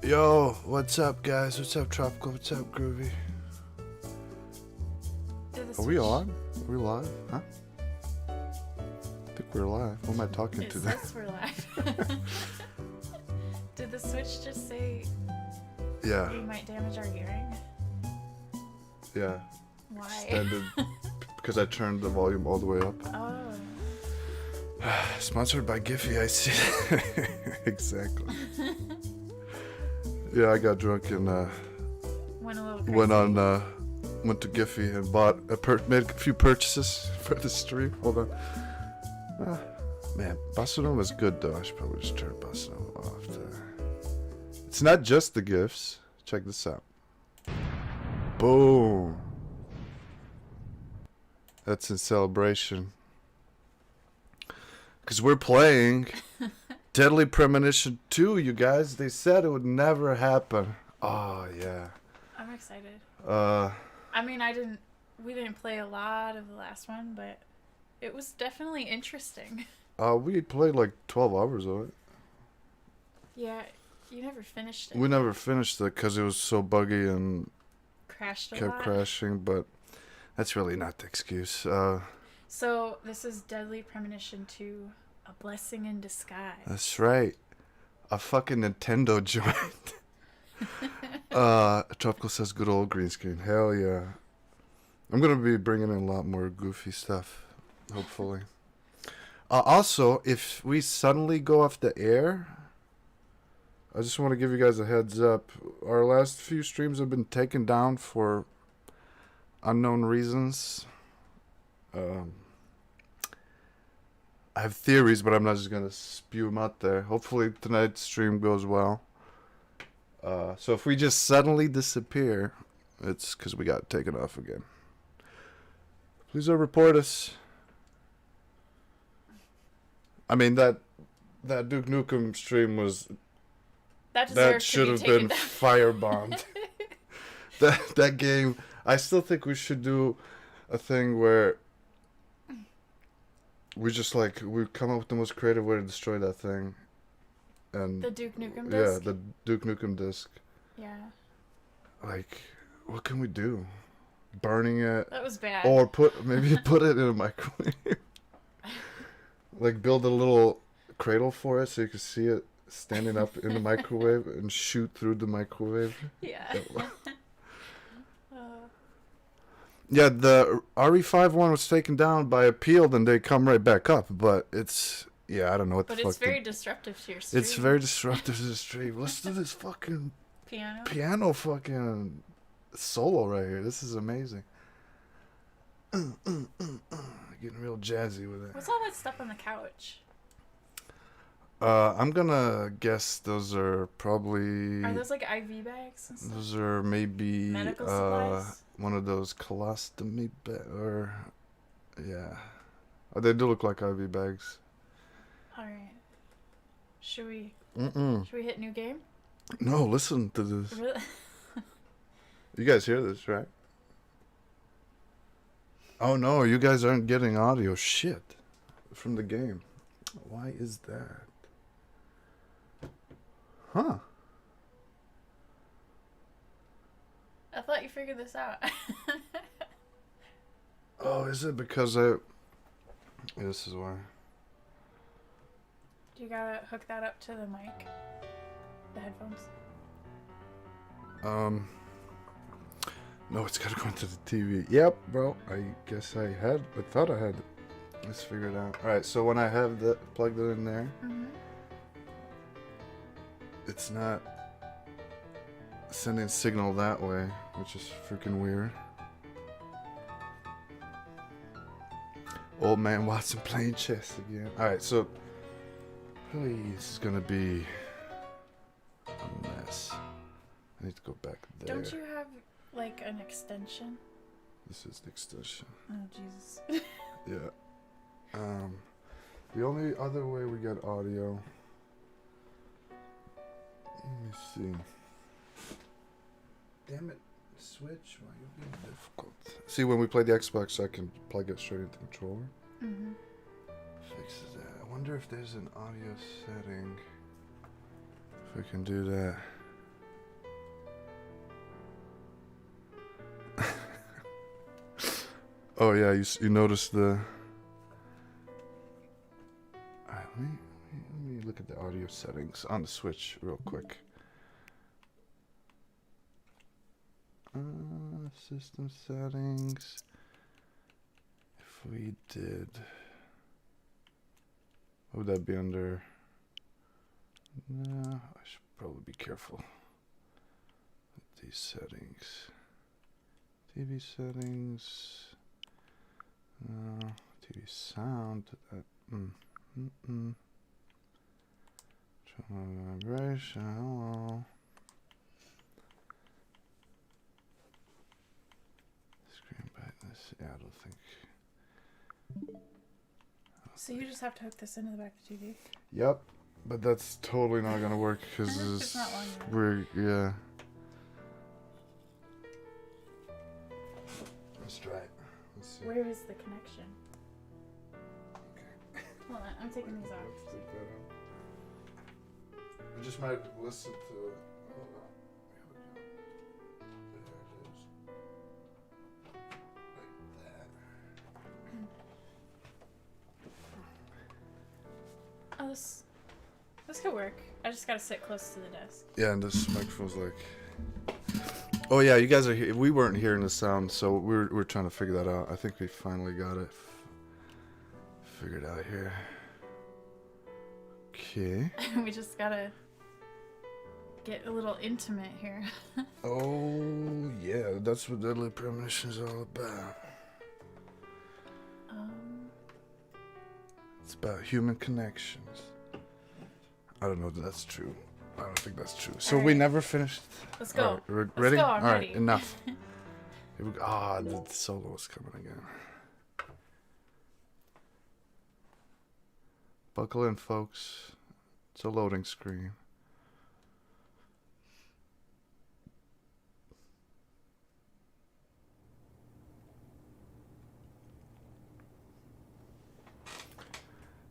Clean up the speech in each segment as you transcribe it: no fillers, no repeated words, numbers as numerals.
Yo, what's up, guys? What's up, Tropical? What's up, Groovy? Are we on? Are we live? Huh? I think we're live. Who am I talking to? It says we're live. Did the switch just say Yeah. we might damage our hearing? Yeah. Why? Extended because I turned the volume all the way up. Oh. Sponsored by Giphy, I see. Exactly. Yeah, I got drunk and Went a little crazy. went to Giphy and made a few purchases for the stream. Hold on. Man, Bossa Nova's good though. I should probably just turn Bossa Nova off there. It's not just the gifts. Check this out. Boom. That's in celebration. Because we're playing Deadly Premonition 2, you guys. They said it would never happen. Oh, yeah. I'm excited. Uh, I mean, we didn't play a lot of the last one, but it was definitely interesting. we played like 12 hours of it. Yeah, you never finished it. We never finished it because it was so buggy and Crashed a kept lot. crashing, but that's really not the excuse. So, this is Deadly Premonition 2, A Blessing in Disguise. That's right. A fucking Nintendo joint. Tropical says good old green screen. Hell yeah. I'm going to be bringing in a lot more goofy stuff, hopefully. Also, if we suddenly go off the air, I just want to give you guys a heads up. Our last few streams have been taken down for unknown reasons. I have theories, but I'm not just going to spew them out there. Hopefully tonight's stream goes well. So if we just suddenly disappear, it's because we got taken off again. Please don't report us. I mean, that Duke Nukem stream was... That should have been firebombed. that game... I still think we should do a thing where we just we come up with the most creative way to destroy that thing. And The Duke Nukem disc? Yeah, the Duke Nukem disc. Yeah. Like, what can we do? Burning it? That was bad. Or maybe put it in a microwave. Like, build a little cradle for it so you can see it standing up in the microwave and shoot through the microwave. Yeah. Yeah, the RE5 one was taken down by appeal, then they come right back up. But it's, yeah, I don't know what the fuck. But it's very disruptive to your stream. It's very disruptive to the stream. Listen to this fucking piano fucking solo right here. This is amazing. Getting real jazzy with it. What's all that stuff on the couch? I'm gonna guess those are probably... Are those like IV bags and stuff? Those are maybe... Medical supplies? One of those colostomy or... Yeah. Oh, they do look like IV bags. Alright. Should we Mm-mm. hit new game? No, listen to this. Really? You guys hear this, right? Oh no, you guys aren't getting audio. Shit. From the game. Why is that? Huh. I thought you figured this out. Oh, is it because I... Yeah, this is why. You gotta hook that up to the mic. The headphones. No, it's gotta go into the TV. Yep, bro. I guess I thought I had this figured out. Alright, so when I have plugged it in there, it's not sending signal that way, which is freaking weird. Old man Watson playing chess again. Alright, so this is gonna be a mess. I need to go back there. Don't you have like an extension? This is the extension. Oh Jesus. Yeah. The only other way we get audio. Let me see. Damn it, Switch, why are you being difficult? See, when we play the Xbox, I can plug it straight into the controller. Fixes that. I wonder if there's an audio setting. If I can do that. Oh yeah, you noticed the. Alright, let me look at the audio settings on the Switch real quick. System settings. If we did, what would that be under? No, I should probably be careful with these settings. TV settings. No, TV sound. Vibration. Hello. Screen brightness. Yeah, I don't think. So you just have to hook this into the back of the TV. Yep, but that's totally not gonna work because it's not long enough. we're Let's try it. Let's see. Where is the connection? Okay. Hold on, I'm taking these off. Let's take that out. We just might listen to it. Hold on. Here we go. There it is. Like that. Oh, this could work. I just gotta sit close to the desk. Yeah, and this microphone's like. Oh yeah, you guys are here. We weren't hearing the sound, so we're trying to figure that out. I think we finally got it figured out here. Okay. We just gotta get a little intimate here. Oh yeah, that's what Deadly Premonition is all about. It's about human connections. I don't know if that's true. I don't think that's true. So we never finished. Let's go. All right, we're Let's ready? go, I'm all ready. right, enough. Here we go. Ah, the solo's coming again. Buckle in, folks. It's a loading screen.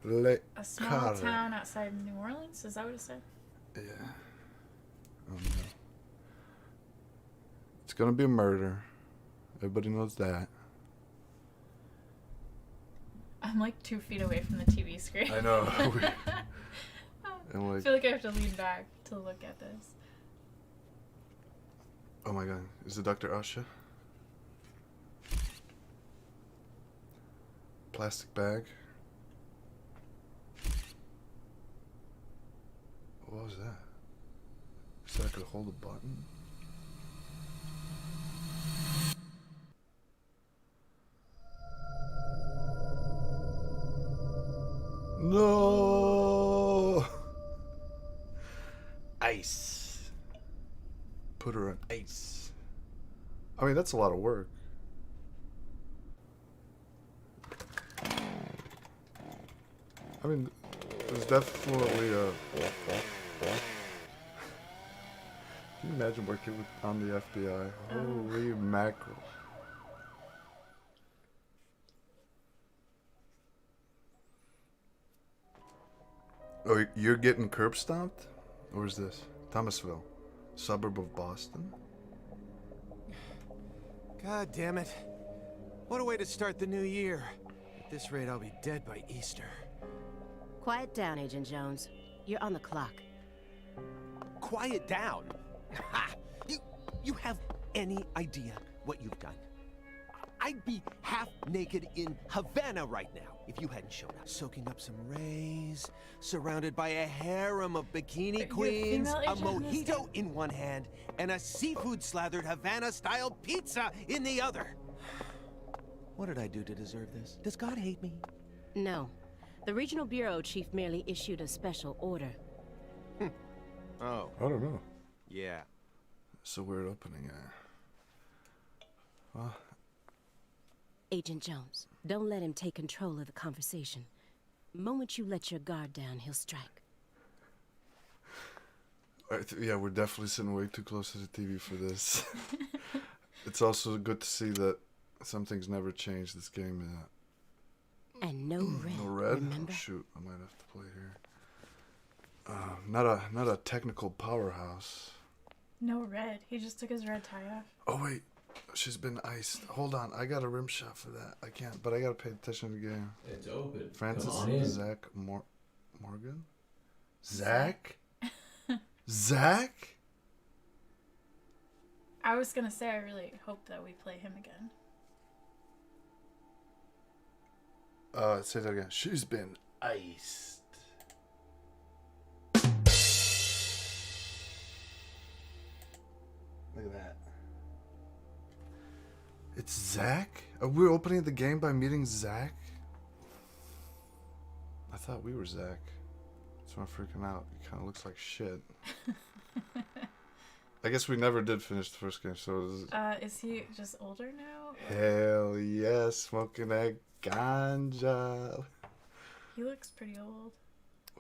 A small town outside New Orleans? Is that what it said? Yeah. Oh no. It's gonna be a murder. Everybody knows that. I'm like 2 feet away from the TV screen. I know. I feel like I have to lean back to look at this. Oh my god. Is it Dr. Usha? Plastic bag. What was that? So I could hold a button? No! Ice. Put her on ice. I mean, that's a lot of work. I mean, there's definitely a... Can you imagine working on the FBI? Holy mackerel. Oh, you're getting curb stomped? Where's this? Thomasville, suburb of Boston? God damn it. What a way to start the new year. At this rate, I'll be dead by Easter. Quiet down, Agent Jones. You're on the clock. Quiet down? Ha! You have any idea what you've done? I'd be half naked in Havana right now if you hadn't shown up. Soaking up some rays, surrounded by a harem of bikini queens, a mojito in one hand, and a seafood-slathered Havana-style pizza in the other. What did I do to deserve this? Does God hate me? No. The Regional Bureau Chief merely issued a special order. Oh. I don't know. Yeah. It's a weird opening. Well, Agent Jones, don't let him take control of the conversation. The moment you let your guard down, he'll strike. yeah, we're definitely sitting way too close to the TV for this. It's also good to see that some things never change. This game. And no red. No red? Remember? Oh, shoot, I might have to play here. Not a technical powerhouse. No red. He just took his red tie off. Oh wait, She's been iced. Hold on, I got a rim shot for that. I can't, but I gotta pay attention to the game. It's open. Francis, Come on in. Zach, Morgan? Zach? Zach? I was gonna say I really hope that we play him again. Say that again. She's been iced. Look at that. It's Zach? We're opening the game by meeting Zach? I thought we were Zach. So I'm freaking out. He kind of looks like shit. I guess we never did finish the first game, so... Is he just older now? Hell yes, smoking that ganja. He looks pretty old.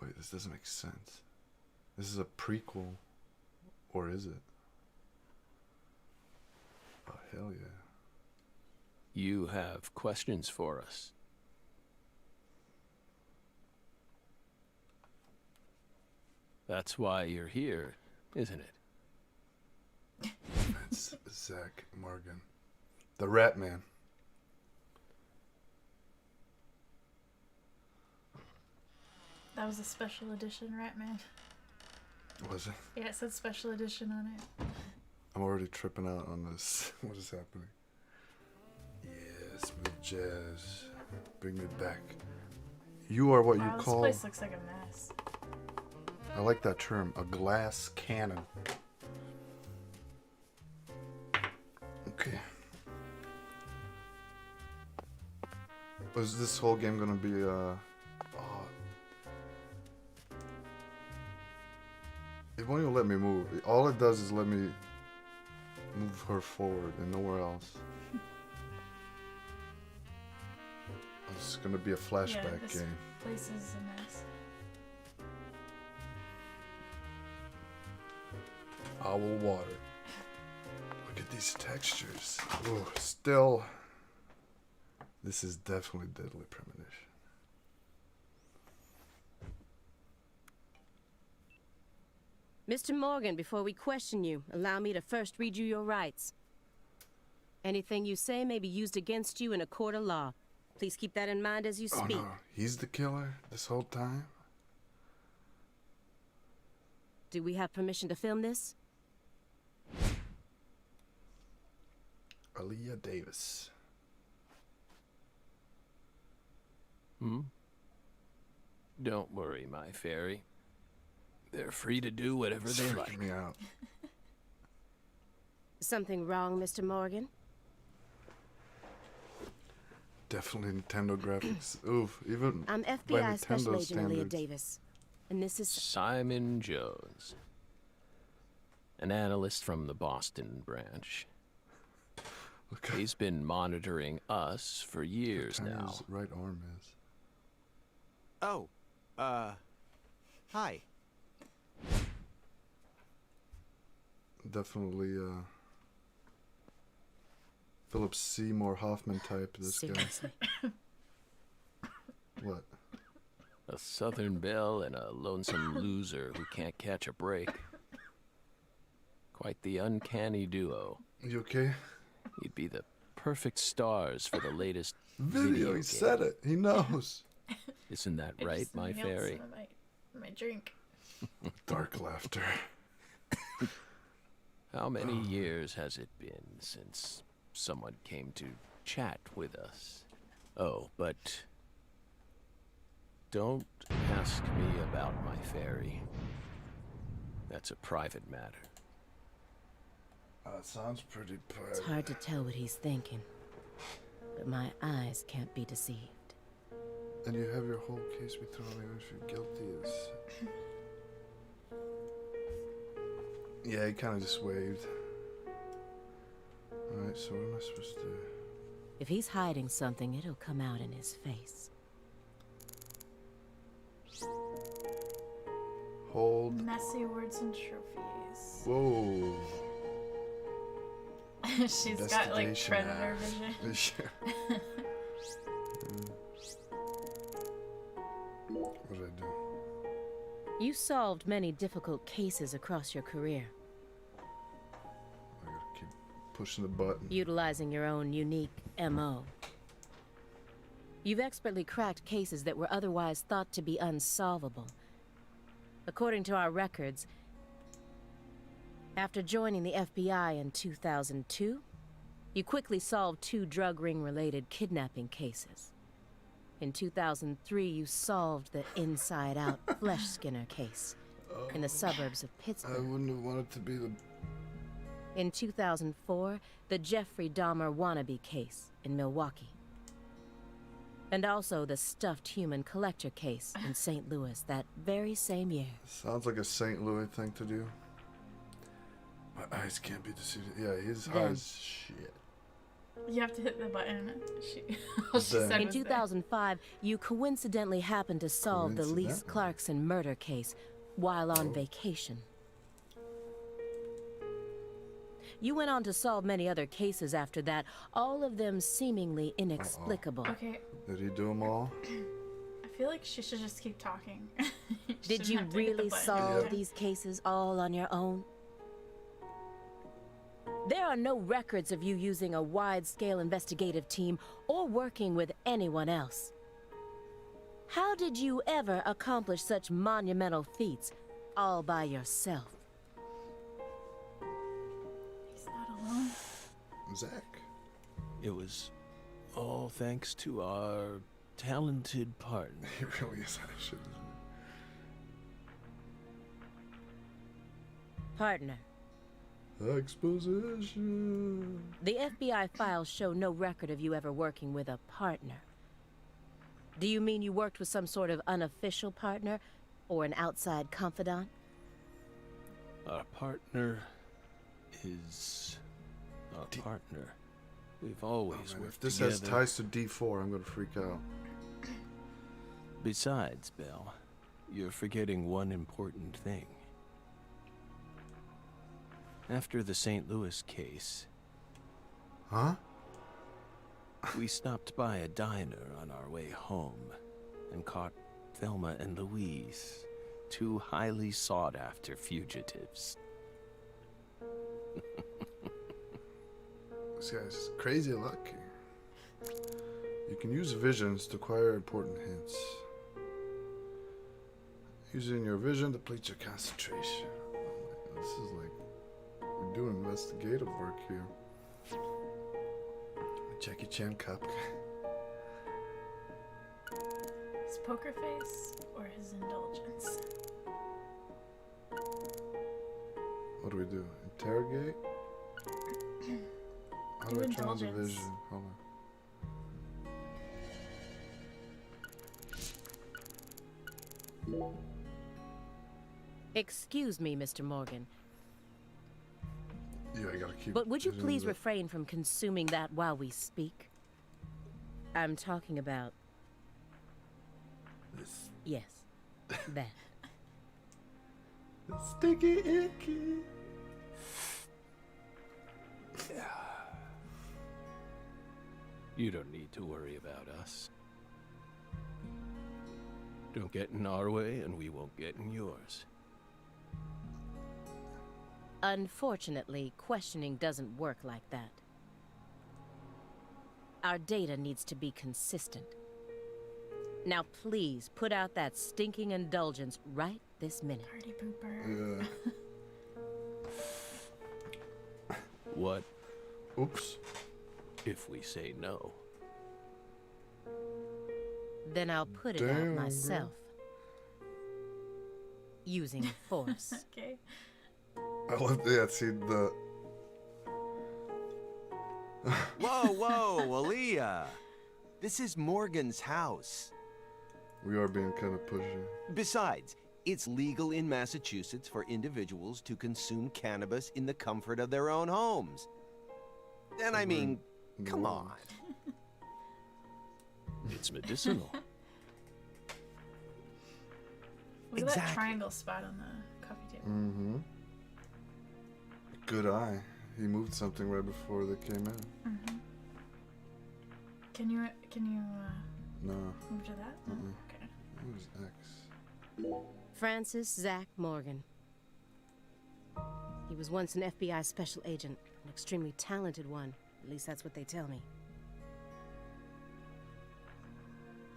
Wait, this doesn't make sense. This is a prequel. Or is it? Oh, hell yeah. You have questions for us? That's why you're here, isn't it? It's Zach Morgan. The Rat Man. That was a special edition Ratman. Was it? Yeah, it said special edition on it. I'm already tripping out on this. What is happening? Yeah, smooth jazz. Bring it back. You are what Wow, you this call... place looks like a mess. I like that term. A glass cannon. Okay. Was this whole game gonna be, it won't even let me move. All it does is let me move her forward and nowhere else. It's gonna be a flashback this game. place is a mess. Owl water. Look at these textures. Ooh, still. This is definitely Deadly Premonition. Mr. Morgan, before we question you, allow me to first read you your rights. Anything you say may be used against you in a court of law. Please keep that in mind as you speak. Oh no, he's the killer this whole time? Do we have permission to film this? Aaliyah Davis. Don't worry, my fairy. They're free to do whatever It's they freaking like. me out. Something wrong, Mr. Morgan? Definitely Nintendo graphics. Oof, even I'm by FBI Special Nintendo Agent Aaliyah standards. Davis. And this is... Simon Jones, an analyst from the Boston branch. Look how He's been monitoring us for years tiny now. his right arm is. Oh, hi. Definitely, Philip Seymour Hoffman type, this guy. Seriously. What? A Southern belle and a lonesome loser who can't catch a break. Quite the uncanny duo. You okay? You'd be the perfect stars for the latest Video, he game. said it. He knows. Isn't that I right, just my inhaled fairy? some of my drink. Dark laughter. How many years has it been since someone came to chat with us? Oh, but don't ask me about my fairy. That's a private matter. It sounds pretty It's hard to tell what he's thinking. But my eyes can't be deceived. And you have your whole case withdrawn even if you're guilty as... Yeah, he kind of just waved. Alright, so what am I supposed to do? If he's hiding something, it'll come out in his face. Hold. Messy awards and trophies. Whoa. She's got like Investigation predator act. vision. What did I do? You solved many difficult cases across your career. I gotta keep pushing the button. Utilizing your own unique MO. You've expertly cracked cases that were otherwise thought to be unsolvable. According to our records, after joining the FBI in 2002, you quickly solved 2 drug ring-related kidnapping cases. In 2003, you solved the inside-out flesh skinner case in the suburbs of I Pittsburgh. wouldn't have wanted to be the... In 2004, the Jeffrey Dahmer wannabe case in Milwaukee. And also the stuffed human collector case in St. Louis that very same year. Sounds like a St. Louis thing to do. My eyes can't be deceived. Yeah, he's high Then- as shit. You have to hit the button. All she Then- said In was there. 2005, you coincidentally happened to solve the Lise Coincidentally? Clarkson murder case while on Oh. vacation. You went on to solve many other cases after that, all of them seemingly inexplicable. Okay, Did he do them all? I feel like she should just keep talking. She Did shouldn't you have to hit the really button solve every time. these cases all on your own? There are no records of you using a wide-scale investigative team or working with anyone else. How did you ever accomplish such monumental feats all by yourself? He's not alone. Zach. It was all thanks to our talented partner. He really is high as shit. Partner. Exposition. The FBI files show no record of you ever working with a partner. Do you mean you worked with some sort of unofficial partner or an outside confidant? Our partner is our partner. We've always Man, worked if this together. has ties to D4, I'm gonna freak out. Besides, Belle, you're forgetting one important thing. After the St. Louis case, Huh? we stopped by a diner on our way home and caught Thelma and Louise, 2 highly sought-after fugitives. This guy's crazy lucky. You can use visions to acquire important hints. Using your vision depletes your concentration. Oh my, this is like we're doing investigative work here. Jackie Chan cup. His poker face or his indulgence? What do we do? Interrogate? How do Do I turn on the indulgence. vision? Hold on. Excuse me, Mr. Morgan, Yeah, I gotta keep. but would you vision please lit. refrain from consuming that while we speak? I'm talking about, This yes, that. sticky icky. You don't need to worry about us. Don't get in our way, and we won't get in yours. Unfortunately, questioning doesn't work like that. Our data needs to be consistent. Now please put out that stinking indulgence right this minute. Party pooper. Yeah. What Oops. if we say no? Then I'll put it Damn, out girl. myself. Using force. Okay. I love that. See the. Whoa, whoa, Aaliyah. This is Morgan's house. We are being kind of pushy. Besides, it's legal in Massachusetts for individuals to consume cannabis in the comfort of their own homes. And I mean, come on. It's medicinal. Look at that Exactly. triangle spot on the coffee table. Mm-hmm. Good eye. He moved something right before they came in. Mm-hmm. Can you No. move to that? No? Mm-mm. Okay. What is X? Francis Zach Morgan. He was once an FBI special agent. An extremely talented one. At least that's what they tell me.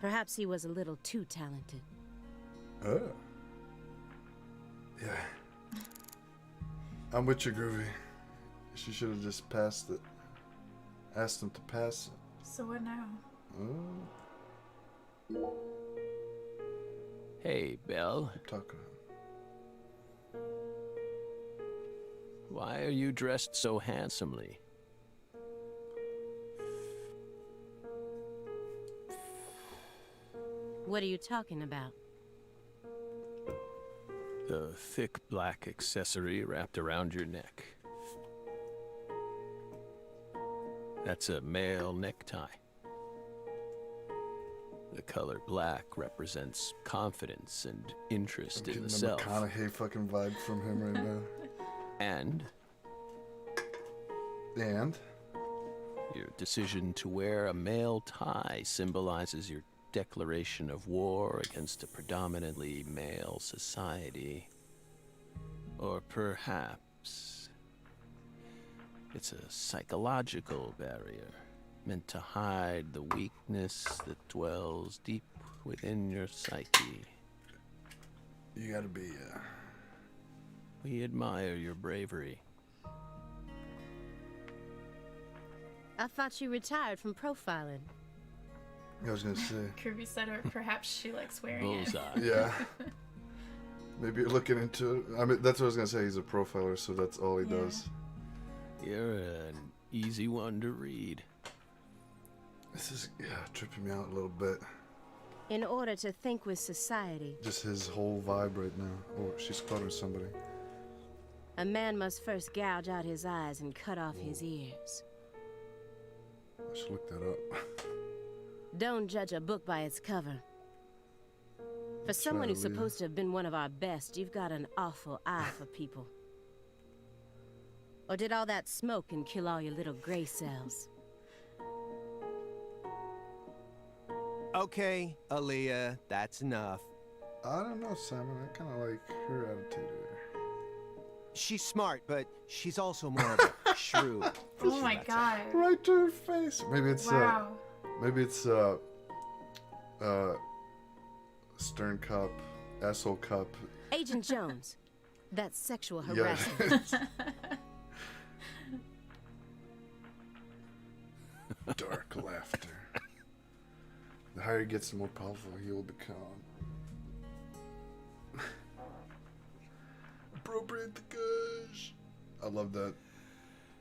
Perhaps he was a little too talented. Oh. Yeah. I'm with you, Groovy. She should have just passed it. Asked him to pass it. So what now? Oh. Hey, Belle. I'm talking. Why are you dressed so handsomely? What are you talking about? The thick black accessory wrapped around your neck. That's a male necktie. The color black represents confidence and interest in the self. McConaughey fucking vibe from him right now. And your decision to wear a male tie symbolizes your declaration of war against a predominantly male society. Or perhaps it's a psychological barrier meant to hide the weakness that dwells deep within your psyche. You gotta be, We admire your bravery. I thought you retired from profiling. I was gonna say. Kirby said, or perhaps she likes wearing it. Bullseye. Yeah. Maybe you're looking into it. I mean, that's what I was gonna say. He's a profiler, so that's all he does. You're an easy one to read. This is, tripping me out a little bit. In order to think with society, Just his whole vibe right now. Oh, she's cluttering somebody. a man must first gouge out his eyes and cut off his ears. I should look that up. Don't judge a book by its cover. For someone who's supposed to have been one of our best, you've got an awful eye for people. Or did all that smoke and kill all your little gray cells? Okay, Aaliyah, that's enough. I don't know, Simon. I kind of like her attitude here. She's smart, but she's also more of a shrew. Oh my god. Right to her face. Maybe it's Wow. maybe it's stern cup, asshole cup. Agent Jones, that's sexual Yeah. harassment. Dark laughter. The higher he gets, the more powerful he will become. Appropriate the gush. I love that.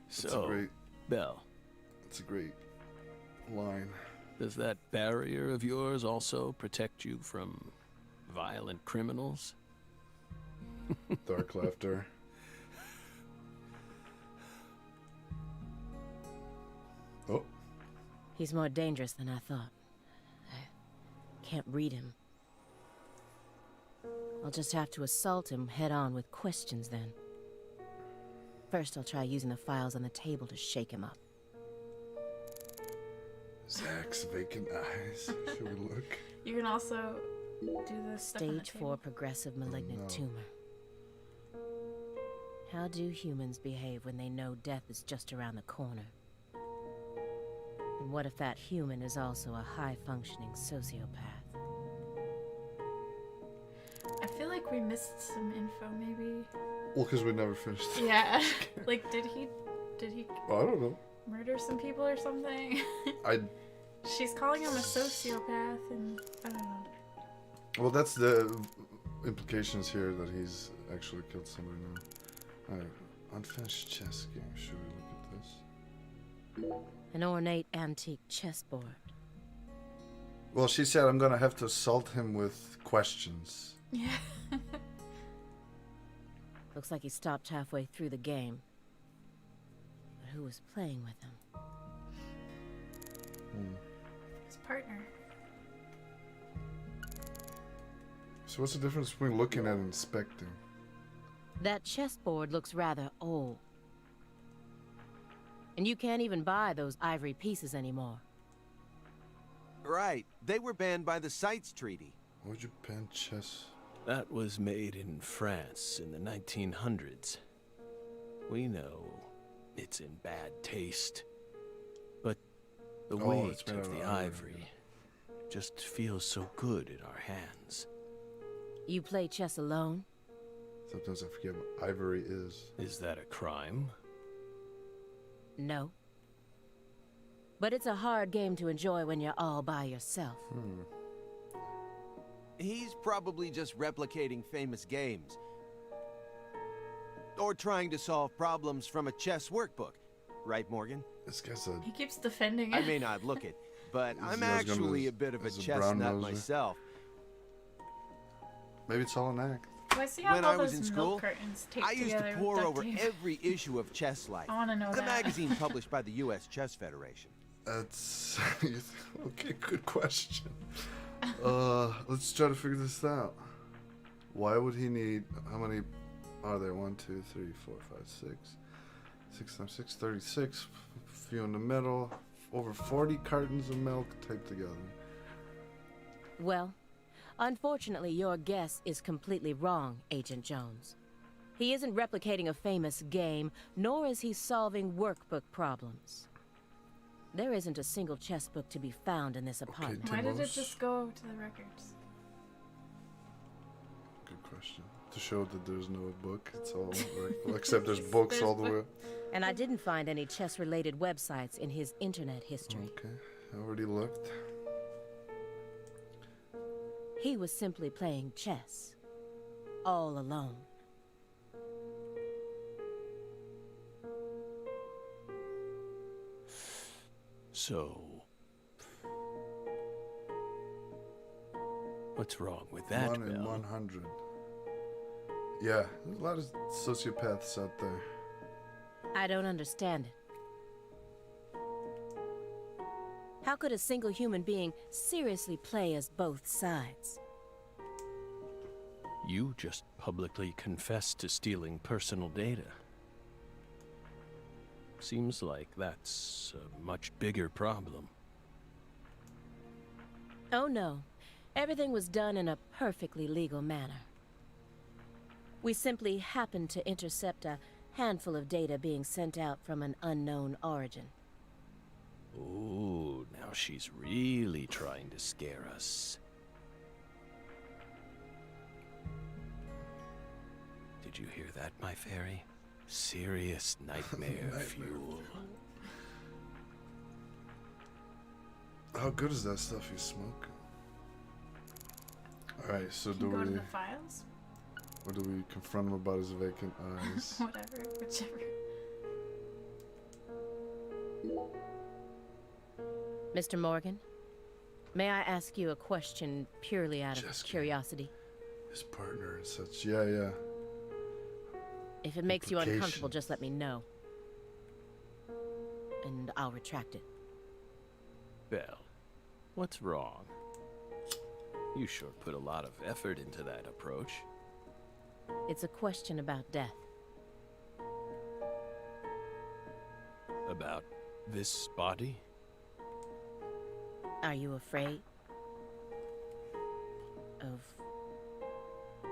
So, Belle, It's a great line. does that barrier of yours also protect you from violent criminals? Dark laughter. Oh, He's more dangerous than I thought. I can't read him. I'll just have to assault him head on with questions then. First, I'll try using the files on the table to shake him up. Zach's vacant eyes. Should we look? You can also do the stuff on the Stage table. 4 progressive malignant no. tumor. How do humans behave when they know death is just around the corner? And what if that human is also a high-functioning sociopath? I feel like we missed some info, maybe. Well, because we never finished. Yeah. Like, did he I don't know. murder some people or something? I She's calling him a sociopath, and I don't know. Well, that's the implications here that he's actually killed somebody now. Alright, unfinished chess game. Should we look at this? An ornate antique chessboard. Well, she said I'm gonna have to assault him with questions. Yeah. Looks like he stopped halfway through the game. But who was playing with him? His partner. So what's the difference between looking at and inspecting? That chessboard looks rather old. And you can't even buy those ivory pieces anymore. Right, they were banned by the CITES Treaty. Why'd you ban chess? That was made in France in the 1900s. We know it's in bad taste. But the Oh, weight it's made of out the of ivory just feels so good in our hands. You play chess alone? Sometimes I forget what ivory is. Is that a crime? No. But it's a hard game to enjoy when you're all by yourself. He's probably just replicating famous games. Or trying to solve problems from a chess workbook. Right, Morgan? This guy's a... He keeps defending it. I may not look it, but I'm Yeah, I was gonna actually lose- a bit of a as a chess brown nut noser. myself. Maybe it's all an act. Do I see how When all I was those in milk school, cartons taped I used to together with pore duct over tape? every issue of Chess Life, I want to know the that. magazine published by the U.S. Chess Federation. That's... okay, good question. Let's try to figure this out. Why would he need... How many are there? 1, 2, 3, 4, 5, 6. 6 times 6, 36. Few in the middle. Over 40 cartons of milk taped together. Well, unfortunately, your guess is completely wrong, Agent Jones. He isn't replicating a famous game, nor is he solving workbook problems. There isn't a single chess book to be found in this apartment. Why did it Timos. just go to the records? Good question. To show that there's no book, it's all right. Except there's books all the way. And I didn't find any chess-related websites in his internet history. Okay, I already looked. He was simply playing chess. All alone. So, what's wrong with that, 1 in Bell? 100. Yeah, there's a lot of sociopaths out there. I don't understand it. How could a single human being seriously play as both sides? You just publicly confessed to stealing personal data. Seems like that's a much bigger problem. Oh no. Everything was done in a perfectly legal manner. We simply happened to intercept a handful of data being sent out from an unknown origin. Ooh, now she's really trying to scare us. Did you hear that, my fairy? Serious nightmare fuel. How good is that stuff you smoke? Alright, so Can do you go to we... the files? Or do we confront him about his vacant eyes? Whatever, whichever. Mr. Morgan, may I ask you a question purely out of Jessica. curiosity? His partner and such. Yeah. If it makes you uncomfortable, Implications. just let me know. And I'll retract it. Belle, what's wrong? You sure put a lot of effort into that approach. It's a question about death. About this body? Are you afraid of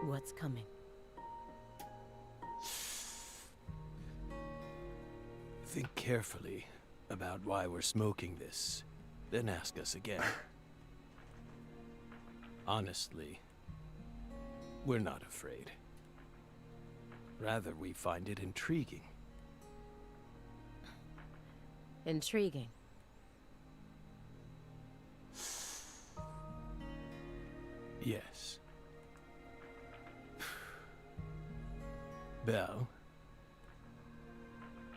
what's coming? Think carefully about why we're smoking this, then ask us again. Honestly, we're not afraid. Rather, we find it intriguing. Intriguing. Yes. Belle,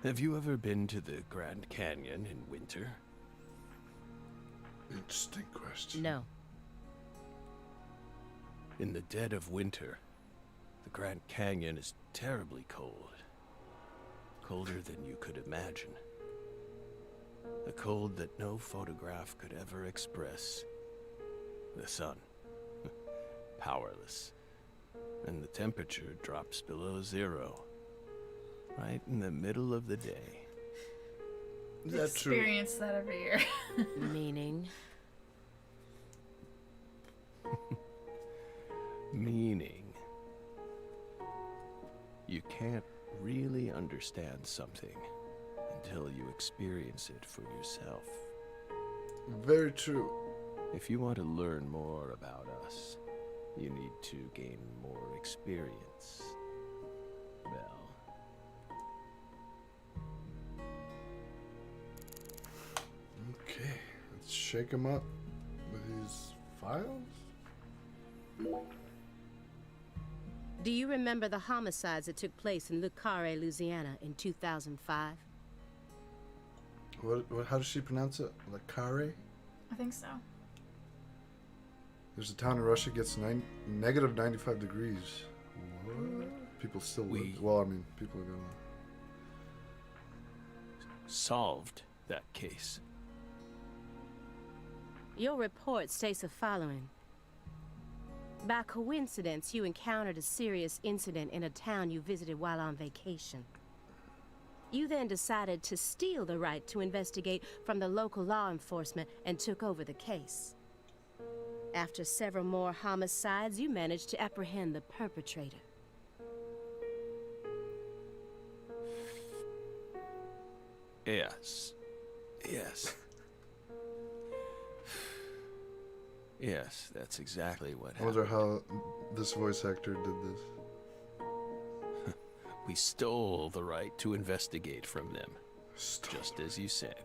have you ever been to the Grand Canyon in winter? Interesting question. No. In the dead of winter, the Grand Canyon is terribly cold. Colder than you could imagine. A cold that no photograph could ever express. The sun. Powerless. And the temperature drops below 0. Right in the middle of the day. Is that true? Experience that every year. Meaning? Meaning, you can't really understand something until you experience it for yourself. Very true. If you want to learn more about us, you need to gain more experience. Well, Okay, let's shake him up with his files. Do you remember the homicides that took place in Le Carre, Louisiana in 2005? What? How does she pronounce it? Le Carre? I think so. There's a town in Russia gets negative 95 degrees. What? People still live. Well, I mean, people are gonna solved that case. Your report states the following. By coincidence, you encountered a serious incident in a town you visited while on vacation. You then decided to steal the right to investigate from the local law enforcement and took over the case. After several more homicides, you managed to apprehend the perpetrator. Yes. Yes. Yes, that's exactly what I wonder happened. how this voice actor did this. We stole the right to investigate from them, Stole. just as you said.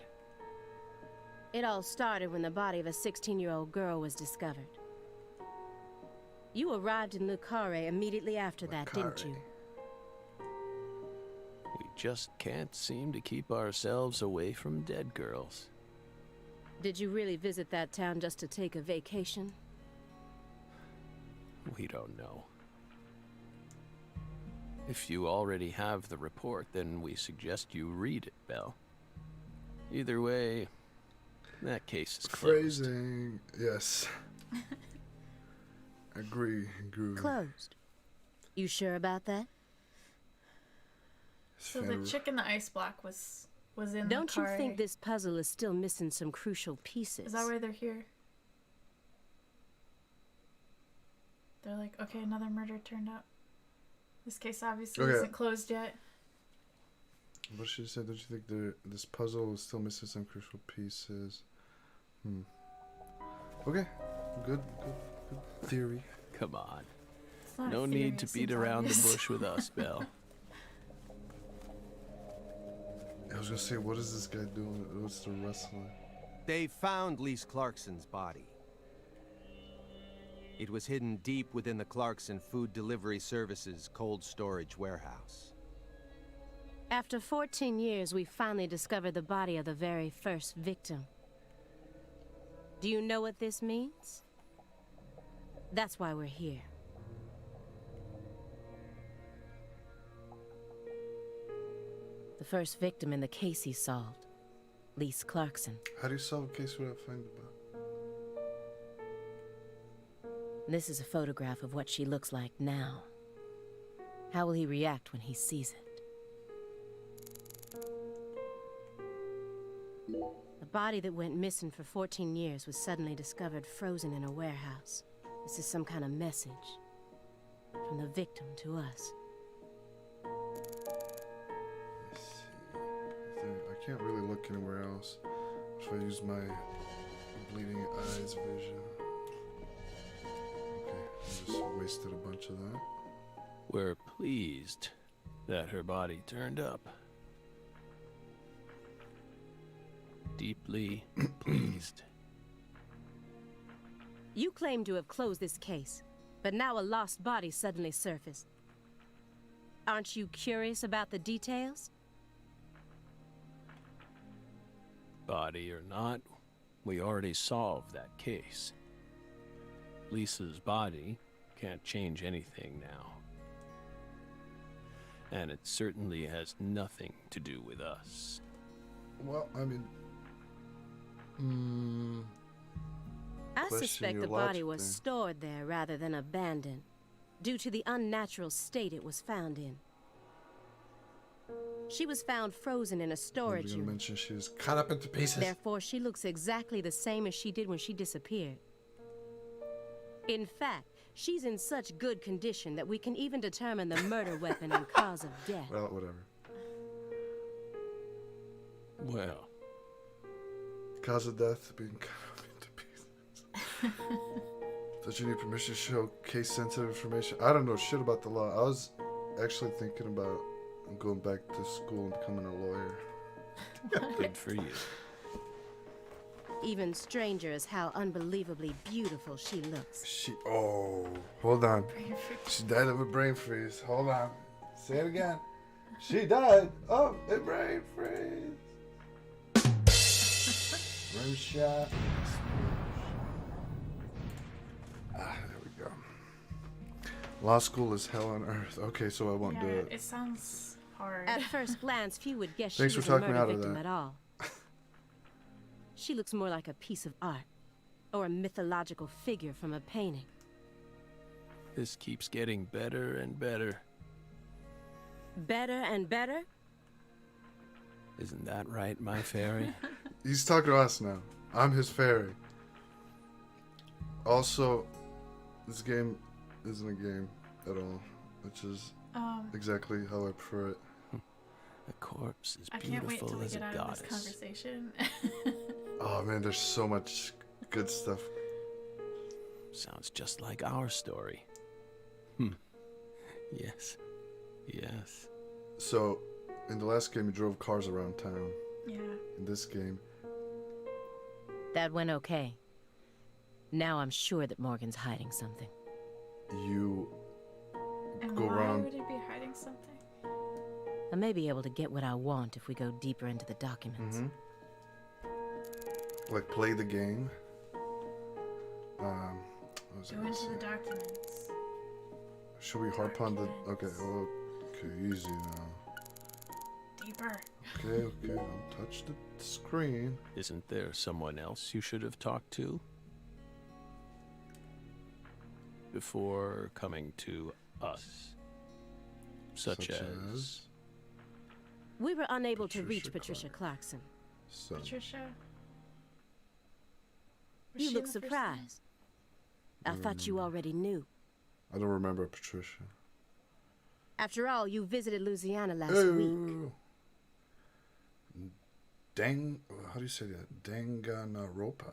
It all started when the body of a 16-year-old girl was discovered. You arrived in Le Carre immediately after that, didn't you? We just can't seem to keep ourselves away from dead girls. Did you really visit that town just to take a vacation? We don't know. If you already have the report, then we suggest you read it, Belle. Either way, that case is closed. Phrasing. Yes. Agree. Closed. You sure about that? So the chick in the ice block was in Don't the car. you think this puzzle is still missing some crucial pieces? Is that why they're here? They're like, okay, another murder turned up. This case obviously isn't closed yet. What she said, don't you think this puzzle is still missing some crucial pieces? Okay. Good theory. Come on. It's not a No theory, need to it beat seems around obvious. the bush with us, Belle. I was gonna say, what is this guy doing? What's the wrestling? They found Lise Clarkson's body. It was hidden deep within the Clarkson Food Delivery Services cold storage warehouse. After 14 years, we finally discovered the body of the very first victim. Do you know what this means? That's why we're here. The first victim in the case he solved, Lise Clarkson. How do you solve a case without finding the body? This is a photograph of what she looks like now. How will he react when he sees it? The body that went missing for 14 years was suddenly discovered frozen in a warehouse. This is some kind of message from the victim to us. Let's see. I can't really look anywhere else. If I use my bleeding eyes vision. Okay, I just wasted a bunch of that. We're pleased that her body turned up. Deeply pleased. You claim to have closed this case, but now a lost body suddenly surfaced. Aren't you curious about the details? Body or not, we already solved that case. Lisa's body can't change anything now. And it certainly has nothing to do with us. Well, I mean... I Question suspect your the body logic was there. stored there rather than abandoned, due to the unnatural state it was found in. She was found frozen in a storage Nobody unit. mentioned she was cut up into pieces. Therefore, she looks exactly the same as she did when she disappeared. In fact, she's in such good condition that we can even determine the murder weapon and cause of death. Well, whatever. Well, Cause of death being cut into pieces. Does you need permission to show case sensitive information? I don't know shit about the law. I was actually thinking about going back to school and becoming a lawyer. good for you. Even stranger is how unbelievably beautiful she looks. Hold on. Brain freeze. She died of a brain freeze. Hold on. Say it again. She died of a brain freeze. Rim shot. There we go. Law school is hell on earth. Okay, so I won't do Yeah, it. it sounds hard. At first glance, few would guess Thanks she for was a talking me murder out of victim that. at all. She looks more like a piece of art, or a mythological figure from a painting. This keeps getting better and better. Better and better? Isn't that right, my fairy? He's talking to us now. I'm his fairy. Also, this game isn't a game at all, which is exactly how I prefer it. The corpse is I can't wait beautiful till we as a get out goddess. of this conversation. Oh man, there's so much good stuff. Sounds just like our story. Yes. Yes. So, in the last game, you drove cars around town. Yeah. In this game, That went okay. Now I'm sure that Morgan's hiding something. you And go why around. would it be hiding something? I may be able to get what I want if we go deeper into the documents. Like play the game. What was I Go gonna into say? the documents. Should we harp on the? Okay, Documents. okay, easy now. Deeper. Okay, don't touch the screen. Isn't there someone else you should have talked to? Before coming to us? Such as... We were unable to reach Patricia Patricia Clarkson. So, Patricia. Was You she look the first surprised. I thought you already knew. I don't remember Patricia. After all, you visited Louisiana last week. How do you say that? Danganronpa.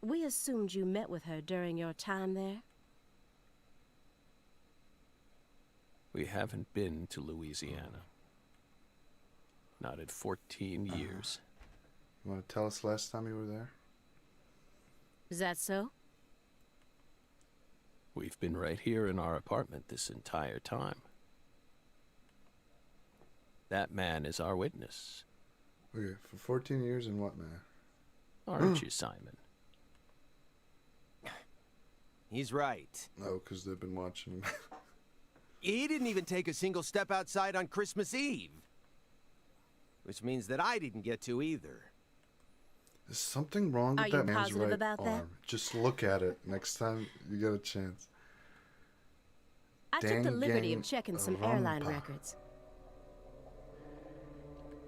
We assumed you met with her during your time there. We haven't been to Louisiana. Not in 14 years. You want to tell us last time you were there? Is that so? We've been right here in our apartment this entire time. That man is our witness. Okay, for 14 years and what, man? Aren't you, Simon? He's right. Oh, because they've been watching. He didn't even take a single step outside on Christmas Eve. Which means that I didn't get to either. There's something wrong with Are you that man's positive right about that? arm. Just look at it next time you get a chance. I took the liberty of checking some airline Danganronpa. records.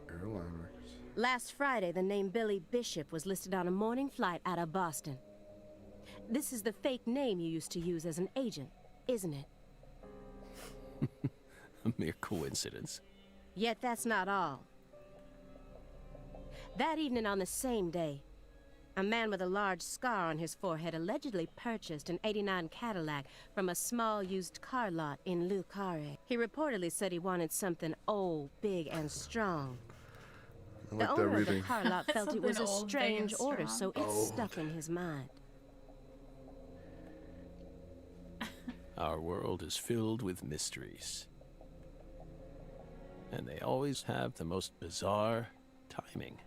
Airline records. Last Friday, the name Billy Bishop was listed on a morning flight out of Boston. This is the fake name you used to use as an agent, isn't it? A mere coincidence. Yet that's not all. That evening on the same day, a man with a large scar on his forehead allegedly purchased an '89 Cadillac from a small used car lot in Le Carré. He reportedly said he wanted something old, big, and strong. I The like that owner of the reading. car lot felt it was a Something old, big, strange and order, strong. so it stuck in his mind. Our world is filled with mysteries. And they always have the most bizarre timing.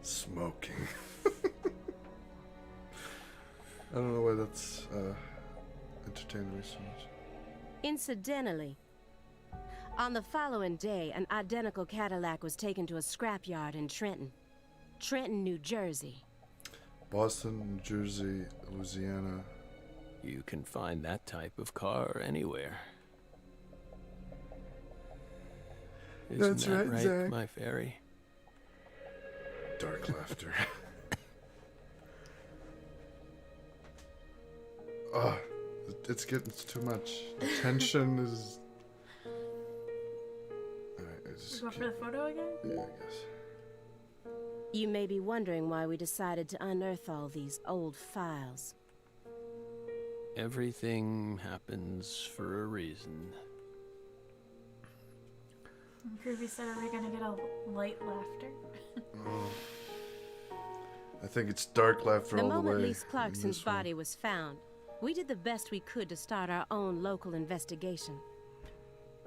Smoking. I don't know why that's entertaining me so much. Incidentally, on the following day, an identical Cadillac was taken to a scrapyard in Trenton, New Jersey. Boston, New Jersey, Louisiana. You can find that type of car anywhere. Isn't That's that right, right, Zach. my fairy? Dark laughter. Oh, it's getting too much. The tension is... Alright, just Go for the photo again? yeah, I guess. You may be wondering why we decided to unearth all these old files. Everything happens for a reason. Groovy said, are we gonna get a light laughter? I think it's dark laughter The all the way. moment Lise in Clarkson's this one. body was found, we did the best we could to start our own local investigation.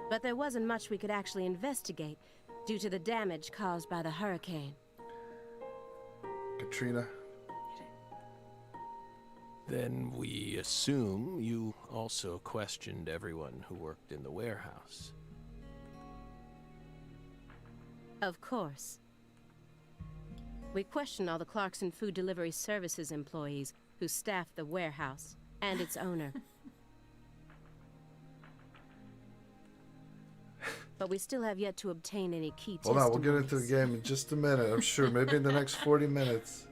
But there wasn't much we could actually investigate due to the damage caused by the hurricane. Katrina. Then we assume you also questioned everyone who worked in the warehouse. Of course. We questioned all the Clarkson Food Delivery Services employees who staffed the warehouse and its owner. But we still have yet to obtain any key Hold on, we'll testimonies. get into the game in just a minute. I'm sure, maybe in the next 40 minutes.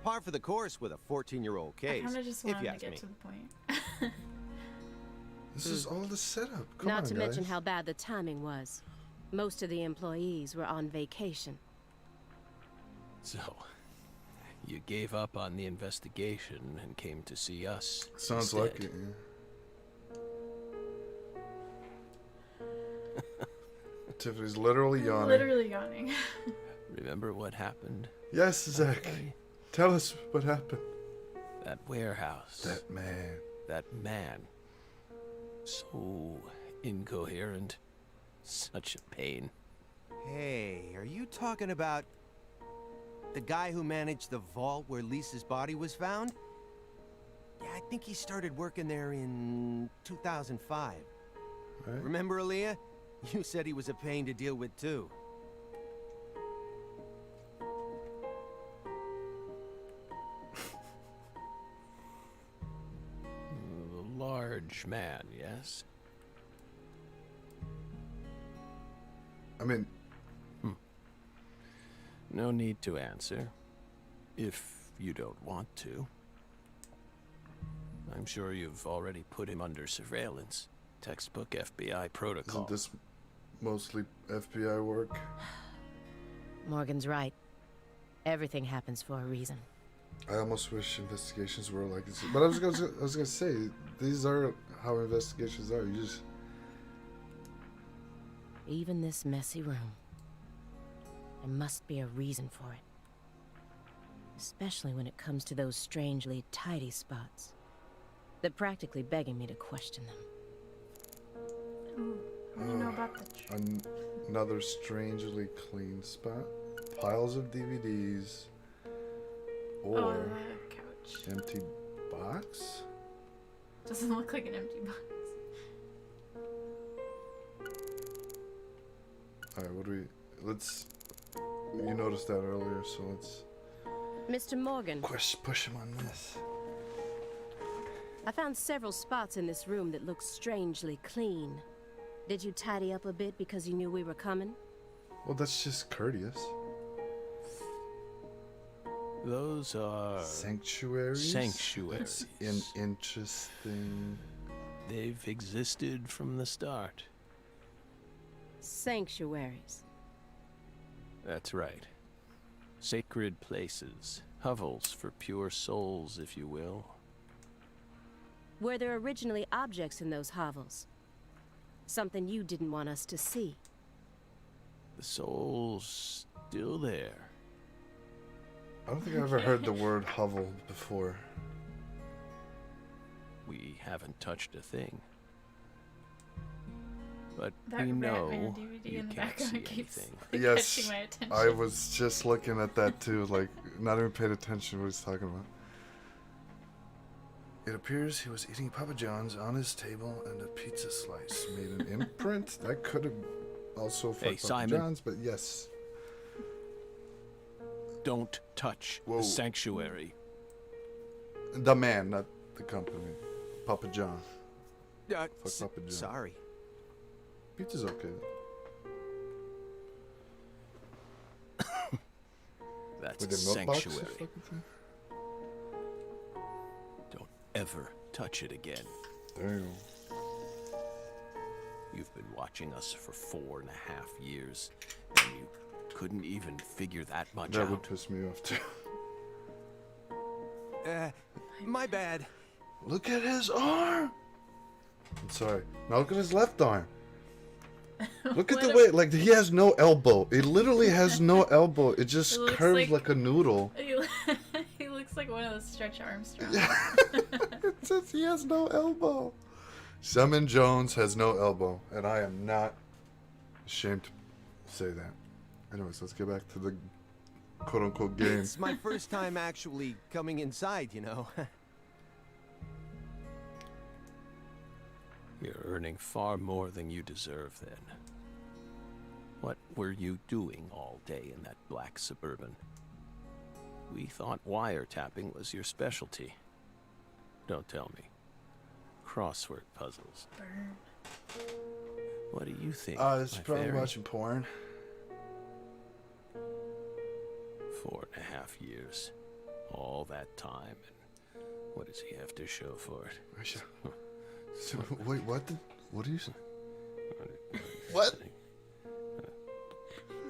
Par for the course with a 14-year-old I case, kind of just if wanted you to ask get me. to the point. This is all the setup. Come Not on, to guys. mention how bad the timing was. Most of the employees were on vacation. So, you gave up on the investigation and came to see us. Sounds instead. like it. Yeah. Tiffany's literally yawning. Literally yawning. Remember what happened? Yes, Zach. Tell us what happened. That warehouse. That man. That man. So incoherent. Such a pain. Hey, are you talking about the guy who managed the vault where Lisa's body was found? Yeah, I think he started working there in 2005. Right? Remember, Aaliyah? You said he was a pain to deal with, too. A large man, yes? I mean, No need to answer. If you don't want to. I'm sure you've already put him under surveillance. Textbook FBI protocol. isn't this mostly FBI work? Morgan's right. Everything happens for a reason. I almost wish investigations were like this. But I was gonna say, these are how investigations are. You just... Even this messy room. There must be a reason for it. Especially when it comes to those strangely tidy spots. They're practically begging me to question them. Ooh, I want to know about the Another strangely clean spot. Piles of DVDs. Or the couch. empty box? Doesn't look like an empty box. Alright, what do we... Let's... You noticed that earlier, so let's... Mr. Morgan, push him on this. I found several spots in this room that look strangely clean. Did you tidy up a bit because you knew we were coming? Well, that's just courteous. Those are... Sanctuaries? Sanctuaries. That's interesting... They've existed from the start. Sanctuaries. That's right. Sacred places. Hovels for pure souls, if you will. Were there originally objects in those hovels? Something you didn't want us to see? The soul's still there. I don't think I've ever heard the word hovel before. We haven't touched a thing. But That we know Batman DVD you in the can't see background keeps anything. like, Yes, catching my attention. I was just looking at that too, like, not even paying attention to what he's talking about. It appears he was eating Papa John's on his table and a pizza slice made an imprint. That could have also Hey, fucked Papa Simon. John's, but yes. Don't touch Whoa. the sanctuary. The man, not the company. Papa John. Fuck Papa John. Sorry. Pizza's okay. That's With a the milk box, sanctuary. fucking thing? Don't ever touch it again. Damn. You've been watching us for 4.5 years, and you couldn't even figure that much That out. would piss me off too. My bad. Look at his arm. I'm sorry. Now look at his left arm. Look at What the a- way, like he has no elbow. It literally has no elbow. It just It looks curves like a noodle. He looks like one of those Stretch Armstrongs. It says he has no elbow. Simon Jones has no elbow, and I am not ashamed to say that. Anyways, let's get back to the quote-unquote game. It's my first time actually coming inside, you know. You're earning far more than you deserve then. What were you doing all day in that black Suburban? We thought wiretapping was your specialty. Don't tell me. Crossword puzzles. Burn. What do you think? It's my probably fairy? watching porn. 4.5 years. All that time. And what does he have to show for it? So, wait, what? What are you saying? What?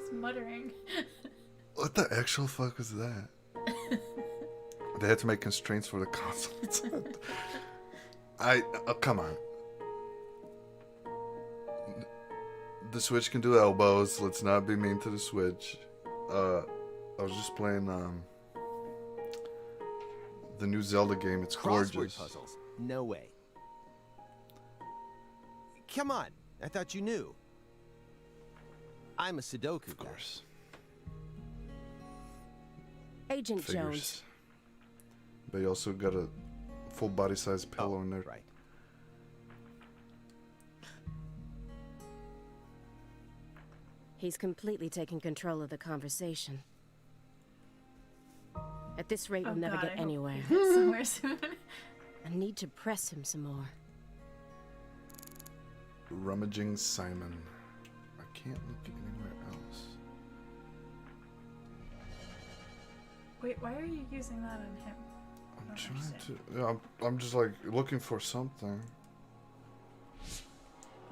He's muttering. What the actual fuck was that? They had to make constraints for the console. Come on. The Switch can do elbows. Let's not be mean to the Switch. I was just playing the new Zelda game. It's Crossword gorgeous. puzzles? No way. Come on, I thought you knew. I'm a Sudoku Of guy. course. Agent Figures. Jones, But you also got a full body size pillow in there. Right. he's completely taken control of the conversation. At this rate, we'll never God, get I hope anywhere. we get somewhere soon. I need to press him some more. Rummaging Simon. I can't look anywhere else. Wait, why are you using that on him? I'm don't trying understand. to. Yeah, I'm just like looking for something.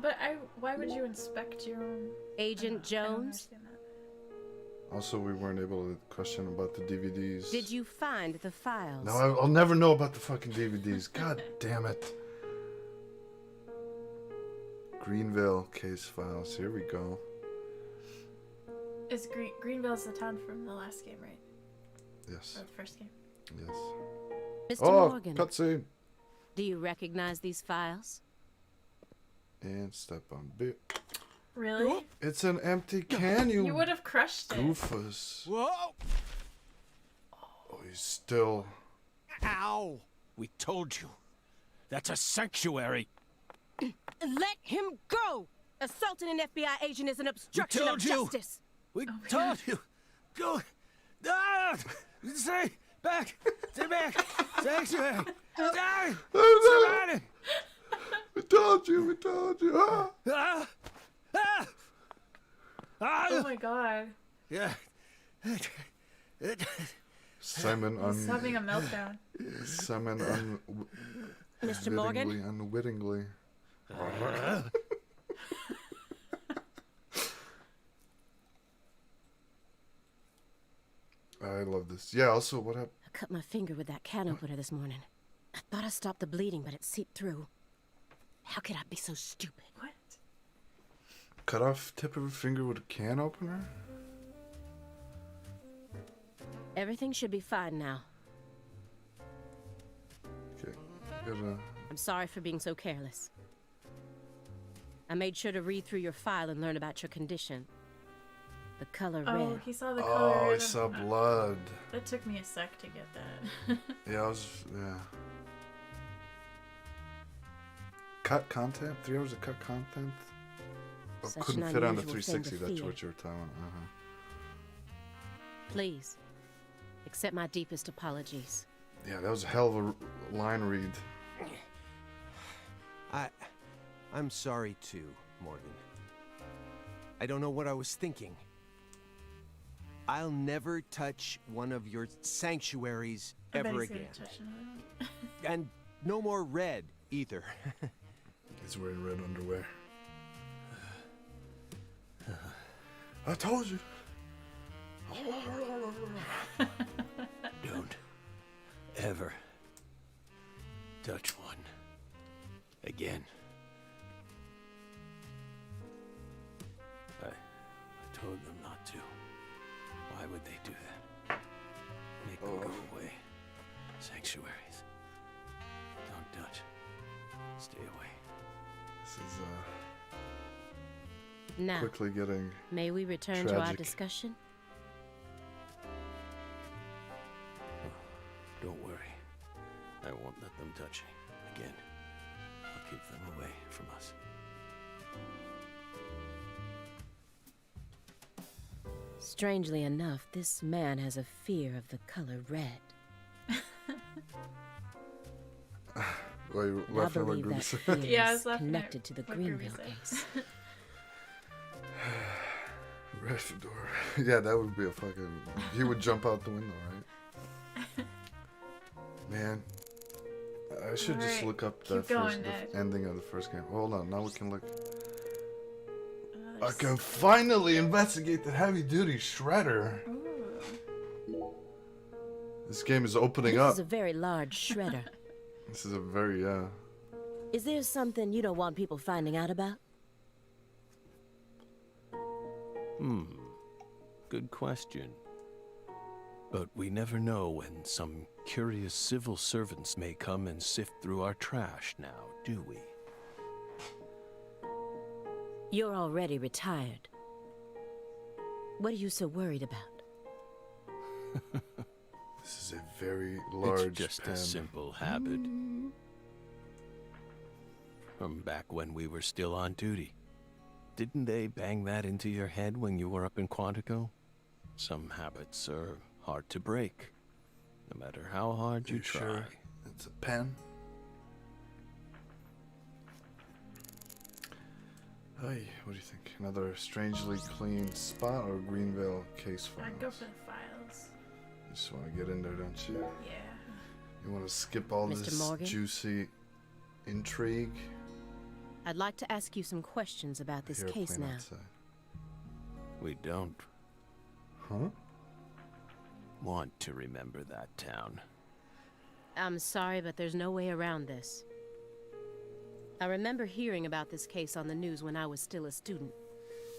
But why would you inspect your own? Agent I don't Jones, understand that. Also, we weren't able to question about the DVDs. did you find the files? No, I'll never know about the fucking DVDs. God damn it. Greenville case files. Here we go. Is Greenville's the town from the last game, right? Yes. Or the first game? Yes. Mr. Oh, Morgan, cutscene. do you recognize these files? And step on bit. Really? It's an empty can, You would have crushed it. goofus. Whoa! Oh, he's still. Ow! We told you. That's a sanctuary. Let him go! Assaulting an FBI agent is an obstruction of told you. justice. We my told you. Go. Ah! Stay back. Stay back. Sanctuary. Die. Surrounded. We told you. We told you. Ah. Ah! Ah! Ah! Oh my god. Yeah. Simon He's having a meltdown. Simon Mr. Morgan? unwittingly. I love this. Yeah, also, what happened? I cut my finger with that can opener this morning. I thought I stopped the bleeding, but it seeped through. How could I be so stupid? What? Cut off tip of a finger with a can opener? Everything should be fine now. Okay. Gotta. I'm sorry for being so careless. I made sure to read through your file and learn about your condition. The color Oh, red. he saw the color. Oh, I of- saw blood. That took me a sec to get that. Yeah, I was. Yeah. Cut content? 3 hours of cut content? Oh, Such couldn't an fit on the unusual thing to 360. That's fear. what you were telling. Please, accept my deepest apologies. Yeah, that was a hell of a line read. I'm sorry too, Morgan. I don't know what I was thinking. I'll never touch one of your sanctuaries I bet ever he's gonna again. touch another one. And no more red either. He's wearing red underwear. I told you. Don't ever touch one again. I told them not to. Why would they do that? Make them go away. Sanctuaries. Don't touch. Stay away. This is Now, quickly getting may we return to our tragic. discussion? Don't worry. I won't let them touch you again. I'll keep them away from us. Strangely enough, this man has a fear of the color red. Well, you And I laughing at what believe Groovy that said? fear Yeah, I is was laughing at connected to the what Groovy Greenville said. case. Red fedora. Yeah, that would be a fucking. He would jump out the window, right? Man, I should just Alright, look up keep that going, the Ned. ending of the first game. Hold on, now we can look. I There's- can finally investigate the heavy duty shredder. Ooh. This game is opening This up. is a very large shredder. This is a very Is there something you don't want people finding out about? Good question. But we never know when some curious civil servants may come and sift through our trash now, do we? You're already retired. What are you so worried about? This is a very large It's just pen. a simple habit. From back when we were still on duty. Didn't they bang that into your head when you were up in Quantico? Some habits are hard to break, no matter how hard you try. Sure? It's a pen. Hey, what do you think? Another strangely clean spot or Greenville case files? I'd go for the files. You just want to get in there, don't you? Yeah. You want to skip all Mr. this Morgan? juicy intrigue? I'd like to ask you some questions about this Here, case plain now. outside. We don't Huh? want to remember that town. I'm sorry, but there's no way around this. I remember hearing about this case on the news when I was still a student.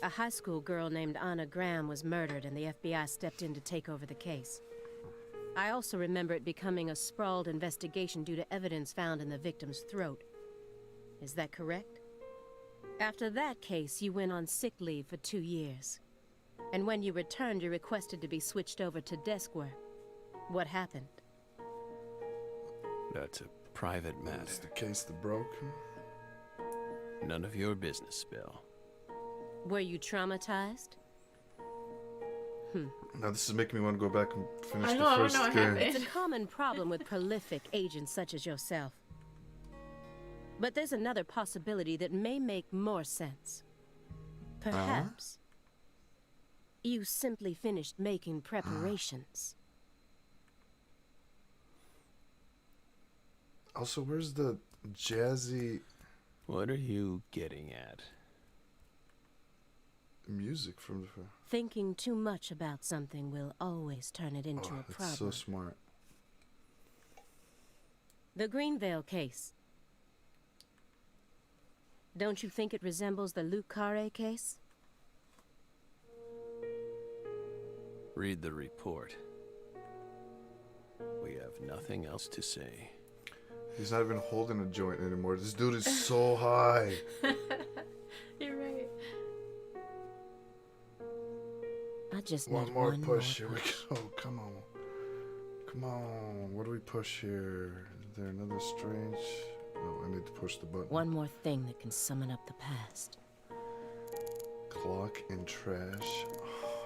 A high school girl named Anna Graham was murdered and the FBI stepped in to take over the case. I also remember it becoming a sprawled investigation due to evidence found in the victim's throat. Is that correct? After that case, you went on sick leave for 2 years. And when you returned, you requested to be switched over to desk work. What happened? That's a private matter. That's the case that broke. None of your business, Bill. Were you traumatized? Now this is making me want to go back and finish I the know, I first know what game. happened. It's a common problem with prolific agents such as yourself. But there's another possibility that may make more sense. Perhaps you simply finished making preparations. Also, where's the jazzy What are you getting at? music from the? Thinking too much about something will always turn it into Oh, a that's problem. so smart. The Greenvale case. Don't you think it resembles the Luke Carre case? Read the report. We have nothing else to say. He's not even holding a joint anymore. This dude is so high. You're right. I just One need more one push. more Here we go. Come on. Come on. What do we push here? Is there another strange? Oh, I need to push the button. One more thing that can summon up the past. Clock and trash.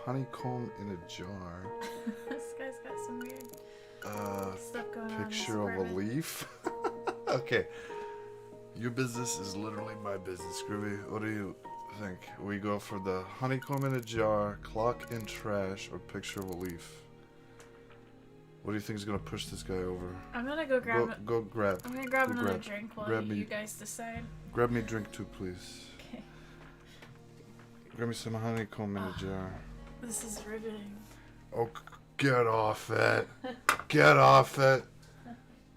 Honeycomb in a jar. This guy's got some weird stuff going on. in his Picture of a apartment. leaf. Okay. Your business is literally my business, Groovy. What do you think? We go for the honeycomb in a jar, clock and trash, or picture of a leaf? What do you think is gonna push this guy over? I'm gonna go grab. Go grab. I'm gonna grab Go another grab. drink while Grab you me. guys decide. Grab me a drink too, please. Okay. Grab me some honeycomb in a jar. This is riveting. Oh, get off it. Get off it.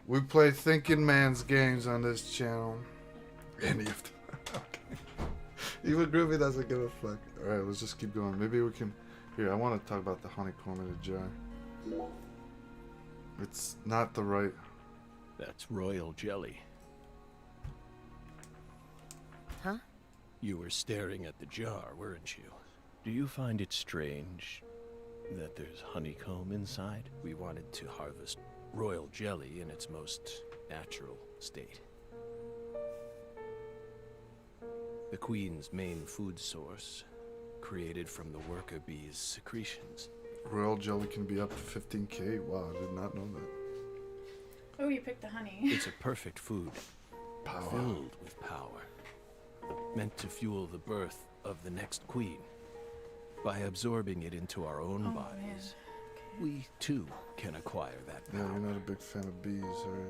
We play thinking man's games on this channel. And even Groovy doesn't give a fuck. Alright, let's just keep going. Maybe we can... Here, I want to talk about the honeycomb in a jar. It's not the right... That's royal jelly. Huh? You were staring at the jar, weren't you? Do you find it strange that there's honeycomb inside? We wanted to harvest royal jelly in its most natural state. The queen's main food source, created from the worker bee's secretions. Royal jelly can be up to 15k. Wow, I did not know that. Oh, you picked the honey. It's a perfect food, Power. filled with power, meant to fuel the birth of the next queen. By absorbing it into our own Oh, bodies, man. Okay. we too can acquire that Yeah, power. you're not a big fan of bees, are you?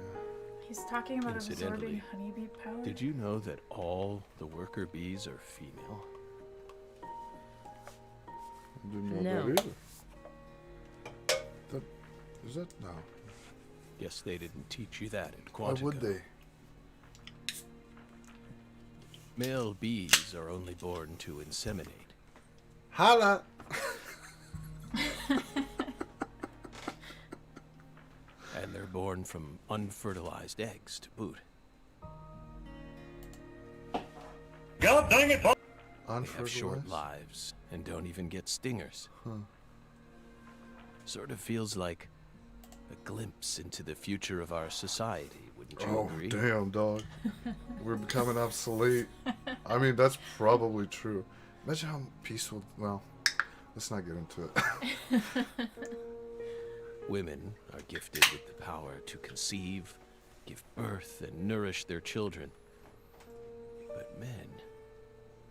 He's talking about absorbing Incidentally, honeybee power. Did you know that all the worker bees are female? I didn't know No. that either. That, is that? No. Guess they didn't teach you that in Why Quantica. would they? Male bees are only born to inseminate. Holla! And they're born from unfertilized eggs to boot. God dang it, They have Unfertilized? short lives and don't even get stingers. Huh. Sort of feels like a glimpse into the future of our society, wouldn't you Oh, agree? damn, dog. We're becoming obsolete. I mean, that's probably true. Imagine how peaceful... Well, let's not get into it. Women are gifted with the power to conceive, give birth, and nourish their children. But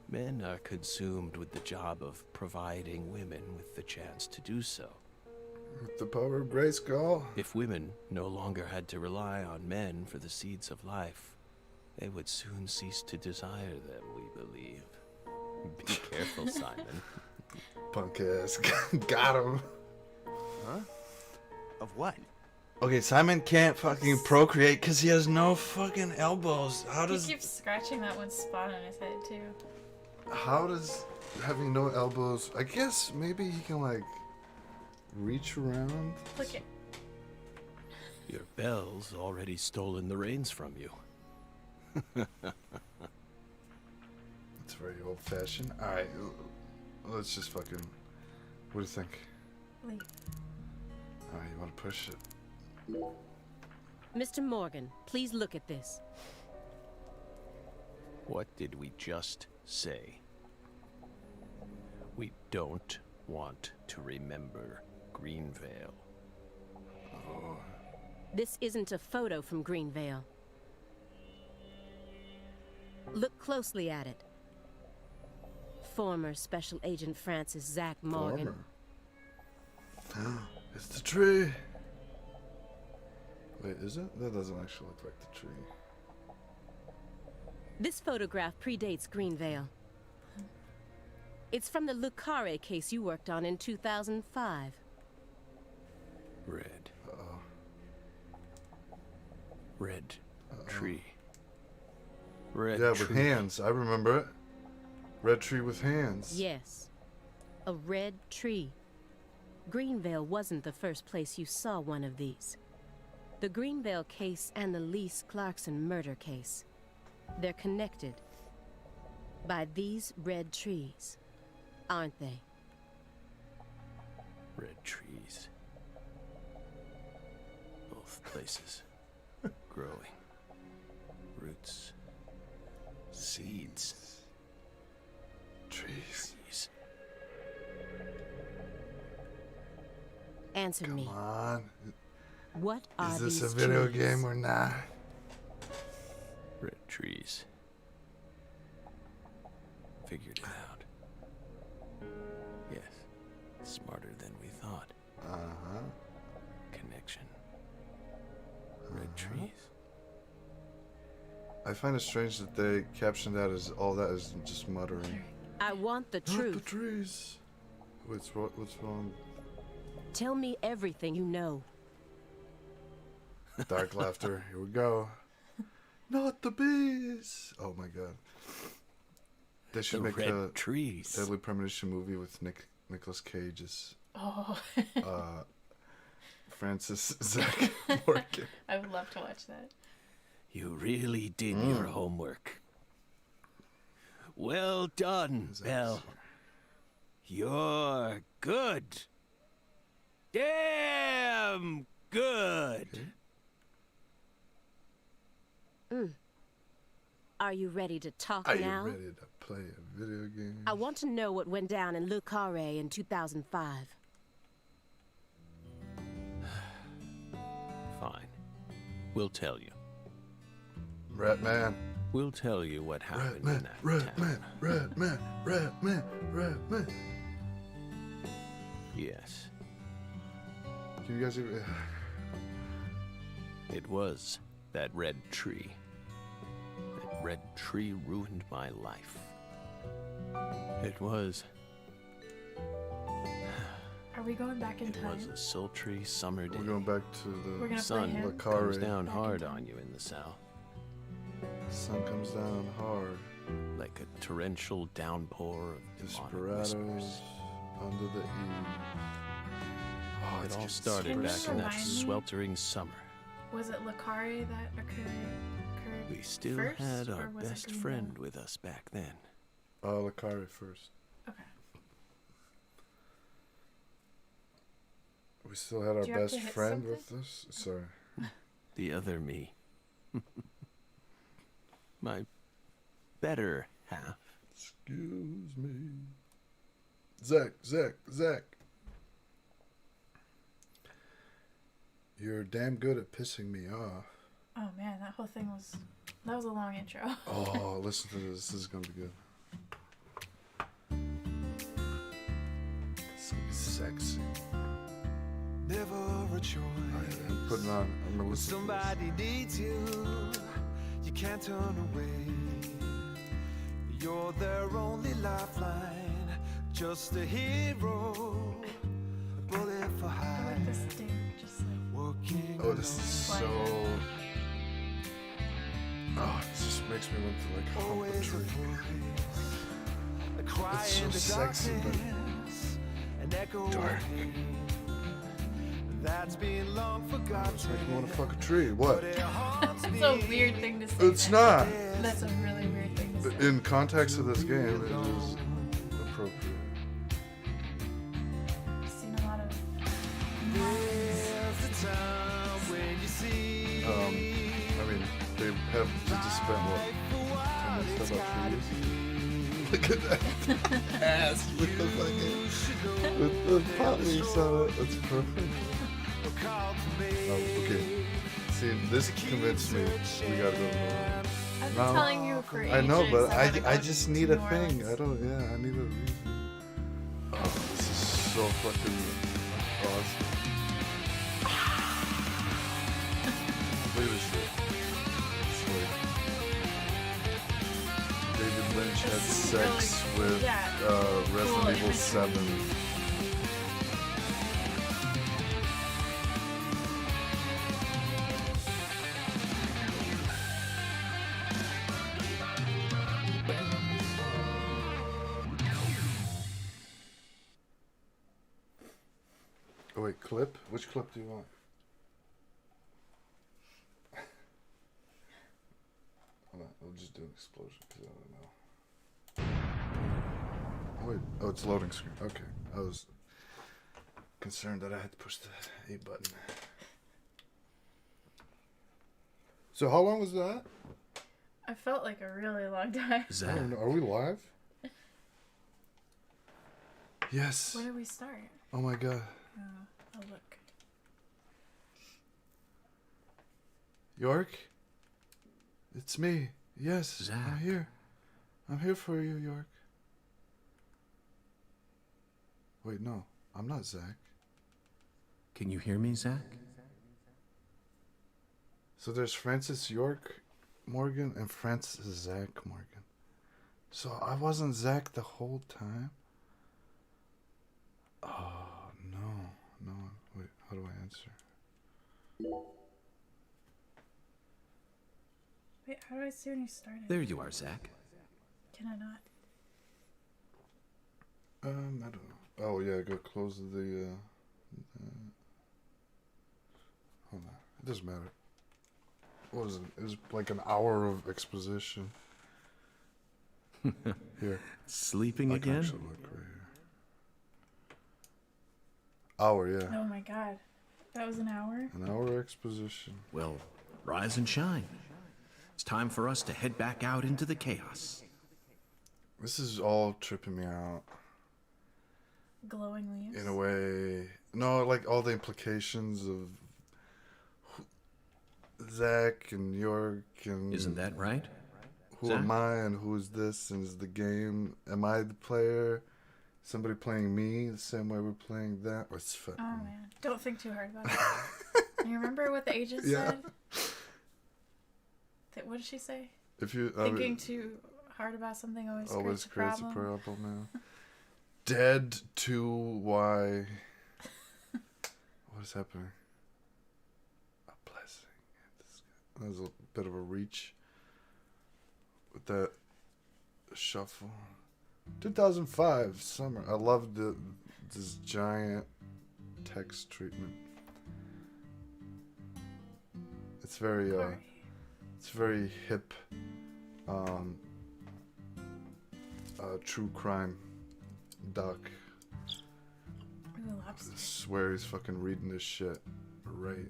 men are consumed with the job of providing women with the chance to do so. With the power of Grayskull. If women no longer had to rely on men for the seeds of life, they would soon cease to desire them, we believe. Be careful, Simon. Punk ass. Got him. Huh? Of what? Okay, Simon can't fucking procreate because he has no fucking elbows. How He does... keeps scratching that one spot on his head, too. How does having no elbows... I guess maybe he can, like, reach around? Look at... Your Belle's already stolen the reins from you. It's very old-fashioned. Alright, let's just fucking... What do you think? Wait. Alright, you want to push it? Mr. Morgan, please look at this. What did we just say? We don't want to remember Greenvale. This isn't a photo from Greenvale. Look closely at it. Former Special Agent Francis Zach Morgan. Former. It's the tree. Wait, is it? That doesn't actually look like the tree. This photograph predates Greenvale. It's from the Lucare case you worked on in 2005. Red. Uh-oh. Red tree. Red Yeah, tree. with hands. I remember it. Red tree with hands. Yes, a red tree. Greenvale wasn't the first place you saw one of these. The Greenvale case and the Lise Clarkson murder case. They're connected by these red trees, aren't they? Red trees. Both places. Growing. Roots. Seeds. Trees. Trees. Answer me. Come on. What are Is this these a video trees? game or not? Red trees. Figured it out. Yes. Smarter than we thought. Uh-huh. Connection. Red trees. I find it strange that they captioned that as all that is just muttering. I want the Not the truth. trees. What's wrong? Tell me everything you know. Dark laughter. Here we go. Not the bees. Oh my god. They should The make red a trees. Deadly Premonition movie with Nicolas Cage as Oh, Francis Zach Morgan. I would love to watch that. You really did your homework. Well done, Belle. You're good. Damn good. Are you ready to talk Are you now? ready to play a video game? I want to know what went down in Le Carré in 2005. Fine. We'll tell you. Rat Man. We'll tell you what happened Rat in Man. that Rat town. Man. Rat Man. Rat Man. Rat Man. Yes. Can you guys even... It was that red tree. That red tree ruined my life. It was... Are we going back in It time? was a sultry summer day. We're going back to We're the gonna play sun him. Le comes Carré. down Back in hard time. on you in the south. Sun comes down hard. Like a torrential downpour of demonic Desperados whispers. under the eave. Oh, It it's all getting started Can you back in that remind me? sweltering summer. Was it Le Carré that occurred We still first, had or our was it best Greenville? friend with us back then. Le Carré first. Okay. We still had our Do you have to best hit friend something? with us. Sorry. The other me. My better half. Excuse me. Zach. You're damn good at pissing me off. Oh man, that whole thing was a long intro. Oh, listen to this. This is gonna be good. It's gonna be sexy. Never a choice. I'm putting on. I'm gonna When listen to this. somebody needs you, you can't turn away. You're their only lifeline, just a hero, a bullet for I high, like this dude, just like working Oh, this is so. Oh, it just makes me want to like hump a always a tree. voice, a cry It's so in the sexy, but darkness, an echo of dark. pain that's been long forgotten. It's like you want to fuck a tree. What? But it haunts that's a me. weird thing to say. It's not. That's a really weird thing to But say. in context of this game, it is appropriate. I've seen a lot of There's the time when you see I mean, they have just spent what? 10 minutes about trees. Look at that ass with the fucking with the poppies on it. That's perfect. Oh, okay. See, this convinced me we gotta go to New Orleans. I've been No. telling you for ages. I know, but wanna I go just to need a New thing. Orleans. I don't. Yeah, I need a reason. Oh, this is so fucking awesome. Look at this shit. It's like David Lynch had This is sex really- with yeah, Resident cool Evil imagery. 7. Oh wait, clip? Which clip do you want? Hold on, we'll just do an explosion because I don't know. Oh wait, oh it's loading screen. Okay, I was concerned that I had to push the A button. So how long was that? I felt like a really long time. I don't know. Are we live? Yes. When did we start? Oh my god. Oh look. York? It's me. Yes, Zach. I'm here. I'm here for you, York. Wait, no. I'm not Zach. Can you hear me, Zach? So there's Francis York Morgan and Francis Zach Morgan. So I wasn't Zach the whole time? Oh, no. Wait, how do I answer? Wait, how do I see when you started? There you are, Zach. Can I not? I don't know. Oh, yeah, go close the hold on. It doesn't matter. What was it? It was like an hour of exposition. Here. Sleeping I can again? actually look right here. Hour, yeah. Oh my god. That was an hour? An hour exposition. Well, rise and shine. It's time for us to head back out into the chaos. This is all tripping me out. Glowing leaves? In a way. No, like all the implications of Zach and York and... Isn't that right? Who Zach? am I and who is this and is the game? Am I the player? Somebody playing me the same way we're playing that? Or it's fucking... Oh man. Don't think too hard about it. You remember what the agent Yeah. said? What did she say? If you Thinking too hard about something always creates a problem. Now. Dead to why? What is happening? A blessing. That was a bit of a reach with that shuffle. 2005 summer. I loved this giant text treatment. It's very it's very hip. True crime doc. Ooh, I lobster. swear he's fucking reading this shit right.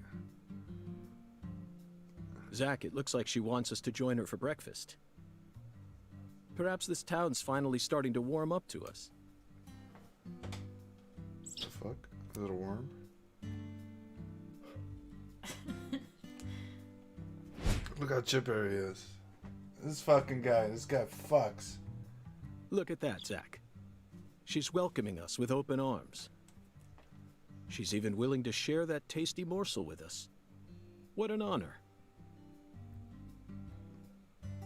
Zach, it looks like she wants us to join her for breakfast. Perhaps this town's finally starting to warm up to us. The fuck? Is it a worm? Look how chipper he is. This fucking guy. This guy fucks. Look at that, Zach. She's welcoming us with open arms. She's even willing to share that tasty morsel with us. What an honor.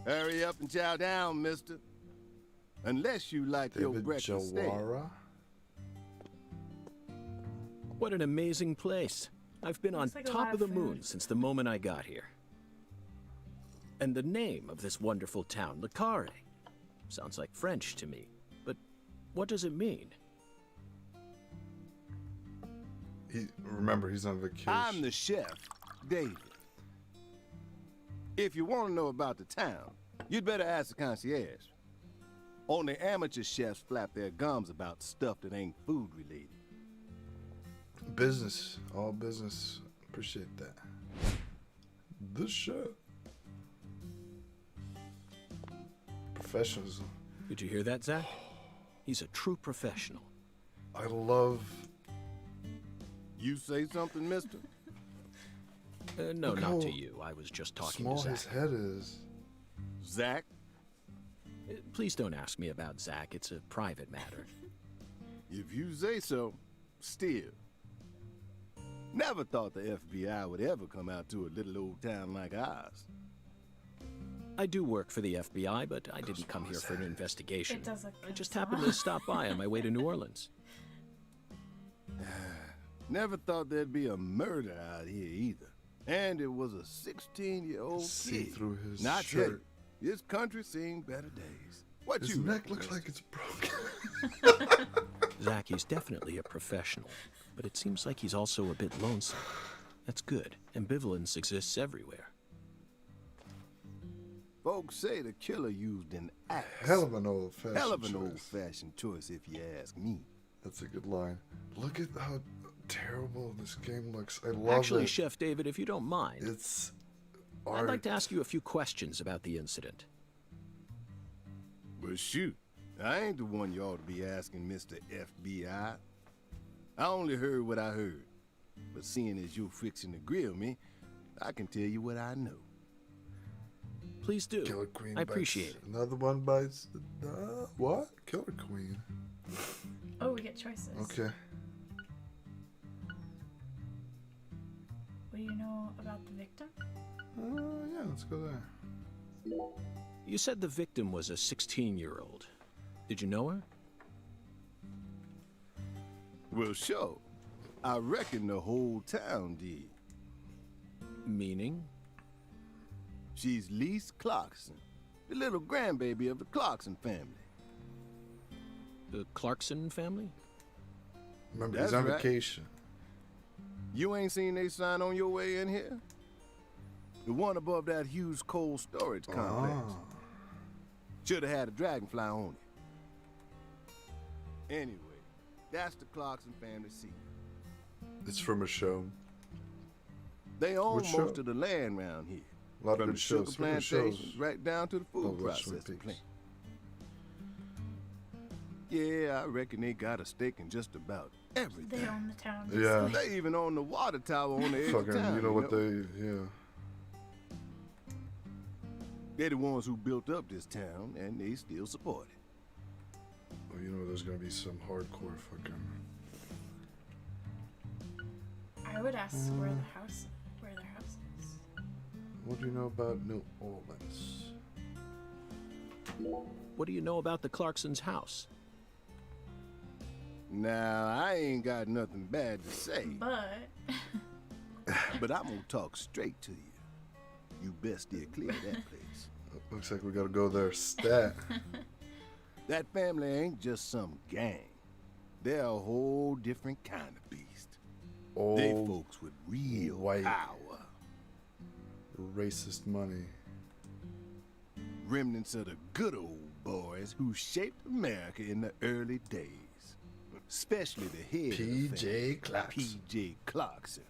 Hurry up and chow down, mister. Unless you like your David breakfast stale. Jawara? What an amazing place. I've been on Looks like a top lot of the of moon food. since the moment I got here. And the name of this wonderful town, Le Carré, sounds like French to me. But what does it mean? Remember, he's on vacation. I'm the chef, David. If you want to know about the town, you'd better ask the concierge. Only amateur chefs flap their gums about stuff that ain't food related. Business. All business. Appreciate that. The chef. Professionalism. Did you hear that, Zach? He's a true professional. I love... You say something, mister? No, Look not how to you. I was just talking small to his Zach. head is. Zach? Please don't ask me about Zach. It's a private matter. If you say so, still. Never thought the FBI would ever come out to a little old town like ours. I do work for the FBI, but I didn't come here for an investigation. It does look I kinda just small. happened to stop by on my way to New Orleans. Never thought there'd be a murder out here either. And it was a 16-year-old See kid. through his Not shirt. this country seen better days. What His you neck reckon, looks mister? like it's broken. Zach, he's definitely a professional, but it seems like he's also a bit lonesome. That's good. Ambivalence exists everywhere. Folks say the killer used an axe. Hell of an old-fashioned Hell of an choice. old-fashioned choice, if you ask me. That's a good line. Look at how terrible this game looks. I love Actually, it. Chef David, if you don't mind, It's I'd art. like to ask you a few questions about the incident. But shoot, I ain't the one you ought to be asking, Mr. FBI. I only heard what I heard. But seeing as you're fixing to grill me, I can tell you what I know. Please do. Killer Queen. I appreciate bites. Another one bites. What? Killer Queen. Oh, we get choices. Okay. What do you know about the victim? Yeah, let's go there. You said the victim was a 16-year-old. Did you know her? Well, sure. I reckon the whole town did. Meaning? She's Lise Clarkson, the little grandbaby of the Clarkson family. The Clarkson family? Remember, That's he's on right. vacation. You ain't seen they sign on your way in here? The one above that huge cold storage complex. Ah. Should have had a dragonfly on it. Anyway, that's the Clarkson family seat. It's from a show. They own Which most show? of the land around here. A lot of From good the sugar shows. Speaking of plantations shows, right down to the food love those Twin processing Peaks. plant. Yeah, I reckon they got a stake in just about everything. They own the town. Yeah. basically. They even own the water tower on the edge fucking, of town. you know what yeah. They're the ones who built up this town, and they still support it. Well, you know there's gonna be some hardcore fucking. I would ask where their house is. What do you know about New Orleans? What do you know about the Clarksons' house? Now, I ain't got nothing bad to say, But but I'm gonna talk straight to you. You best steer clear of that place. Looks like we gotta go there. Stat. That family ain't just some gang. They're a whole different kind of beast. They Old folks with real white power. racist money. Remnants of the good old boys who shaped America in the early days. Especially the head of the family, P.J. Clarkson. P.J. Clarkson.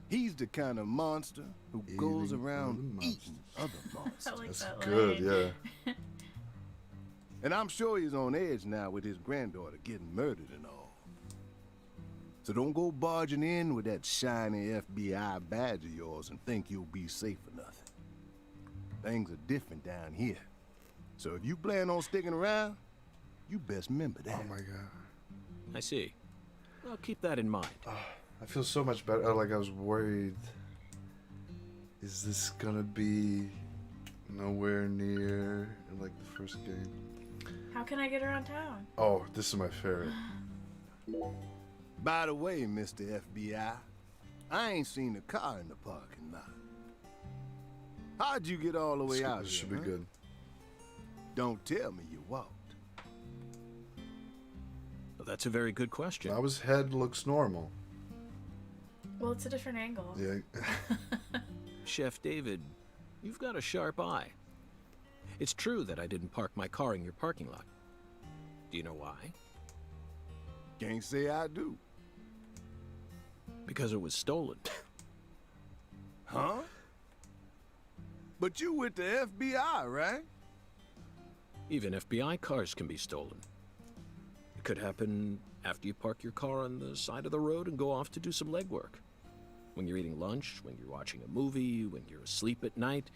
He's the kind of monster who goes Eating around other eating other I monsters. like That's that good, line. yeah. And I'm sure he's on edge now with his granddaughter getting murdered and all. So don't go barging in with that shiny FBI badge of yours and think you'll be safe for nothing. Things are different down here. So if you plan on sticking around, you best remember that. Oh my god. I see. I'll keep that in mind. I feel so much better. Like I was worried. Is this gonna be nowhere near like the first game? How can I get around town? Oh, this is my favorite. By the way, Mr. FBI, I ain't seen a car in the parking lot. How'd you get all the way out This here? should be huh? good. Don't tell me you walked. Well, that's a very good question. Now his head looks normal. Well, it's a different angle. Yeah. Chef David, you've got a sharp eye. It's true that I didn't park my car in your parking lot. Do you know why? Can't say I do. Because it was stolen. Huh? But you with the FBI, right? Even FBI cars can be stolen. It could happen after you park your car on the side of the road and go off to do some legwork. When you're eating lunch, when you're watching a movie, when you're asleep at night,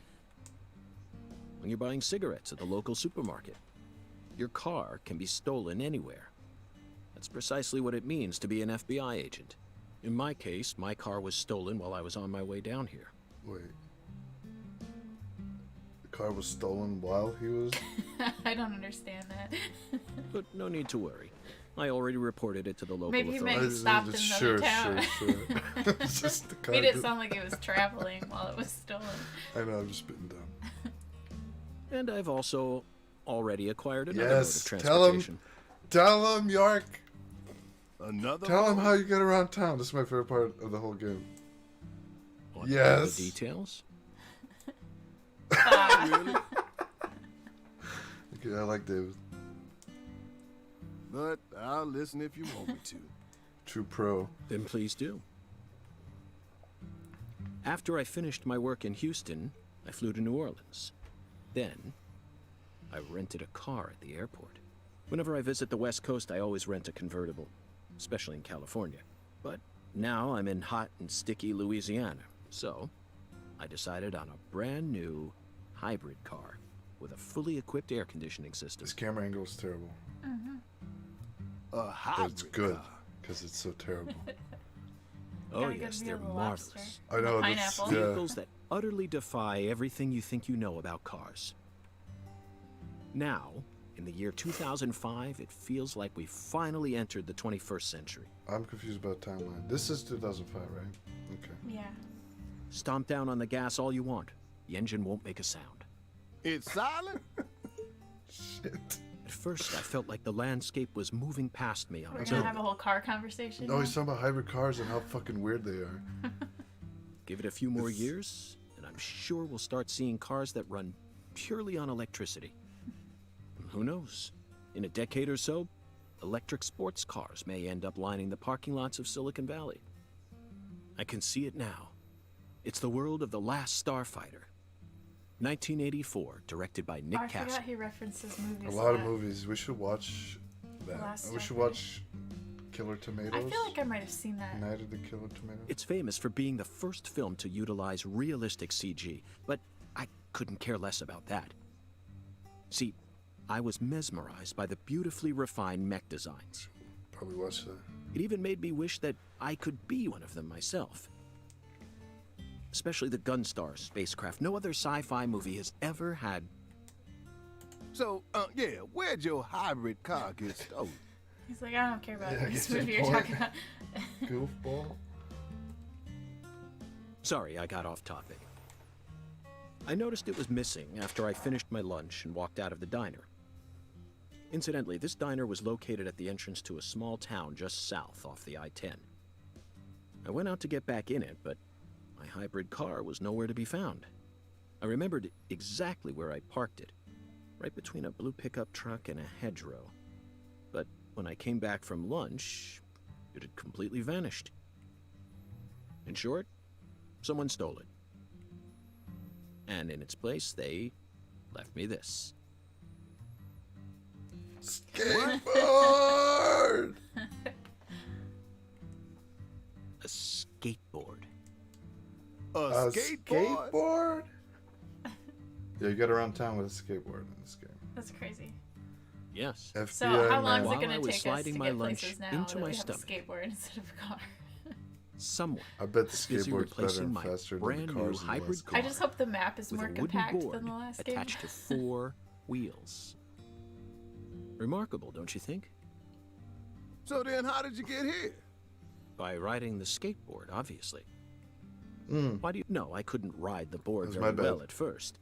when you're buying cigarettes at the local supermarket. Your car can be stolen anywhere. That's precisely what it means to be an FBI agent. In my case, my car was stolen while I was on my way down here. Wait. The car was stolen while he was. I don't understand that. But no need to worry. I already reported it to the local Maybe he authorities. meant stopped in Sure, another town. sure. It's just the car Made it did- sound like it was traveling while it was stolen. I know, I'm just spitting down. And I've also already acquired another Yes, mode of tell him. transportation. Tell him, York. Another Tell him one? how you get around town. This is my favorite part of the whole game. Want Yes. the details? Really? Okay, I like David. But I'll listen if you want me to. True pro. Then please do. After I finished my work in Houston, I flew to New Orleans. Then, I rented a car at the airport. Whenever I visit the West Coast, I always rent a convertible, especially in California. But now I'm in hot and sticky Louisiana, so I decided on a brand new hybrid car with a fully equipped air conditioning system. This camera angle is terrible. A But hybrid it's good car. because it's so terrible. Oh Gotta yes, give me they're the lobster. marvelous. I know. Pineapple. Yeah. Vehicles that utterly defy everything you think you know about cars. Now, in the year 2005, it feels like we finally entered the 21st century. I'm confused about timeline. This is 2005, right? Okay. Yeah. Stomp down on the gas all you want. The engine won't make a sound. It's silent? Shit. At first, I felt like the landscape was moving past me on We're its gonna own. have a whole car conversation. No, now? he's talking about hybrid cars and how fucking weird they are. Give it a few more It's- years, and I'm sure we'll start seeing cars that run purely on electricity. Who knows? In a decade or so, electric sports cars may end up lining the parking lots of Silicon Valley. I can see it now. It's the world of The Last Starfighter. 1984, directed by Nick I Castle. forgot he references movies. A lot of movies. We should watch that. Last We should Starfighter. watch Killer Tomatoes. I feel like I might have seen that. Night of the Killer Tomatoes. It's famous for being the first film to utilize realistic CG, but I couldn't care less about that. See, I was mesmerized by the beautifully refined mech designs. Probably watch that. It even made me wish that I could be one of them myself. Especially the Gunstar spacecraft. No other sci-fi movie has ever had. So, yeah, where'd your hybrid car get stolen? He's like, I don't care about Yeah, this get to the movie you're point. talking about. Goofball. Sorry, I got off topic. I noticed it was missing after I finished my lunch and walked out of the diner. Incidentally, this diner was located at the entrance to a small town just south off the I-10. I went out to get back in it, but my hybrid car was nowhere to be found. I remembered exactly where I parked it, right between a blue pickup truck and a hedgerow. But when I came back from lunch, it had completely vanished. In short, someone stole it. And in its place, they left me this. Skateboard! A skateboard. A skateboard? skateboard? Yeah, you get around town with a skateboard in this game. That's crazy. Yes. FBI So how long is man. it going While I to was take us to sliding my get lunch places now into that my we have stomach. a skateboard instead of a car? Someone I bet the is busy skateboard's better replacing and my faster than the brand new cars in the hybrid last car I just hope the map is with more a wooden compact board than the last game. attached to 4 wheels. Remarkable, don't you think? So then how did you get here? By riding the skateboard, obviously. Mm. Why do you know I couldn't ride the board That's very my bad. well at first?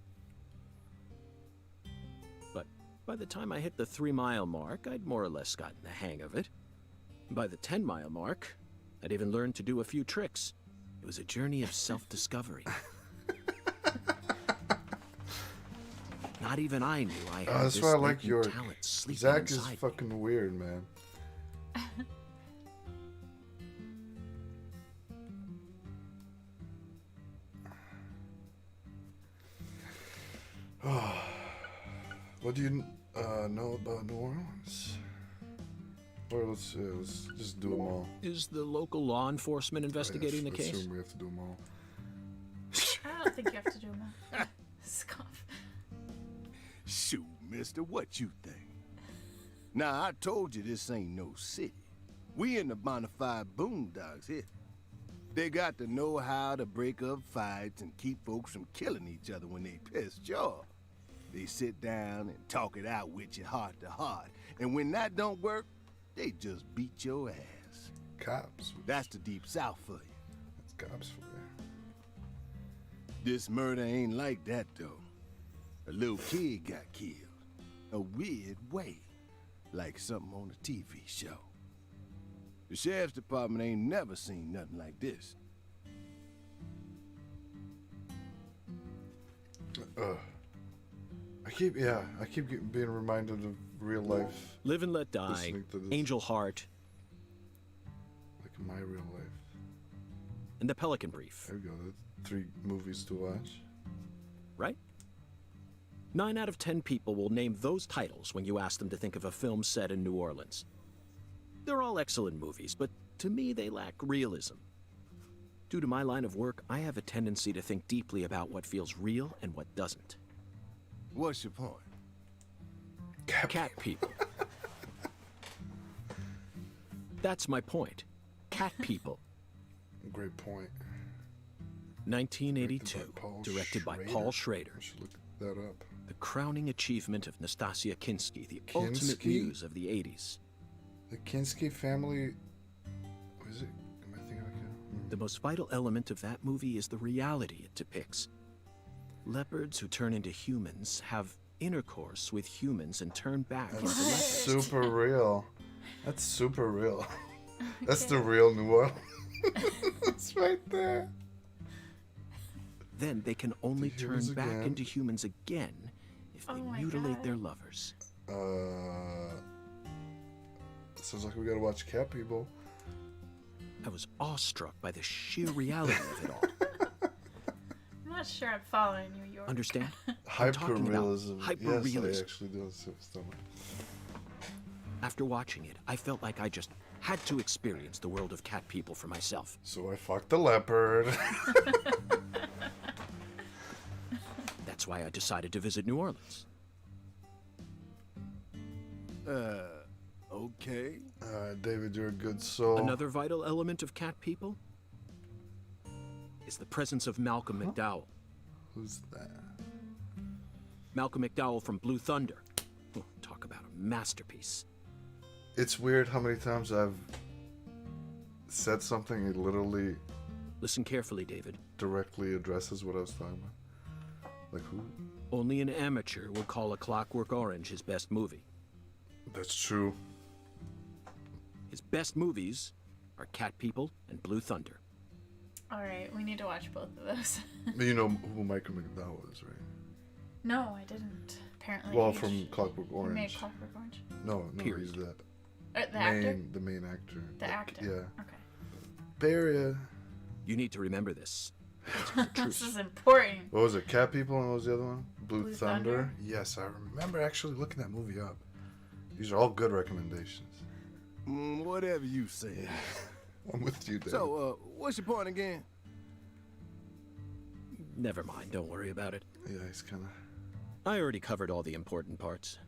But by the time I hit the 3-mile mark, I'd more or less gotten the hang of it. By the 10-mile mark, I'd even learned to do a few tricks. It was a journey of self-discovery. Not even I knew I had That's this why I like latent York. talent sleeping Zach is inside me. fucking weird, man. What do you know about New Orleans? Or let's just do them all. Is the local law enforcement investigating the Let's case? assume we have to do them all. I don't think you have to do them all. Scoff. Shoot, mister, what you think? Now, I told you this ain't no city. We in the bonafide boondocks here. They got to know how to break up fights and keep folks from killing each other when they pissed you off. They sit down and talk it out with you heart to heart. And when that don't work, they just beat your ass. Cops. That's the deep south for you. That's cops for you. This murder ain't like that, though. A little kid got killed. A weird way. Like something on a TV show. The sheriff's department ain't never seen nothing like this. I keep being reminded of real life, Live and Let Die, Listening to this. Angel Heart, like in my real life. and The Pelican Brief, There we go. That's 3 movies to watch. right? 9 out of 10 people will name those titles when you ask them to think of a film set in New Orleans. They're all excellent movies, but to me they lack realism. Due to my line of work, I have a tendency to think deeply about what feels real and what doesn't. What's your point? Cat people. That's my point. Cat people. Great point. 1982, directed by Paul Schrader. I should look that up. The crowning achievement of Nastasia Kinski, the ultimate Kinski? muse of the 80s. The Kinski family. Is it? Am I thinking of it? The most vital element of that movie is the reality it depicts. Leopards who turn into humans have intercourse with humans and turn back into That's leopards. super real. That's super real. That's the real New Orleans. It's right there. Then they can only Into turn humans back again. into humans again if they Oh my mutilate God. their lovers. Sounds like we gotta watch Cat People. I was awestruck by the sheer reality of it all. I'm not sure I'm following you, York. Understand? Hyper-realism. Yes, I hyper-realism. actually do. After watching it, I felt like I just had to experience the world of cat people for myself. So I fucked the leopard. That's why I decided to visit New Orleans. Okay. David, you're a good soul. Another vital element of cat people is the presence of Malcolm McDowell. Who's that? Malcolm McDowell from Blue Thunder. Oh, talk about a masterpiece. It's weird how many times I've said something it literally Listen carefully, David. directly addresses what I was talking about. Like who? Only an amateur would call A Clockwork Orange his best movie. That's true. His best movies are Cat People and Blue Thunder. All right, we need to watch both of those. You know who Michael McDowell is, right? No, I didn't. Apparently. Well, he- from Clockwork he made Orange. Clockwork Orange. No, Period. he's the The actor. the main actor. The actor. Yeah. Okay. Bay Area. You need to remember this. It's the This truth. is important. What was it? Cat People, and what was the other one? Blue Blue Thunder? Thunder? Yes, I remember actually looking that movie up. These are all good recommendations. Whatever you say. I'm with you, David. So, what's your point again? Never mind, don't worry about it. Yeah, he's kind of... I already covered all the important parts.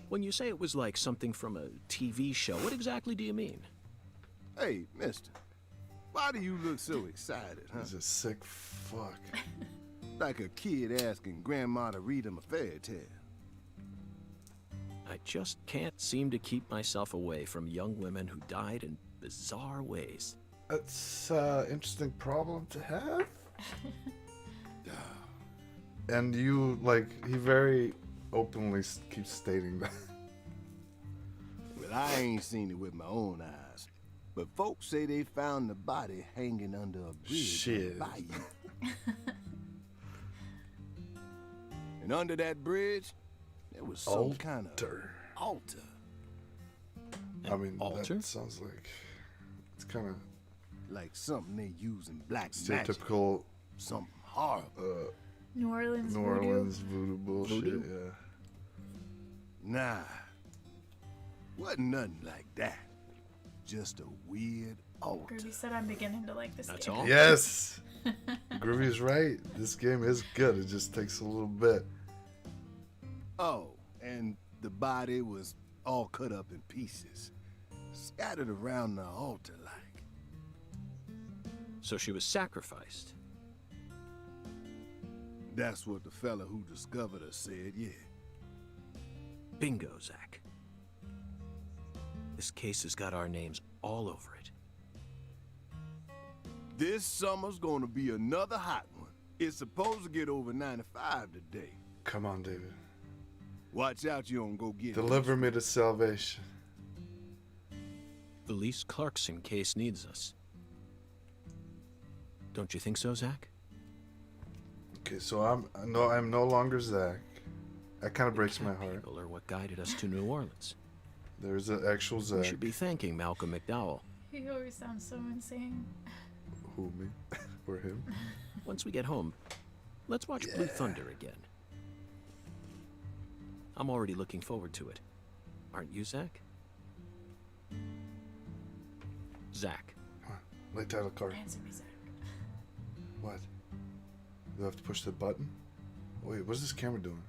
When you say it was like something from a TV show, what exactly do you mean? Hey, mister. Why do you look so excited, huh? He's a sick fuck. Like a kid asking grandma to read him a fairy tale. I just can't seem to keep myself away from young women who died in bizarre ways. That's an interesting problem to have. And you, like, he very openly keeps stating that. Well, I ain't seen it with my own eyes. But folks say they found the body hanging under a bridge Shit. in the bayou. And under that bridge, there was some kind of altar. I mean, altar? that sounds like... It's kind of Like something they use in black magic. stereotypical Something horrible. New Orleans. New voodoo. Orleans voodoo bullshit, Voodoo? yeah. Nah. Wasn't nothing like that. Just a weird altar. Groovy said I'm beginning to like this That's game. all? Yes! Groovy's right. This game is good. It just takes a little bit. Oh, and the body was all cut up in pieces. Scattered around the altar like. So she was sacrificed. That's what the fella who discovered her said, yeah. Bingo, Zach. This case has got our names all over it. This summer's gonna be another hot one. It's supposed to get over 95 today. Come on, David. Watch out you don't go get Deliver me to salvation. The Lise Clarkson case needs us. Don't you think so, Zach? Okay, so I'm no longer Zach. That kind of breaks my Cat heart. People are what guided us to New Orleans. There's an actual We Zach. should be thanking Malcolm McDowell. He always sounds so insane. Who, me? Or him? Once we get home, let's watch Blue Thunder again. I'm already looking forward to it. Aren't you, Zach? Zach. Late title card. Answer me, Zach. What? Do I have to push the button? Wait, what's this camera doing?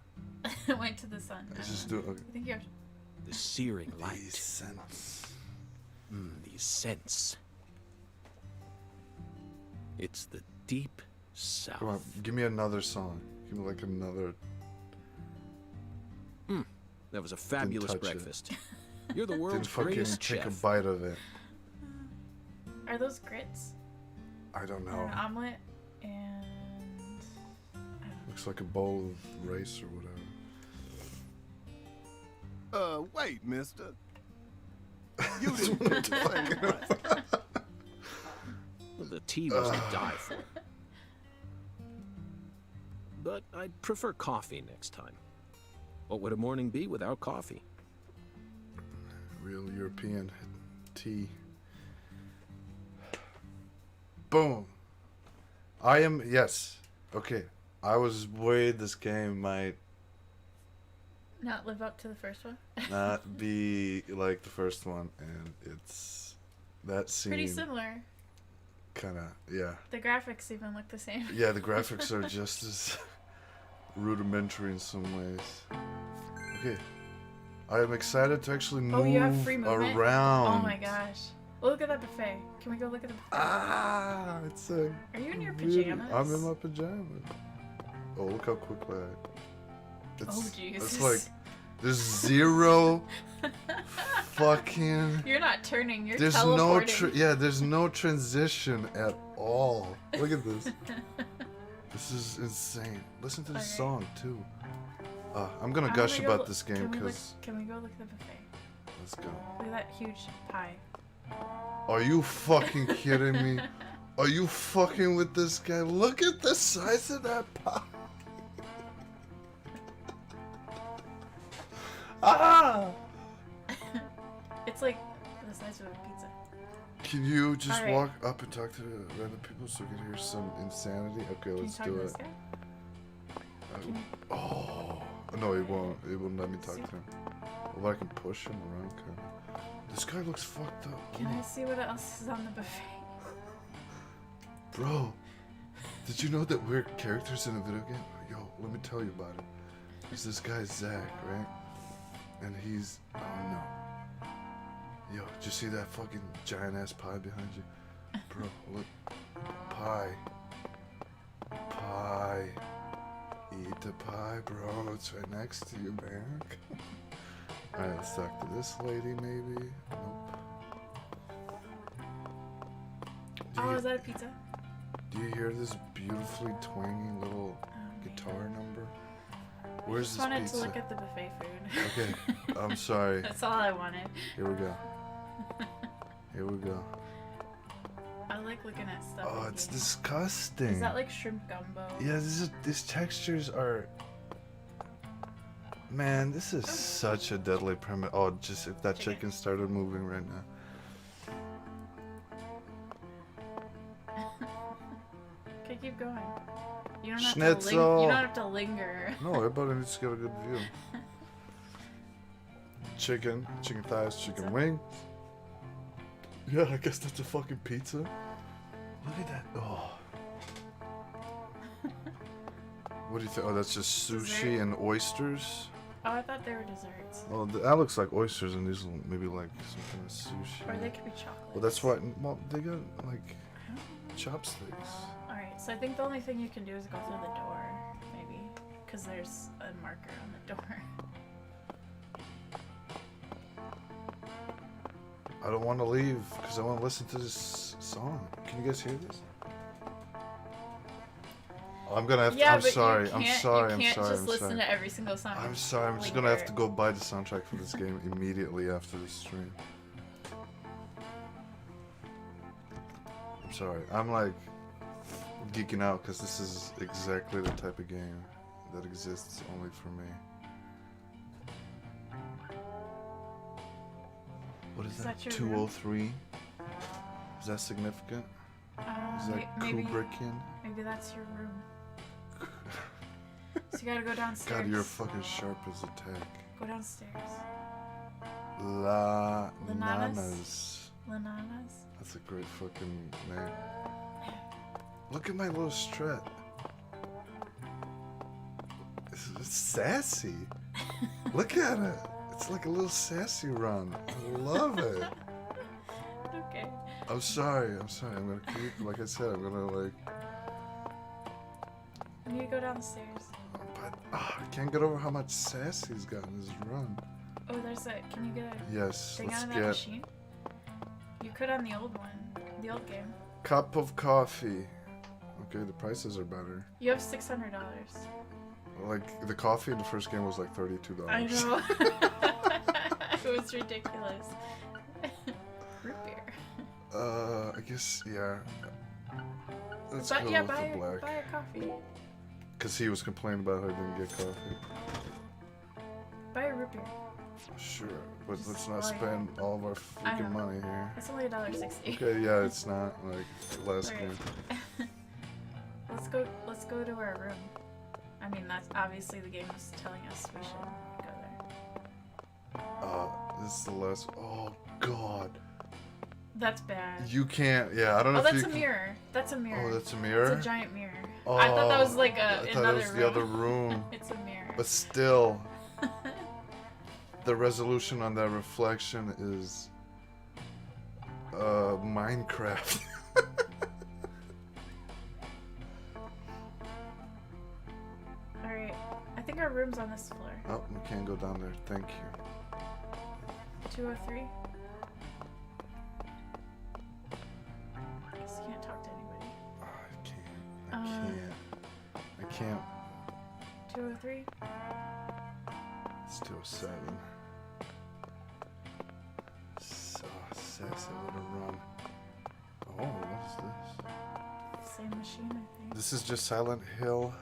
Went to the sun. It's just doing... Okay. I think you have to... The searing These light. scents. These scents. It's the deep south. Come on, give me another song. Give me like another. That was a fabulous touch it. breakfast. You're the Didn't world's fucking greatest take a chef. bite of it. Are those grits? I don't Or know. an omelet and Looks like a bowl of rice or whatever. Wait, mister. You didn't do the thing. The tea was to die for. But I'd prefer coffee next time. What would a morning be without coffee? Real European tea. Boom. I am, yes. Okay. I was worried this game might not live up to the first one. not be like the first one, and it's that scene. Pretty similar. Kind of, yeah. The graphics even look the same. Yeah, the graphics are just as rudimentary in some ways. Okay. I am excited to actually move You have free movement? around. Oh my gosh. Look at that buffet. Can we go look at the buffet? Ah, it's a. Are you in your really- pajamas? I'm in my pajamas. Oh, look how quickly it's, Oh, Jesus. It's like there's zero fucking. You're not turning. You're There's teleporting. there's no transition at all. Look at this. This is insane. Listen to the Okay. song too. I'm gonna I gush wanna go about look- this game because Can we go look at the buffet? let's go. Look at that huge pie. Are you fucking kidding me? Are you fucking with this guy? Look at the size of that pie. Ah! It's like the size of a pizza. Can you just Alright. walk up and talk to the random people so we can hear some insanity? Okay, Can you let's talk do to it. this guy? Can you- Oh no, he won't. He won't let me talk to him. Well, I can push him around. Kind of. This guy looks fucked up. Can I see what else is on the buffet? Bro, did you know that we're characters in a video game? Yo, let me tell you about it. There's this guy Zach, right? And he's oh no. Yo, did you see that fucking giant ass pie behind you? Bro, look. Pie. Pie. Eat the pie, bro. It's right next to you, man. Alright, let's talk to this lady, maybe. Nope. Do Oh, you, is that a pizza? do you hear this beautifully twangy little guitar number? Where's I just this wanted pizza? to look at the buffet food. Okay, I'm sorry. That's all I wanted. Here we go. Here we go. I like looking at stuff. Oh, in it's games. disgusting. Is that like shrimp gumbo? Yeah, these textures are. Man, this is such a deadly premise. Oh, just if that chicken started moving right now. Okay, keep going. You don't have to Schnitzel. you don't have to linger. No, everybody needs to get a good view. Chicken thighs, chicken wings. Yeah, I guess that's a fucking pizza. Look at that. Oh. What do you think? Oh, that's just sushi Dessert. and oysters. Oh, I thought they were desserts. Oh, that looks like oysters, and these maybe like some kind of sushi. Or they could be chocolate. Well, that's why. Well, they got like chopsticks. Alright, so I think the only thing you can do is go through the door, maybe. Because there's a marker on the door. I don't want to leave because I want to listen to this song. Can you guys hear this? Oh, I'm gonna have to. Yeah, I'm but sorry. you I'm can't, sorry. You can't I'm sorry. just I'm listen sorry. to every single song. I'm sorry. I'm just gonna have to go buy the soundtrack for this game immediately after the stream. I'm sorry. I'm like geeking out because this is exactly the type of game that exists only for me. What is Is that? that your room? 203? Is that significant? Is that maybe Kubrickian? that's your room. So you gotta go downstairs. God, you're fucking sharp as a tack. Go downstairs. La Lananas? Nanas. Lananas? That's a great fucking name. Look at my little strut. It's sassy. Look at it. It's like a little sassy run. I love it. Okay. I'm sorry. I'm sorry. I'm gonna keep. Like I said, I'm gonna like. I need to go down the stairs. But I can't get over how much sass he's got in his run. Oh, there's a. Can you get a Yes. thing Let's on that get machine? You could on the old one, the old game. cup of coffee. Okay, the prices are better. You have $600. Like the coffee in the first game was like $32. I know. It was ridiculous. Root beer. I guess yeah. Let's go yeah, with the black. buy a coffee. Cause he was complaining about how he didn't get coffee. Buy a root beer. Sure, but Just let's not buy it. spend all of our I freaking know. money here. It's only $1.60. Okay, yeah, it's not like last Alright. game. Let's go to our room. I mean, that's obviously the game is telling us we should go there. This is the last. Oh God, That's bad. you can't. Yeah, I don't know Oh, if that's you a can. mirror. That's a mirror. Oh, that's a mirror. It's a giant mirror. Oh, I thought that was like I thought another it was room. the other room. It's a mirror. But still, the resolution on that reflection is Minecraft. Alright. I think our room's on this floor. Oh, we can't go down there. Thank you. 203. Guess you can't talk to anybody. Oh, I can't. 203. It's 207. So sassy little run. Oh, what is this? Same machine, I think. This is just Silent Hill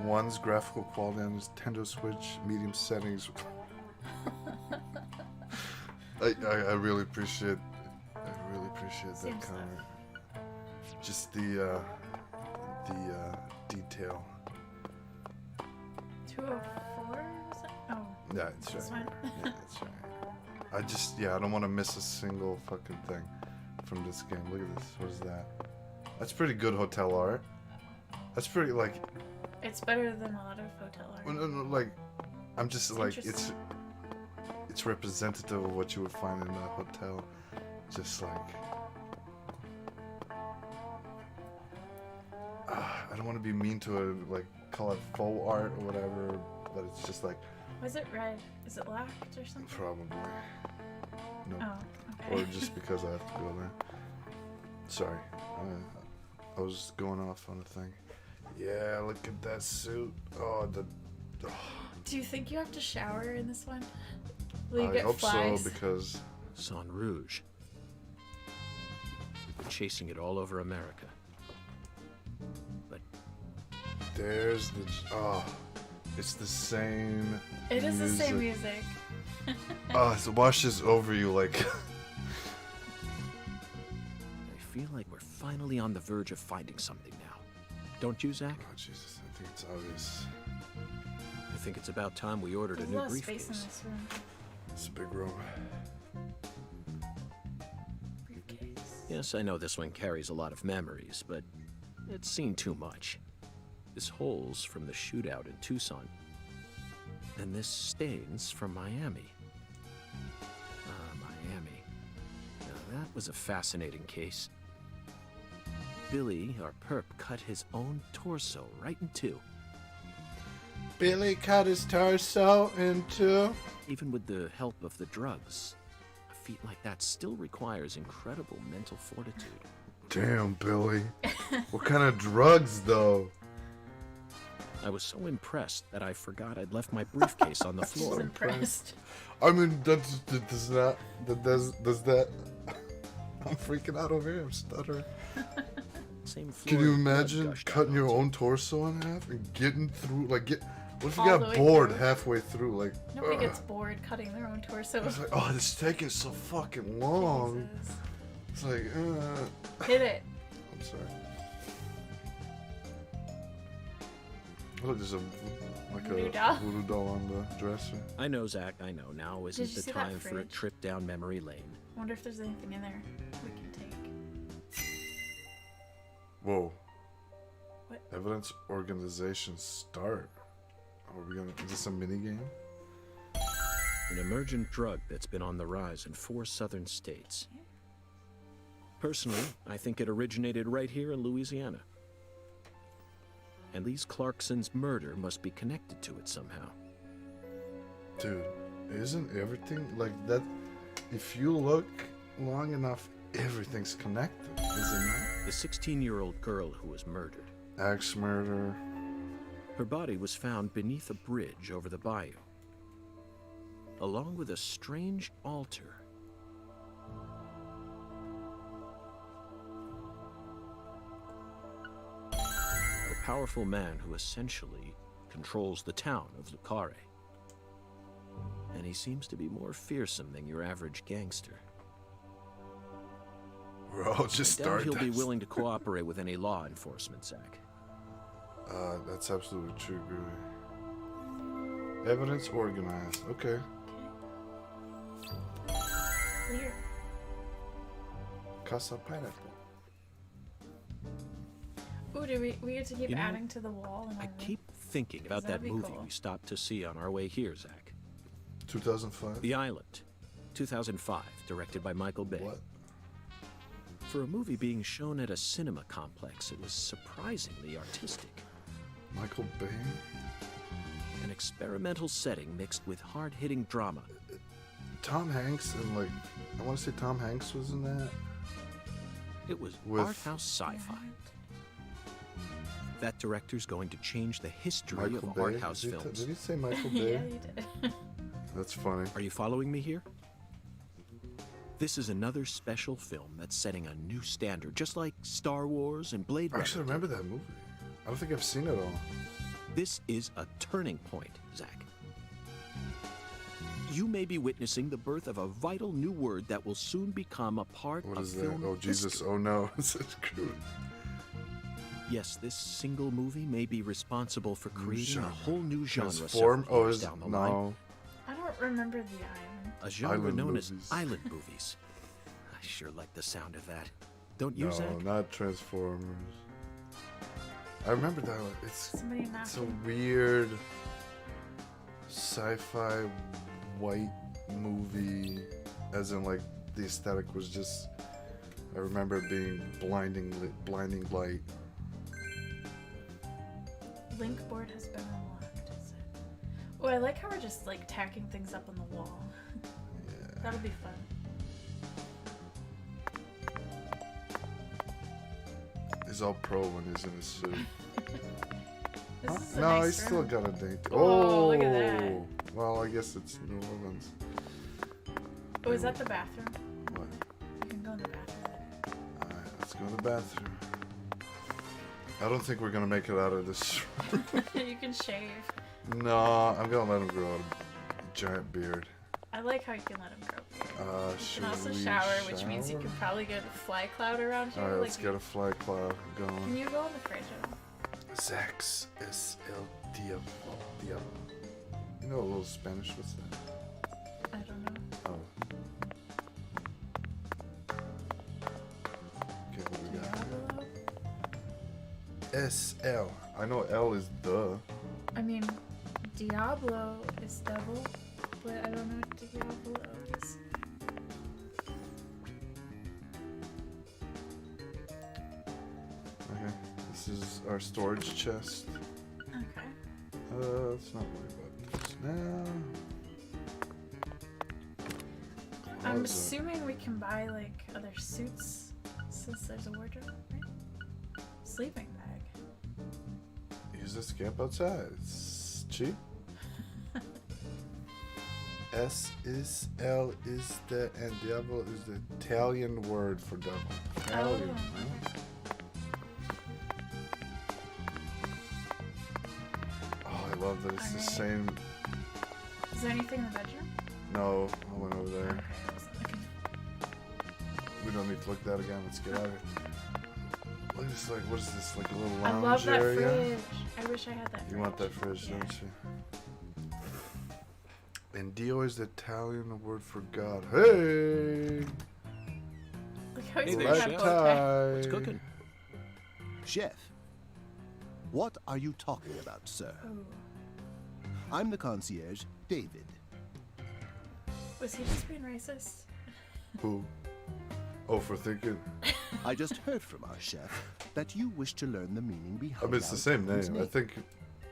1's graphical quality on Nintendo Switch, medium settings. I really appreciate that Same stuff. comment. Just the detail. 204? Was that? Oh. Yeah, it's This right. one? Yeah, it's right. I don't want to miss a single fucking thing from this game. Look at this. What is that? That's pretty good hotel art. That's pretty like. It's better than a lot of hotel art. No, like, I'm just It's like interesting. it's representative of what you would find in a hotel. Just like. I don't want to be mean to it, like call it faux art or whatever, but it's just like Why is it red? Is it locked or something? probably no, Oh, or okay. just because I have to go there. Sorry, I was going off on a thing. Yeah, look at that suit. Oh, Do you think you have to shower in this one? Will you I get hope flies? so because San Rouge. We've been chasing it all over America. But there's the it's the same. It is the same music. music. It washes over you like. I feel like we're finally on the verge of finding something now. Don't you, Zach? Oh Jesus, I think it's obvious. I think it's about time we ordered There's a a new lot of space in briefcase. this room. It's a big room. Briefcase. Yes, I know this one carries a lot of memories, but it's seen too much. This hole's from the shootout in Tucson. And this stain's from Miami. Miami. Now that was a fascinating case. Billy, our perp, cut his own torso right in two. Billy cut his torso in two. Even with the help of the drugs, a feat like that still requires incredible mental fortitude. Damn, Billy. What kind of drugs, though? I was so impressed that I forgot I'd left my briefcase on the She's floor. impressed. I mean, that does that. I'm freaking out over here. I'm stuttering. Same floor. Can you blood imagine gushed cutting out your onto. own torso in half and getting through? Like, what if you All the got way bored through. halfway through? Like, Nobody ugh. gets bored cutting their own torso. It's like, oh, this is taking so fucking long. Jesus. It's like, Hit it. I'm sorry. Oh, there's Voodoo doll. voodoo doll on the dresser. I know, Zach, I know. Now isn't you the see that time for a fridge? trip down memory lane. Wonder if there's anything in there we can take. Whoa. What? Evidence organization start. Are we gonna? Is this a mini game? An emergent drug that's been on the rise in 4 southern states. Personally, I think it originated right here in Louisiana. And Lise Clarkson's murder must be connected to it somehow. Dude, isn't everything like that? If you look long enough, everything's connected, is it not? The 16-year-old girl who was murdered. Axe murder. Her body was found beneath a bridge over the bayou, along with a strange altar. A powerful man who essentially controls the town of Lucare. And he seems to be more fearsome than your average gangster. We're all just I doubt he'll be stardust. willing to cooperate with any law enforcement, Zach. That's absolutely true, Groovy. Evidence organized. Okay. Clear. Casa pineapple. Ooh, do we get to keep You know, adding to the wall? In I our room? keep thinking about That'd that be movie cool. we stopped to see on our way here, Zach. 2005. The Island, 2005, directed by Michael Bay. What? For a movie being shown at a cinema complex, it was surprisingly artistic. Michael Bay? An experimental setting mixed with hard-hitting drama. Tom Hanks and like, I want to say Tom Hanks was in that. It was With- art house sci-fi. That director's going to change the history Michael of Bay. art house Did he films. did he say Michael yeah, Bay? you did. That's funny. Are you following me here? This is another special film that's setting a new standard, just like Star Wars and Blade I Runner. actually remember that movie. I don't think I've seen it all. This is a turning point, Zach. You may be witnessing the birth of a vital new word that will soon become a part What of is that? film Oh, Jesus. history. Oh, no. It's crude. Yes, this single movie may be responsible for creating a genre. whole new genre Transform? several Oh, years is down the line. no. I don't remember the island. A genre Island known movies. as island movies. I sure like the sound of that. Don't you, No, Zach? not Transformers. I remember that one. It's Somebody a knocking. weird sci-fi white movie, as in like the aesthetic was just. I remember it being blinding light. Link board has been unlocked. Is it? Oh, I like how we're just like tacking things up on the wall. Yeah. That'll be fun. He's all pro when he's in his suit. This is a No, nice he's still room. got a date. Oh, look at that. Well, I guess it's New Orleans. Oh, is that the bathroom? What? You can go in the bathroom. Alright, let's go to the bathroom. I don't think we're gonna make it out of this. You can shave. No, I'm gonna let him grow a giant beard. I like how you can let him grow. You Should can also we shower, which means you can probably get a fly cloud around here. Alright, like let's get a fly cloud Can going. you go in the fridge? Adam? Zax es el diablo. You know a little Spanish? What's that? I don't know. Oh. Okay, what we got? Diablo? S-L. I know L is the. I mean, Diablo is devil, but I don't know what Diablo is. Okay, this is our storage chest. Okay. Let's not worry about this now. I'm Closet. assuming we can buy like other suits since there's a wardrobe, right? Sleeping bag. Use this camp outside. It's cheap. S is L is the and diablo is the Italian word for devil. Italian. Oh, Oh, I love that it's the Alright. same. Is there anything in the bedroom? No, I went over there. Okay, I wasn't looking. We don't need to look that again. Let's get out of here. Look at this, like, what is this? Like a little I lounge love that area? fridge. I wish I had that fridge. You want that fridge, Yeah. don't you? And Dio is the Italian word for God. Hey! Look how he's Hey there, wearing chef. that bow tie. Tie. What's cooking? Chef, what are you talking about, sir? Oh. I'm the concierge, David. Was he just being racist? Who? Oh, for thinking. I just heard from our chef that you wish to learn the meaning I behind mean, it's the our same captain's name. I think.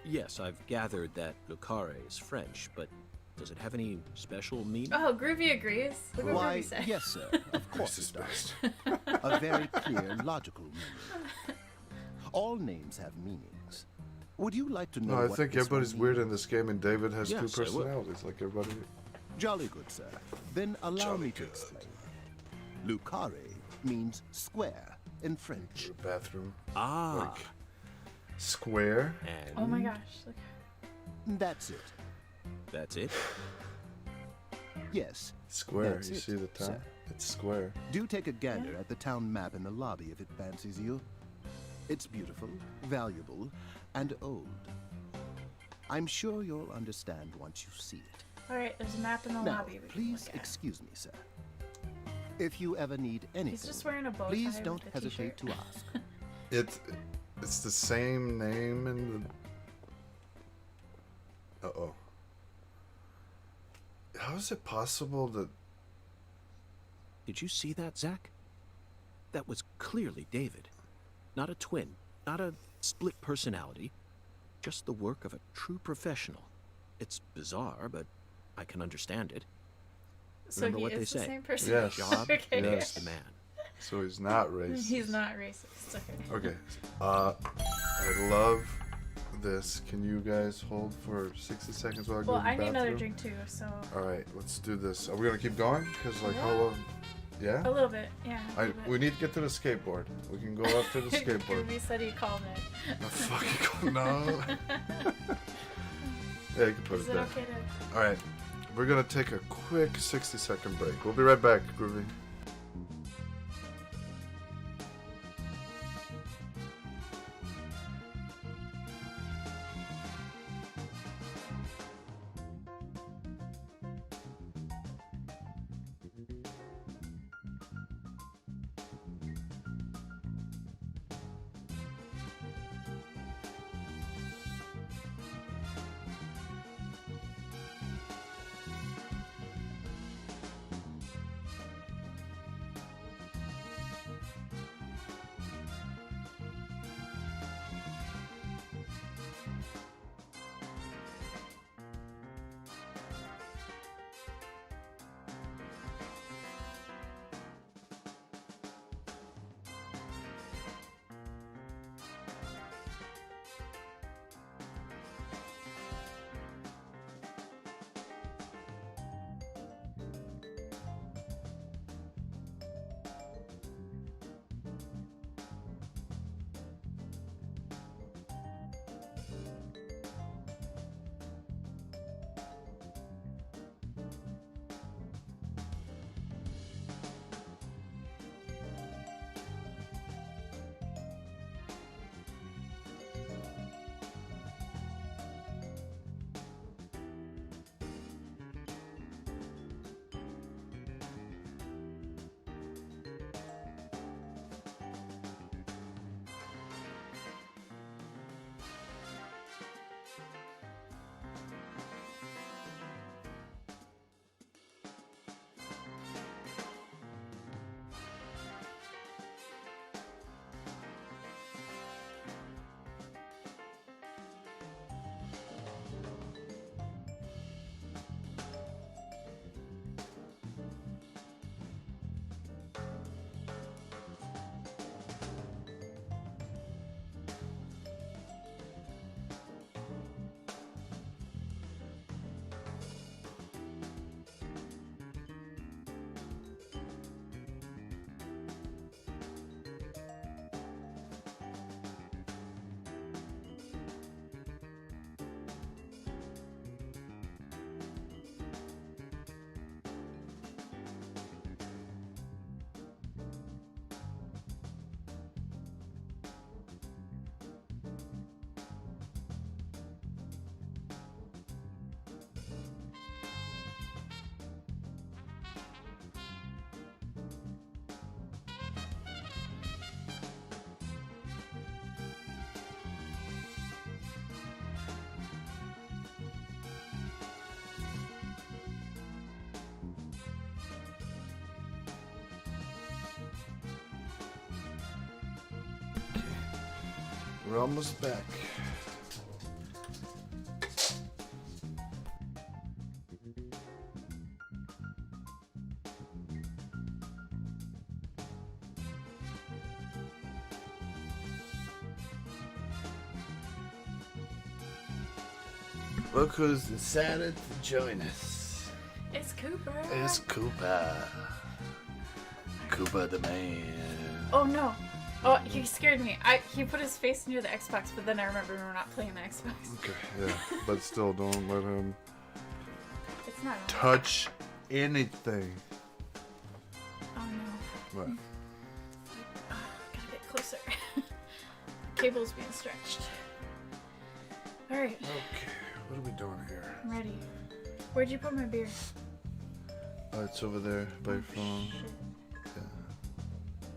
Yes, I've gathered that Lucare is French, but does it have any special meaning? Oh, Groovy agrees. Look what Why, Groovy said. yes, sir. Of course This is it does. best. A very clear, logical meaning. All names have meanings. Would you like to know No, I what think this everybody's one weird means? in this game, and David has Yes, two I would. personalities, like everybody. Jolly good, sir. Then allow Jolly me to good. explain. Lucare means square in French. The bathroom. Ah, Like, square. and Oh my gosh. Look. That's it. that's it? Yes. Square. That's You it, see the town? sir. It's square. Do take a gander at the town map in the lobby if it fancies you. It's beautiful, valuable, and old. I'm sure you'll understand once you see it. All right, there's a map in the Now, lobby. We can please look at. excuse me, sir. If you ever need anything, just wearing a bow please tie don't with a hesitate t-shirt. to ask. It's the same name in the. Uh-oh. How is it possible that? Did you see that, Zach? That was clearly David. Not a twin, not a split personality. Just the work of a true professional. It's bizarre, but I can understand it. So Remember he what they is the say. same person. Yes. Job Okay. makes the man. So he's not racist. He's not racist. Okay. Okay. I love this. Can you guys hold for 60 seconds while I go Well, to the I need another bathroom? drink too, so All right, let's do this. Are we gonna keep going? Cause like how long? Yeah. a little bit. Yeah. a little bit. We need to get to the skateboard. We can go up to the skateboard. Groovy said he called it. No fucking no. Yeah, you can put Is it it there. okay to? All right, we're gonna take a quick 60-second break. We'll be right back, Groovy. We're almost back. Look who's decided to join us. It's Cooper. It's Koopa. Koopa the man. Oh no. Oh, he scared me. He put his face near the Xbox, but then I remember we're not playing the Xbox. Okay, yeah. But still, don't let him It's not on. touch anything. Oh no. What? Gotta get closer. Cable's being stretched. Alright, Okay, what are we doing here? I'm ready. Where'd you put my beer? It's over there by your phone. Shit. Yeah.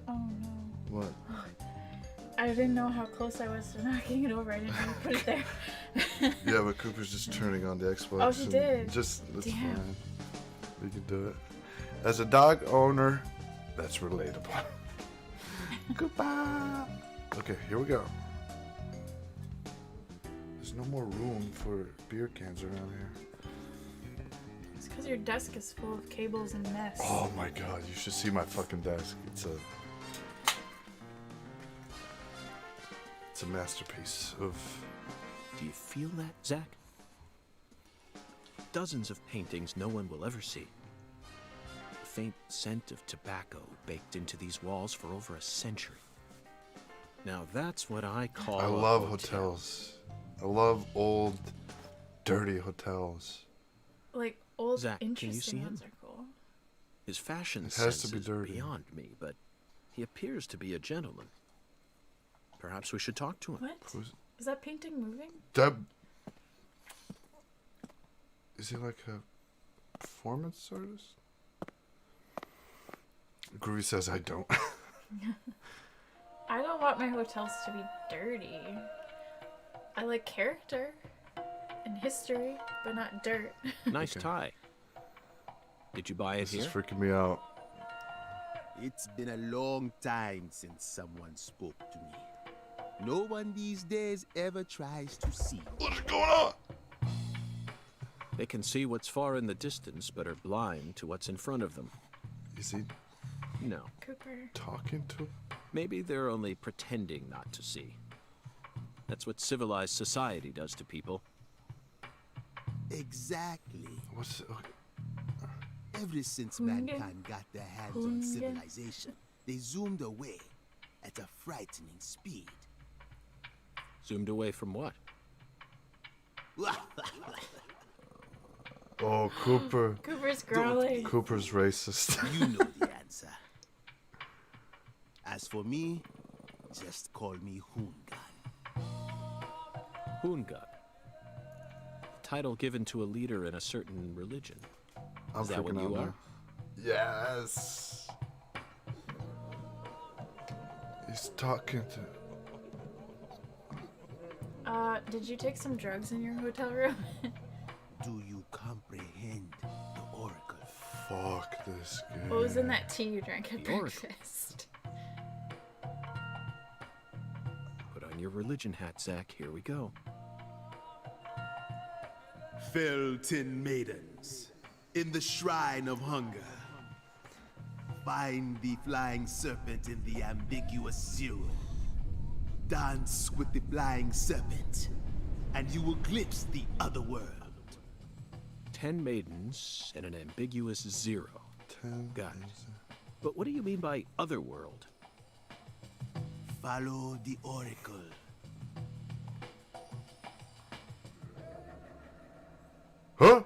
Oh no. What? I didn't know how close I was to knocking it over. I didn't know you put it there. Yeah, but Cooper's just turning on the Xbox. Oh, she and did? That's Damn. fine. We can do it. As a dog owner, that's relatable. Goodbye. Okay, here we go. There's no more room for beer cans around here. It's because your desk is full of cables and mess. Oh my god, you should see my fucking desk. It's a masterpiece of... Do you feel that, Zach? Dozens of paintings no one will ever see. The faint scent of tobacco baked into these walls for over a century. Now that's what I call I a love hotel. hotels. I love old, dirty hotels. Like old, Zach, can you interesting see him? ones are cool. His fashion It has sense to be is dirty. beyond me, but he appears to be a gentleman. Perhaps we should talk to him. What? Who's Is that painting moving? that? Is he like a performance artist? Groovy says I don't. I don't want my hotels to be dirty. I like character and history, but not dirt. Nice Okay. tie. Did you buy it This is here? freaking me out. It's been a long time since someone spoke to me. No one these days ever tries to see. What's going on? They can see what's far in the distance, but are blind to what's in front of them. Is he No. Cooper. talking to? Maybe they're only pretending not to see. That's what civilized society does to people. Exactly. What's okay. Ever since Hooligan. mankind got their hands on Hooligan. civilization, they zoomed away at a frightening speed. Zoomed away from what? Oh, Cooper. Cooper's growling. Cooper's racist. You know the answer. As for me, just call me Hoongan. Hoongat. Title given to a leader in a certain religion. I'm Is that what freaking you out are? now. Yes. He's talking to. Did you take some drugs in your hotel room? Do you comprehend the oracle? Fuck this game. What was in that tea you drank at The oracle. breakfast? Put on your religion hat, Zach. Here we go. Fell 10 maidens in the shrine of hunger. Find the flying serpent in the ambiguous zero. Dance with the flying serpent, and you will glimpse the other world. 10 maidens and an ambiguous 0. 10. Got it. But what do you mean by otherworld? Follow the oracle. Huh?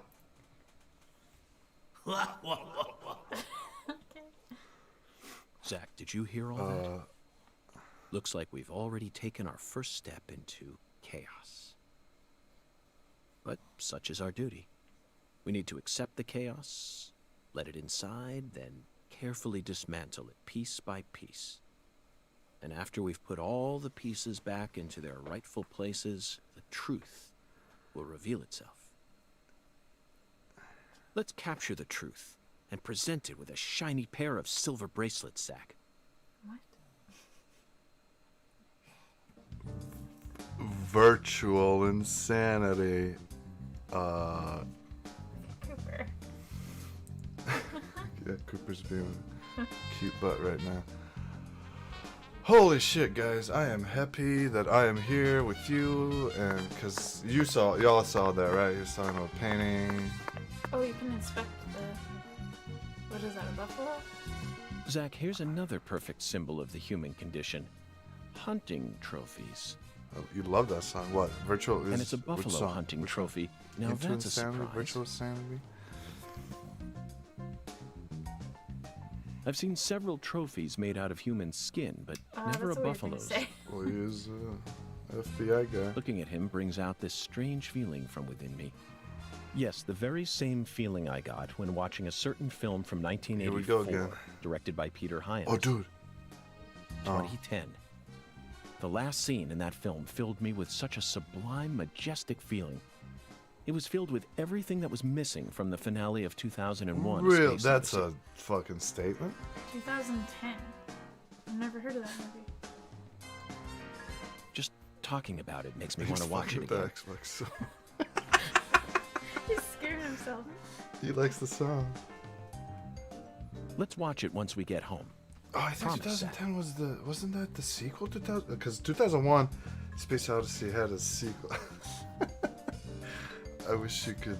Zach, did you hear all that? Looks like we've already taken our first step into chaos. But such is our duty. We need to accept the chaos, let it inside, then carefully dismantle it piece by piece. And after we've put all the pieces back into their rightful places, the truth will reveal itself. Let's capture the truth and present it with a shiny pair of silver bracelets, Zach. What? virtual insanity. Cooper. Yeah, Cooper's being a cute butt right now. Holy shit, guys! I am happy that I am here with you, and because y'all saw that, right? You're talking about painting. Oh, you can inspect the. What is that? A buffalo? Zach, here's another perfect symbol of the human condition. Hunting trophies. Oh, you love that song. What? Virtual is. And it's a which buffalo song? hunting Which trophy. Now Into that's a Insanity? surprise. Virtual Insanity? I've seen several trophies made out of human skin, but never a that's a weird thing to buffalo's. say. Well, he is FBI guy. Looking at him brings out this strange feeling from within me. Yes, the very same feeling I got when watching a certain film from 1984, Here we go again. directed by Peter Hyams. Oh, dude. 2010. The last scene in that film filled me with such a sublime, majestic feeling. It was filled with everything that was missing from the finale of 2001. Real? Space That's Odyssey. a fucking statement. 2010. I've never heard of that movie. Just talking about it makes me want to watch it the again. Xbox song. He's scared himself. He likes the song. Let's watch it once we get home. Oh, I think Promise, 2010 wasn't that the sequel to 2000? Because 2001, Space Odyssey had a sequel. I wish you could.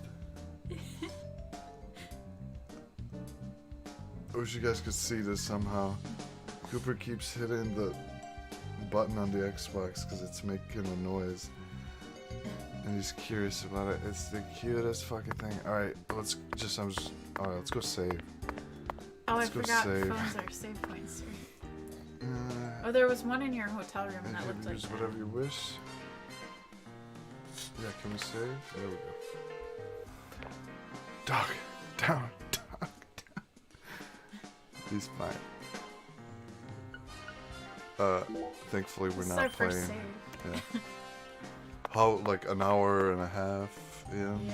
I wish you guys could see this somehow. Cooper keeps hitting the button on the Xbox because it's making a noise. And he's curious about it. It's the cutest fucking thing. Alright, let's go save. Oh, Let's I go forgot save. phones are save points. Oh, there was one in your hotel room and that looked like use that. whatever you wish. Yeah, can we save? There we go. Dog, down, dog, down. He's fine. Thankfully we're This is not our first playing. save. Yeah. How, like an hour and a half in? Yeah.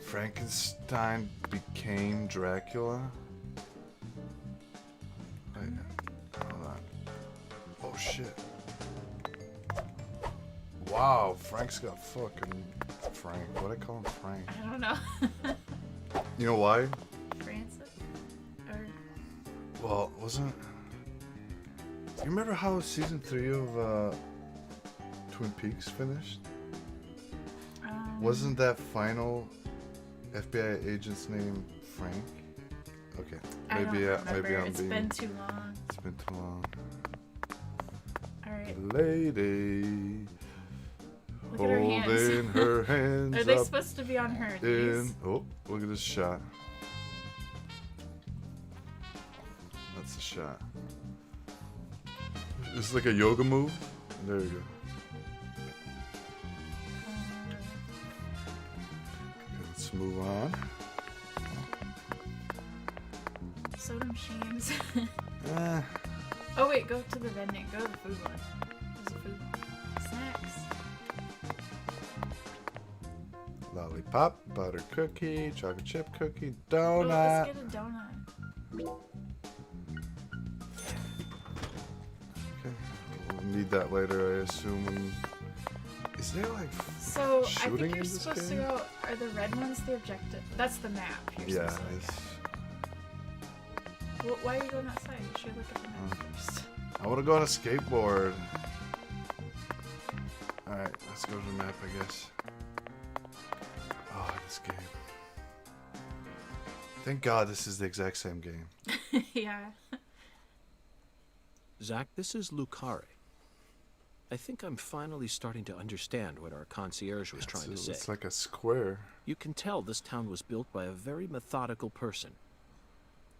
Frankenstein became Dracula? Wait, hold on. Oh shit. Wow, Frank's got fucking Frank. What do I call him Frank? I don't know. You know why? Francis? Or Well, wasn't. You remember how season 3 of Twin Peaks finished? Wasn't that final FBI agent's name Frank? Okay, I don't maybe remember. I'm It's being. been too long. It's been too long. Alright. Lady Look at her hands. holding her hands Are they up supposed to be on her in. knees? Oh, look at this shot. That's a shot. It's like a yoga move. There you go. Okay, let's move on. Soda machines. Eh, Oh wait, go to the vending. Go to the food one. There's a food one. Snacks. lollipop, butter cookie, chocolate chip cookie, Oh, donut. let's get a donut. Okay, we'll need that later, I assume. Is there like So I shooting think you're in this supposed game? to go. Are the red ones the objective? That's the map. You're Yeah, supposed to look it's, at. Well, why are you going outside? You should look at the map first. I want to go on a skateboard. Alright, let's go to the map, I guess. Oh, this game. Thank God this is the exact same game. Yeah. Zach, this is Lucare. I think I'm finally starting to understand what our concierge was trying to say. It's like a square. You can tell this town was built by a very methodical person.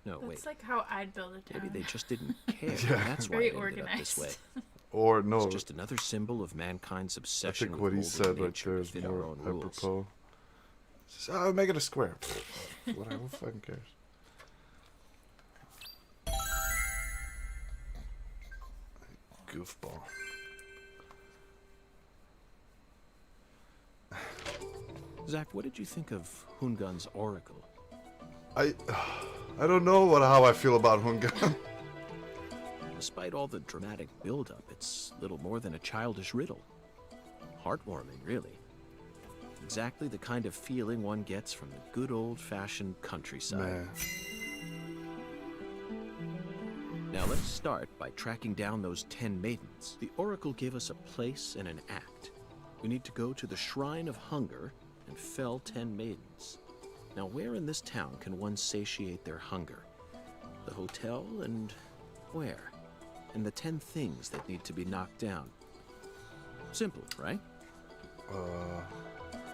No, That's wait. like how I'd build a town. Maybe they just didn't care. Yeah. That's why Very it ended up this way. organized. Or no, It's just another symbol of mankind's I obsession think with what he molding said right nature there is within our more own rules. apropos. He says, oh, make it a square. Whatever, who fucking cares? Goofball. Zach, what did you think of Hungun's oracle? I don't know how I feel about Hungan. Despite all the dramatic build-up, it's little more than a childish riddle. Heartwarming, really. Exactly the kind of feeling one gets from the good old-fashioned countryside. Man. Now let's start by tracking down those 10 maidens. The Oracle gave us a place and an act. We need to go to the Shrine of Hunger and fell 10 maidens. Now where in this town can one satiate their hunger? The hotel and where? And the 10 things that need to be knocked down. Simple, right?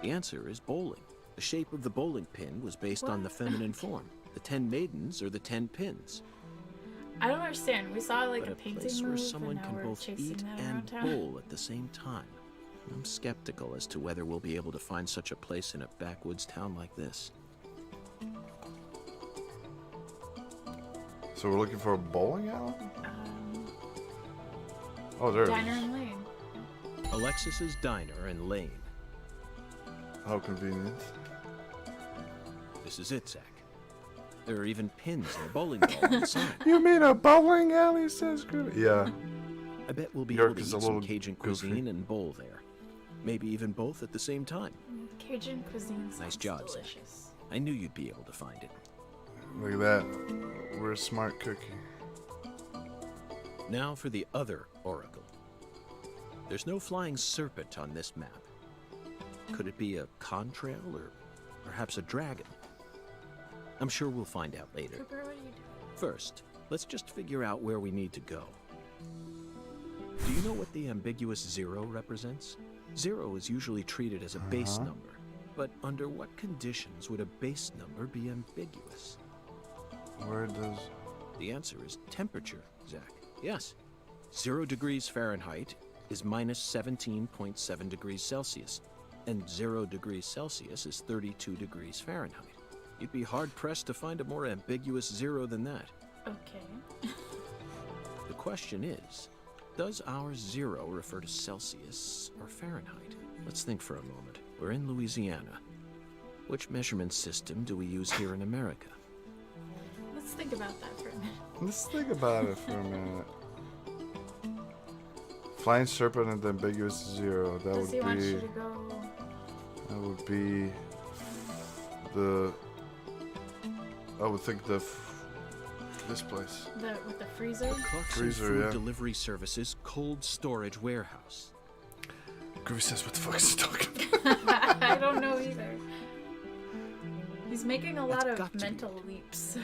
The answer is bowling. The shape of the bowling pin was based on the feminine form. The 10 maidens are the 10 pins. I don't understand. We saw like But a painting place move, where someone and now can we're both chasing eat that and around town. bowl at the same time. I'm skeptical as to whether we'll be able to find such a place in a backwoods town like this. So we're looking for a bowling alley? Oh, there it Diner is. and Lane. Alexis's Diner and Lane. How convenient. This is it, Zach. There are even pins and a bowling ball on the side. You mean a bowling alley, says Groovy? Yeah. I bet we'll be York able to is eat a some little Cajun goofy. cuisine and bowl there. Maybe even both at the same time. Cajun cuisine sounds Nice job, Zach. delicious. I knew you'd be able to find it. Look at that. We're a smart cookie. Now for the other oracle. There's no flying serpent on this map. Could it be a contrail or perhaps a dragon? I'm sure we'll find out later. Cooper, what are you doing? First, let's just figure out where we need to go. Do you know what the ambiguous 0 represents? 0 is usually treated as a base number. But under what conditions would a base number be ambiguous? Where does... The answer is temperature, Zach. Yes. 0 degrees Fahrenheit is minus 17.7 degrees Celsius, and 0 degrees Celsius is 32 degrees Fahrenheit. You'd be hard-pressed to find a more ambiguous 0 than that. Okay. The question is, does our 0 refer to Celsius or Fahrenheit? Let's think for a moment. We're in Louisiana. Which measurement system do we use here in America? Let's think about that for a minute. Let's think about it for a minute. Flying serpent and the ambiguous 0. That Does he would want be... you to go? That would be... The... I would think this place. With the freezer? Clarkson Freezer, Food yeah. Delivery Services Cold Storage Warehouse. Groovy says, what the fuck is he talking about? I don't know either. He's making a lot That's of got to be mental leaps.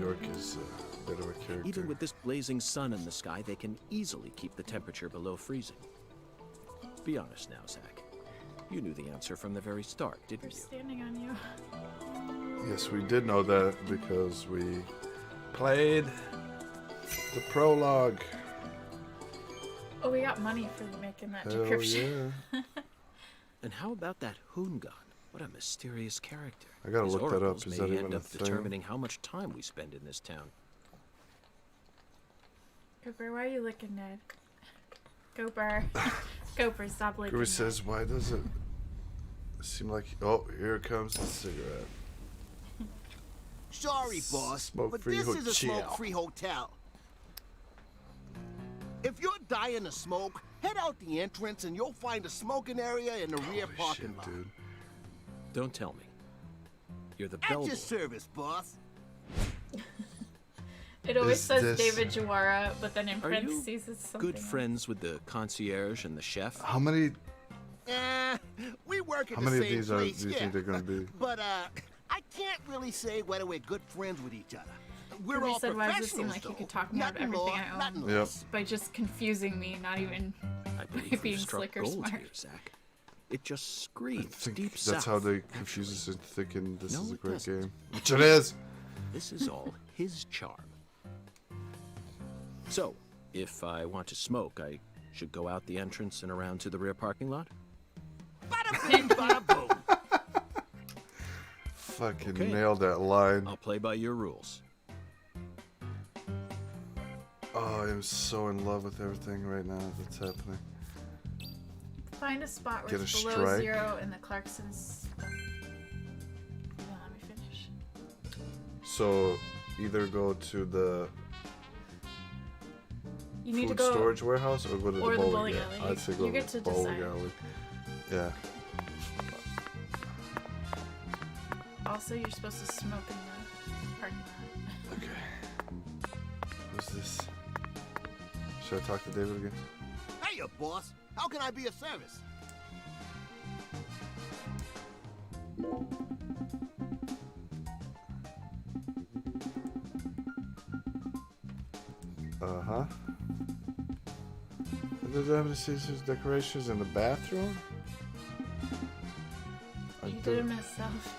York is a bit of a character. Even with this blazing sun in the sky, they can easily keep the temperature below freezing. Be honest now, Zach. You knew the answer from the very start, We're didn't you? standing on you. Yes, we did know that because we played the prologue. Oh, we got money for making that Hell decryption. yeah. And how about that Hoongan? What a mysterious character. I gotta His look that up. oracles Is may that even end a up thing? determining how much time we spend in this town. Cooper, why are you looking, Ned? Cooper. Cooper, stop looking. Groovy says, why does it seem like... Oh, here comes the cigarette. Sorry, boss, but Smoke-free this is a hotel. smoke-free hotel. If you're dying to smoke, head out the entrance and you'll find a smoking area in the rear Holy parking shit, lot. dude. Don't tell me. You're the At bellboy. your service, boss. It always Is says this- David Jawara, but then in Are you parentheses it's something good friends with the concierge and the chef? How many... We work at How the many of same these place, do you think they're gonna be? But, I can't really say whether we're good friends with each other. We're Ruby all said, why does it seem professionals, like you though. could talk me out of Nothing everything more, I own? nothing Yep. less. By just confusing me, not even I believe being we've struck slick or gold smart. here, Zach. It just I screams think deep that's south. how they confuse us into thinking this No, is a it great doesn't. game. Which it is! This is all his charm. So, if I want to smoke, I should go out the entrance and around to the rear parking lot? Bada bing, bada boom. Fucking Okay. nailed that line. I'll play by your rules. Oh, I am so in love with everything right now that's happening. find a spot where Get a it's below strike. 0 in the Clarkson's. Yeah, let me finish. So, either go to the... You need to food go storage warehouse or go to or the bowling alley. alley? I'd say go You to get the to bowling decide. alley. Yeah. Also, you're supposed to smoke in the parking lot. Okay. Who's this? Should I talk to David again? Hey, boss. How can I be of service? Uh-huh. Does that have any scissors decorations in the bathroom? He did them himself.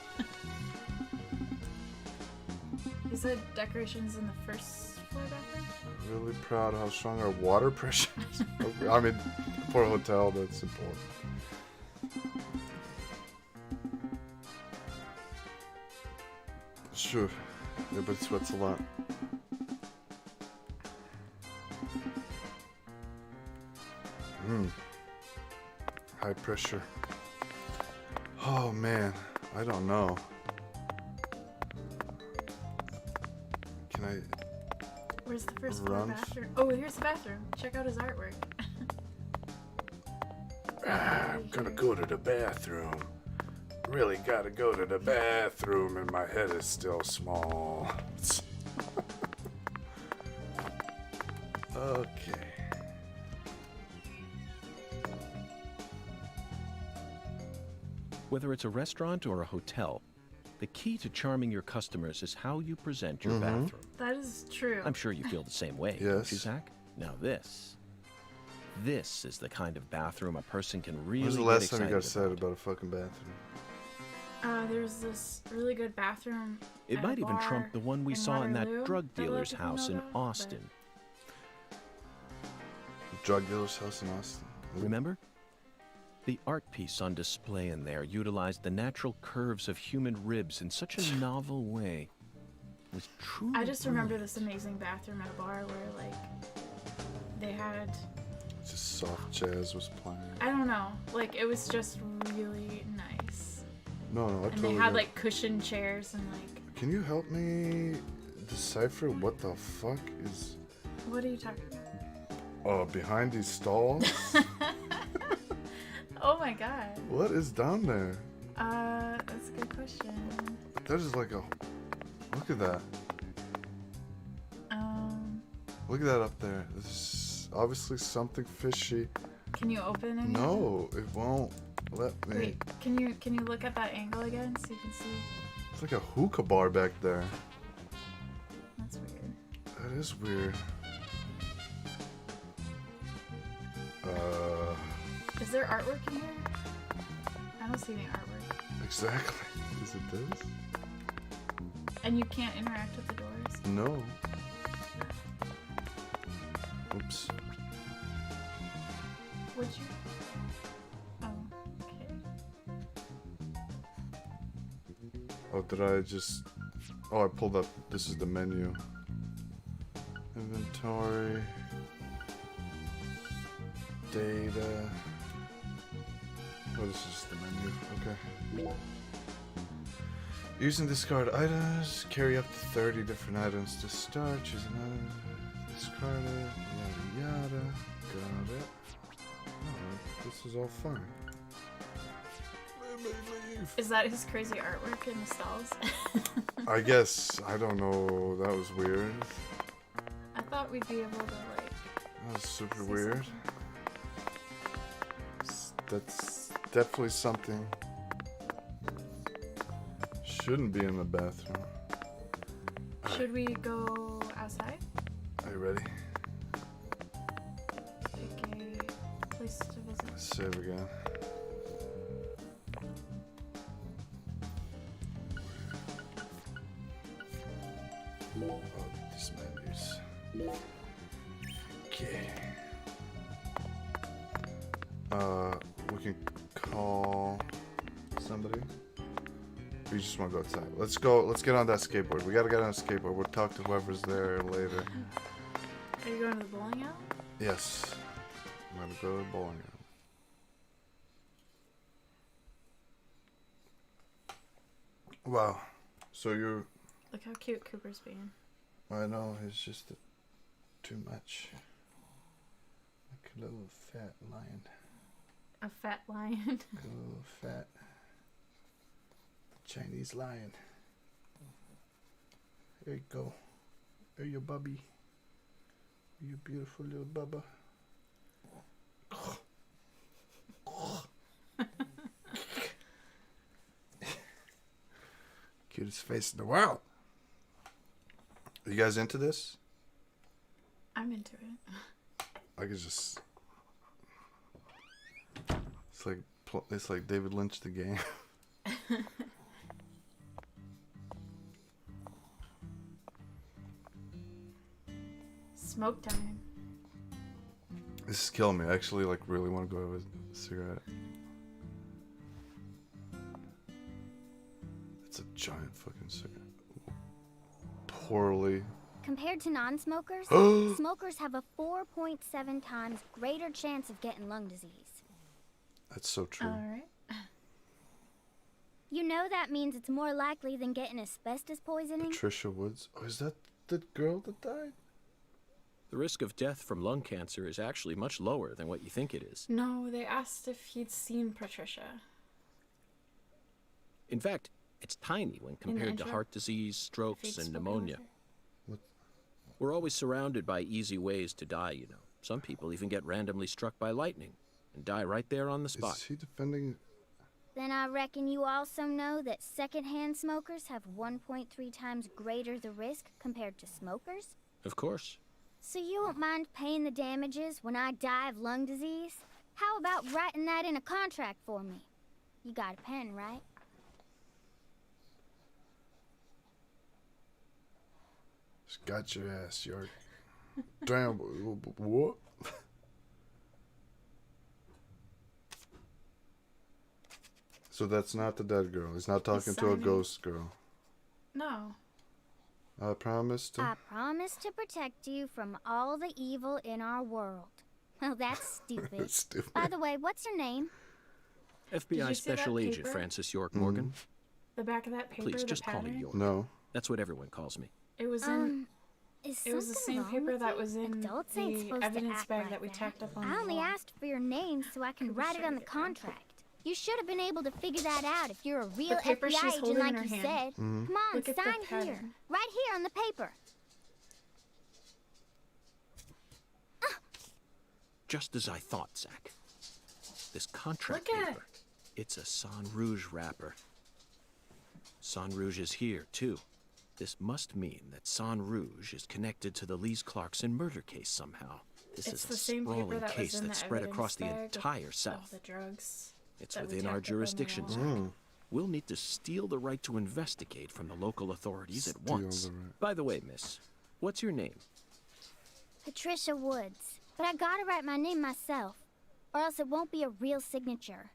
He said decorations in the first floor bathroom. Really proud of how strong our water pressure is. I mean, for a hotel, that's important. Sure. Yeah, but it sweats a lot. High pressure. Oh man, I don't know. Can I? Where's the first floor Run. bathroom? Oh, here's the bathroom. Check out his artwork. I'm gonna go to the bathroom. Really gotta go to the bathroom, and my head is still small. Okay. Whether it's a restaurant or a hotel, the key to charming your customers is how you present your bathroom. That is true. I'm sure you feel the same way, don't you, Yes. Zach? Now this is the kind of bathroom a person can really When's the get last time you excited got sad about. about a fucking bathroom? There's this really good bathroom. It at a might even bar trump the one we in saw in that Waterloo drug that a lot of dealer's people house know in about, but- Austin. Drug dealer's house in Austin. Remember? The art piece on display in there utilized the natural curves of human ribs in such a novel way. It was truly I just remember brilliant. this amazing bathroom at a bar where, like, they had, Just soft jazz was playing. I don't know, like, it was just really nice. No, I And totally they had, get- like, cushioned chairs and, like, Can you help me decipher what the fuck is what are you talking about? behind these stalls? Oh my god. What is down there? That's a good question. There's just like a. Look at that. Look at that up there. This is obviously something fishy. Can you open it? No, it won't let me. Wait, can you look at that angle again so you can see? It's like a hookah bar back there. That's weird. That is weird. Is there artwork in here? I don't see any artwork. Exactly. Is it this? And you can't interact with the doors? No. Oops. Would you? Oh, okay. Oh, did I just... Oh, I pulled up... This is the menu. Inventory. Data. Oh, this is the menu. Okay. Use and discard items. Carry up to 30 different items to start. Choose an item. Discard it. Yada yada. Got it. Alright, this is all fine. Let me leave. Is that his crazy artwork in the stalls? I guess. I don't know. That was weird. I thought we'd be able to, like... That was super see weird. something. That's definitely something. Shouldn't be in the bathroom. Should we go outside? Are you ready? Pick a place to visit. Save again. Oh, these menus. Okay. We can call somebody. We just want to go outside. Let's go. Let's get on that skateboard. We gotta get on a skateboard. We'll talk to whoever's there later. Are you going to the bowling alley? Yes. I'm gonna go to the bowling alley. Wow. So you're... Look how cute Cooper's being. I know, it's just too much. Like a little fat lion. A fat lion. A little fat Chinese lion. There you go. There you bubby. You beautiful little bubba. Cutest face in the world. Are you guys into this? I'm into it. I could just. It's like David Lynch the game. Smoke time. This is killing me. I actually really want to go have a cigarette. It's a giant fucking cigarette. Poorly. Compared to non-smokers, smokers have a 4.7 times greater chance of getting lung disease. That's so true. Alright. You know that means it's more likely than getting asbestos poisoning? Patricia Woods. Oh, is that the girl that died? The risk of death from lung cancer is actually much lower than what you think it is. No, they asked if he'd seen Patricia. In fact, it's tiny when compared to intro? heart disease, strokes, If he'd and spoken pneumonia. with her. We're always surrounded by easy ways to die, you know. Some people even get randomly struck by lightning and die right there on the spot. Is he defending? Then I reckon you also know that secondhand smokers have 1.3 times greater the risk compared to smokers? Of course. So you won't mind paying the damages when I die of lung disease? How about writing that in a contract for me? You got a pen, right? Just got your ass, York. Damn. What? So that's not the dead girl. He's not talking to a signing. ghost girl. No. I promise to. I promise to protect you from all the evil in our world. Well, that's stupid. That's stupid. By the way, what's your name? you FBI see Special that Agent paper? Francis York Morgan. The back of that paper, Please, the just call me pattern? York. No. That's what everyone calls me. It was in. Is It was the something same wrong paper with that you? was in Adults ain't the supposed to evidence act bag like that we tacked up on I the only wall. asked for your name so I can Could we write it show on you the it now? contract. You should have been able to figure that out if you're a real paper she's FBI agent holding in like her you hand. said. Come on, Look at the sign here. pattern. Right here on the paper. Just as I thought, Zach. This contract Look at paper, it's a Sang Rouge wrapper. Sang Rouge is here, too. This must mean that Sang Rouge is connected to the Lise Clarkson murder case somehow. This It's is the a same paper sprawling that case was in that's the spread evidence across the bag with entire all South. the drugs. It's that we within tacked our up on the jurisdiction, wall. Zach. We'll need to steal the right to investigate from the local authorities at Steal once. the right. By the way, miss, what's your name? Patricia Woods. But I gotta write my name myself, or else it won't be a real signature.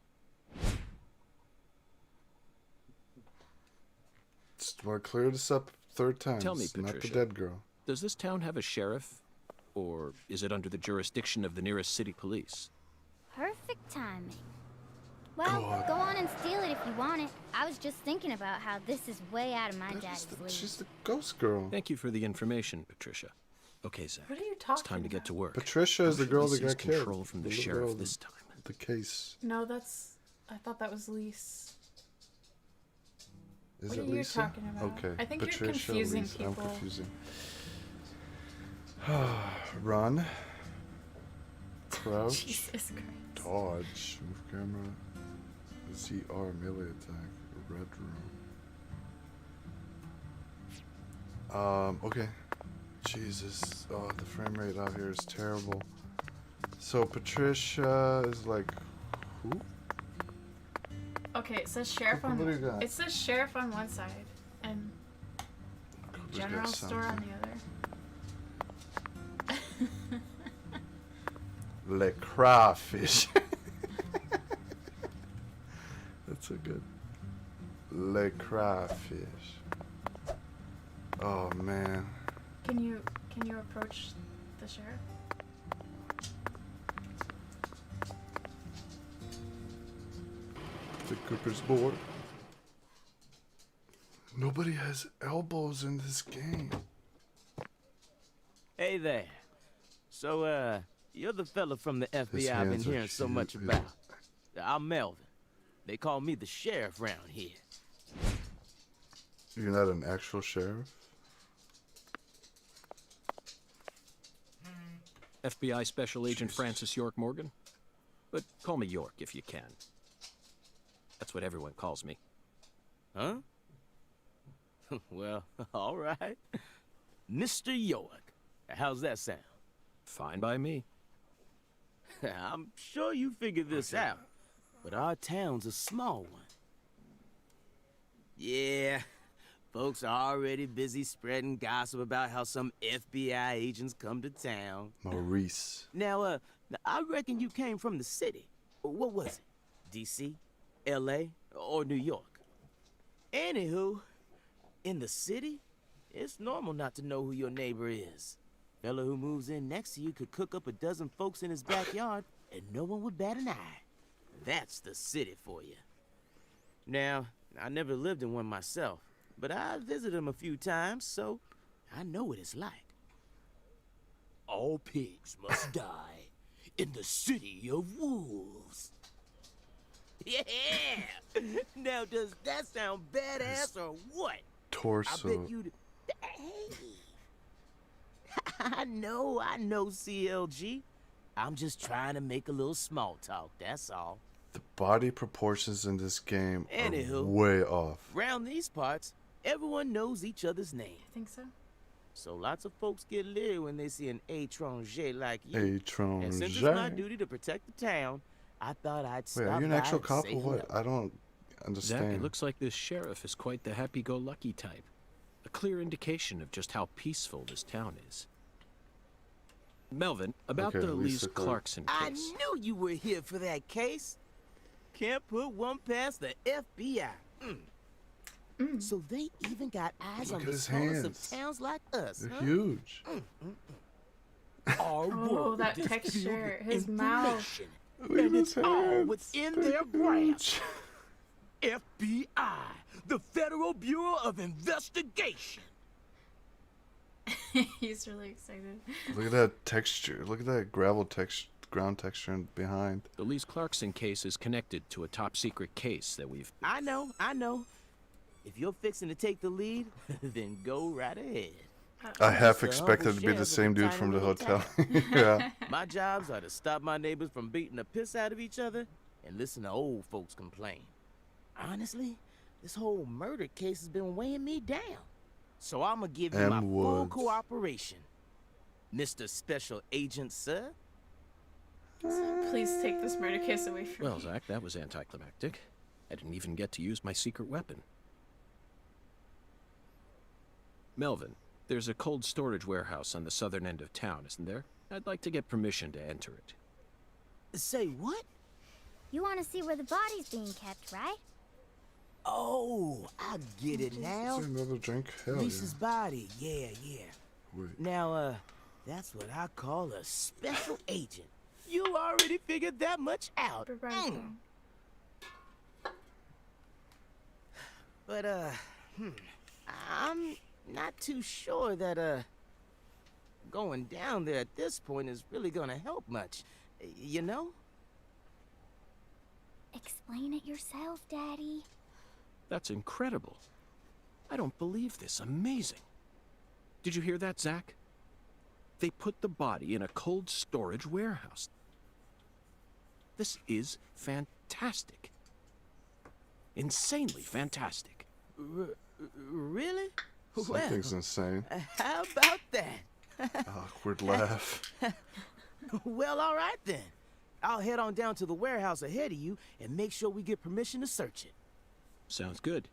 Just want to clear this up third time. Tell me, It's not the Patricia. dead girl. Does this town have a sheriff? Or is it under the jurisdiction of the nearest city police? Perfect timing. Well, God. go on and steal it if you want it. I was just thinking about how this is way out of my daddy's league. She's the ghost girl. Thank you for the information, Patricia. Okay, Zach. What are you It's talking time to get about? to work. Patricia is How the should girl we that seize got killed. control from the little sheriff girl, this time. The case. No, that's. I thought that was Lise. Is What it are you Lisa? talking about? Okay. I think you're Patricia, confusing Lisa. I'm people. confusing. Run. Crouch. Jesus Christ. Dodge. Move camera. ZR melee attack. Red room. Okay. Jesus. Oh, the frame rate out here is terrible. So Patricia is like who? Okay, it says sheriff What on. do you got? It says sheriff on one side and Who's got general store on something? the other. Le crawfish. That's so good. Le crawfish. Oh man. Can you approach the sheriff? The cooper's board. Nobody has elbows in this game. Hey there. So, You're the fella from the FBI I've been hands are hearing so much huge. about. I'm Melvin. They call me the sheriff round here. You're not an actual sheriff? FBI Special Agent Francis York Morgan? But call me York if you can. That's what everyone calls me. Huh? Well, all right. Mr. York. How's that sound? Fine by me. I'm sure you figured this out, but our town's a small one. Yeah, folks are already busy spreading gossip about how some FBI agents come to town. Maurice. Now, I reckon you came from the city. What was it? D.C., L.A., or New York? Anywho, in the city, it's normal not to know who your neighbor is. Fella who moves in next to you could cook up a dozen folks in his backyard and no one would bat an eye. That's the city for you. Now, I never lived in one myself, but I visited them a few times, so I know what it's like. All pigs must die in the city of wolves. Yeah! Now, does that sound badass or what? Torso. I bet you'd... Hey! I know, CLG. I'm just trying to make a little small talk, that's all. The body proportions in this game are Anywho, way off. Round these parts, everyone knows each other's name. I think so. So lots of folks get leery when they see an étranger like you. Étranger. And since it's my duty to protect the town, I thought I'd stop Wait, are you an by actual and cop say or what? hello. I don't Zach, understand. it looks like this sheriff is quite the happy-go-lucky type. A clear indication of just how peaceful this town is. Melvin, about Okay, the Lisa Lise Clark. Clarkson I case. knew you were here for that case. Can't put one past the FBI. So they even got eyes Look on at the his smallest hands. of towns like us, They're huh? huge. Our Oh, world that is texture, filled with his mouth. information, Look at and his it's all hands. within They're their grasp. huge. FBI, the Federal Bureau of Investigation. He's really excited. Look at that texture. Look at that ground texture behind. The Lise Clarkson case is connected to a top-secret case that we've... I know. If you're fixing to take the lead, then go right ahead. I half the expected humble to be the sheriff of same a dude tiny from the little hotel. Yeah. My jobs are to stop my neighbors from beating the piss out of each other and listen to old folks complain. Honestly, this whole murder case has been weighing me down. So I'm gonna give you M. my full Woods. cooperation. Mr. Special Agent, sir. Please take this murder case away from Well, me. Zach, that was anticlimactic. I didn't even get to use my secret weapon. Melvin, there's a cold storage warehouse on the southern end of town, isn't there? I'd like to get permission to enter it. Say what? You want to see where the body's being kept, right? Oh, I get it now. Is there another drink? Hell Lisa's yeah. body. Yeah. Wait. Now, that's what I call a special agent. You already figured that much out. But, I'm not too sure that, going down there at this point is really gonna help much. You know? Explain it yourself, Daddy. That's incredible. I don't believe this. Amazing. Did you hear that, Zach? They put the body in a cold storage warehouse. This is fantastic. Insanely fantastic. Really? Something's insane. How about that? Awkward laugh. Well, all right then. I'll head on down to the warehouse ahead of you and make sure we get permission to search it. Sounds good.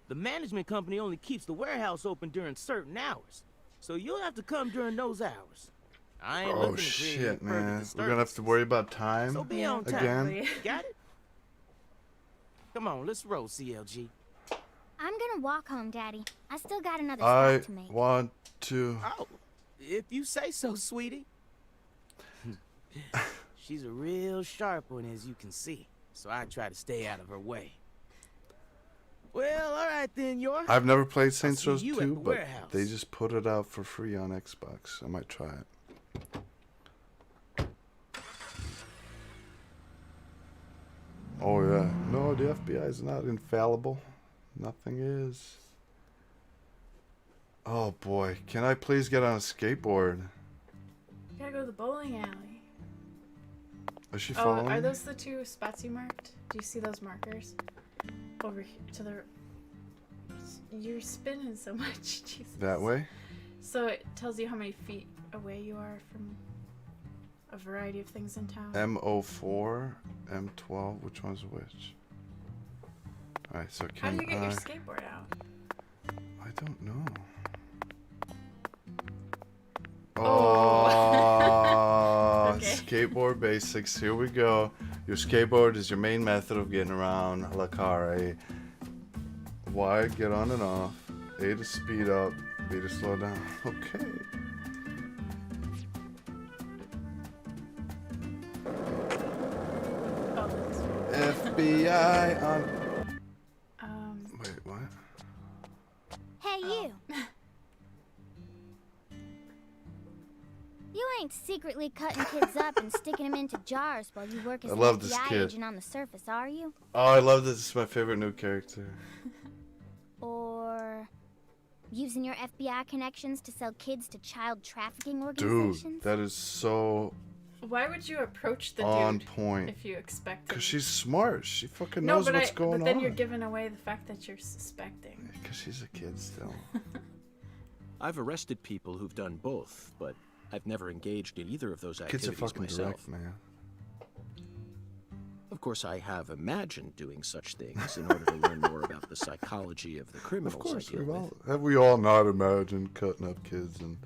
The management company only keeps the warehouse open during certain hours, so you'll have to come during those hours. I ain't Oh looking to create shit, any further man. We're gonna have to disturbances. worry about time So be on time. again. Got it? Come on, let's roll, CLG. I'm gonna walk home, Daddy. I still got another I stop to make. want to. Oh, if you say so, sweetie. She's a real sharp one, as you can see, so I try to stay out of her way. Well, all right then, York. I've never played Saints see Row you at 2, the but warehouse. they just put it out for free on Xbox. I might try it. Oh yeah. No, the FBI is not infallible. Nothing is. Oh boy, can I please get on a skateboard? You gotta go to the bowling alley. Is she Oh, following? are those the two spots you marked? Do you see those markers? Over here to the... You're spinning so much, Jesus. That way? So it tells you how many feet away you are from a variety of things in town. M04, M12, which one's which? Alright, so How can do you get I... your skateboard out? I don't know. Oh. Okay. Skateboard basics. Here we go. Your skateboard is your main method of getting around La Carre. Y, get on and off. A to speed up. B to slow down. Okay. Oh, that's FBI on... Wait, what? Hey, you. You ain't secretly cutting kids up and sticking them into jars while you work as I an love this FBI kid. agent on the surface, are you? Oh, I love this. This is my favorite new character. Or using your FBI connections to sell kids to child trafficking organizations? Dude, that is so Why would you approach the on dude point. if you expect Because him? she's smart. She fucking No, knows but what's going but then on. you're giving away the fact that you're suspecting. Because she's a kid still. I've arrested people who've done both, but I've never engaged in either of those Kids are activities fucking myself. direct, man. Of course, I have imagined doing such things in order to learn more about the psychology of the criminals Of course, I deal with. have we all not imagined cutting up kids in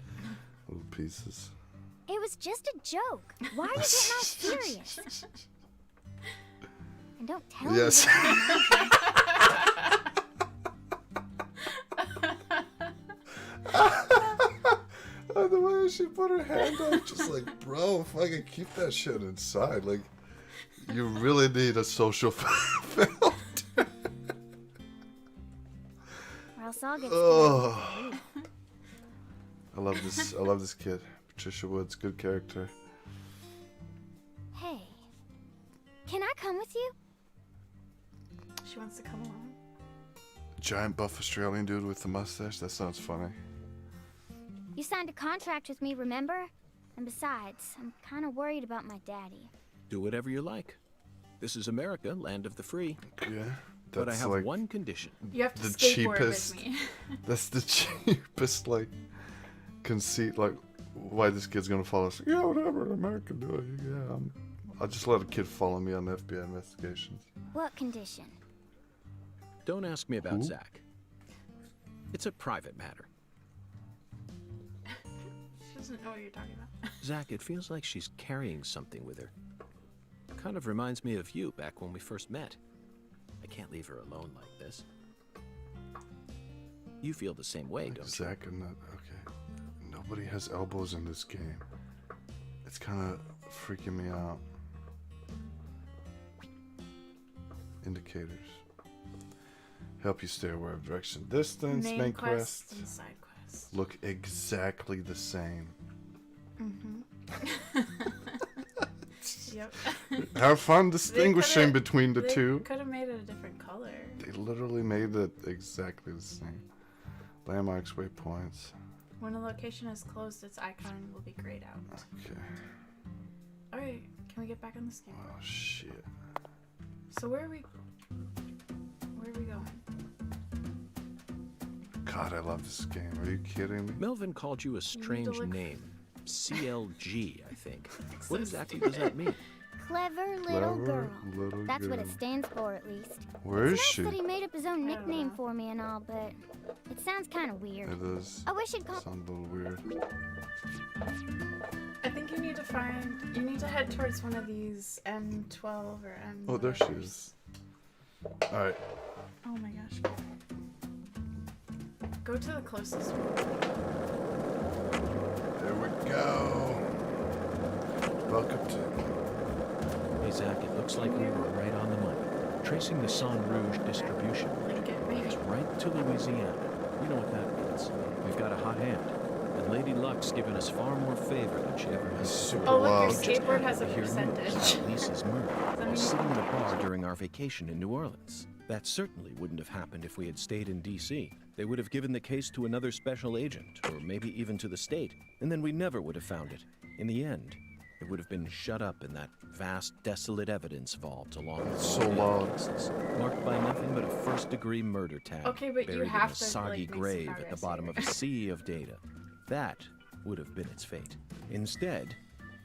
little pieces? It was just a joke. Why are you getting all serious? And don't tell Yes. me. The way she put her hand out, just like, bro, fucking keep that shit inside. Like, you really need a social filter. Or else I'll get Oh. I love this. I love this kid. Patricia Woods, good character. Hey, can I come with you? She wants to come along. Giant buff Australian dude with the mustache. That sounds funny. You signed a contract with me, remember? And besides, I'm kind of worried about my daddy. Do whatever you like. This is America, land of the free. Yeah. But I That's have like one condition. You have to the skateboard cheapest. with me. That's the cheapest, like, conceit. Like, why this kid's gonna follow us? Yeah, whatever. America do it. Yeah, I'll just let a kid follow me on FBI investigations. What condition? Don't ask me about Who? Zach. It's a private matter. She doesn't know what you're talking about. Zach, it feels like she's carrying something with her. Kind of reminds me of you back when we first met. I can't leave her alone like this. You feel the same way, don't you? Zach and that. Okay. Nobody has elbows in this game. It's kind of freaking me out. Indicators. Help you stay aware of direction, distance, main quest. and side quest. Look exactly the same. Mm-hmm. Yep. Have fun distinguishing between the two. They could have made it a different color. They literally made it exactly the same. Landmarks, waypoints. When a location is closed, its icon will be grayed out. Okay. Alright, can we get back on the skateboard? Oh shit. So where are we going? God, I love this game. Are you kidding me? Melvin called you a strange look- name. CLG, I think. What exactly does that mean? Clever little Clever girl. little That's what girl. it stands for, at least. Where It's is nice she? that he made up his own I don't nickname know. for me and all, but it sounds kind of weird. It is. I wish he'd call. Sounds a little weird. I think you need to head towards one of these M12 or M. Oh, there she is. Alright. Oh my gosh. Go to the closest one. There we go. Welcome to. Hey, Zach, it looks like we were right on the money. Tracing the San Rouge distribution route. Get me. It's right to Louisiana. You know what that means. We've got a hot hand. And Lady Luck's given us far more favor than she ever has Super before. Oh, look, your loud. We just skateboard happened has a to hear news percentage. about Lisa's murder while mean- sitting in a bar during our vacation in New Orleans. That certainly wouldn't have happened if we had stayed in D.C. They would have given the case to another special agent, or maybe even to the state, and then we never would have found it. In the end, it would have been shut up in that vast, desolate evidence vault along with So all the other loud. cases, marked by nothing but a first-degree murder tag Okay, but you buried have in a to, soggy like, make some grave at the progress bottom here. of a sea of data. That would have been its fate. Instead,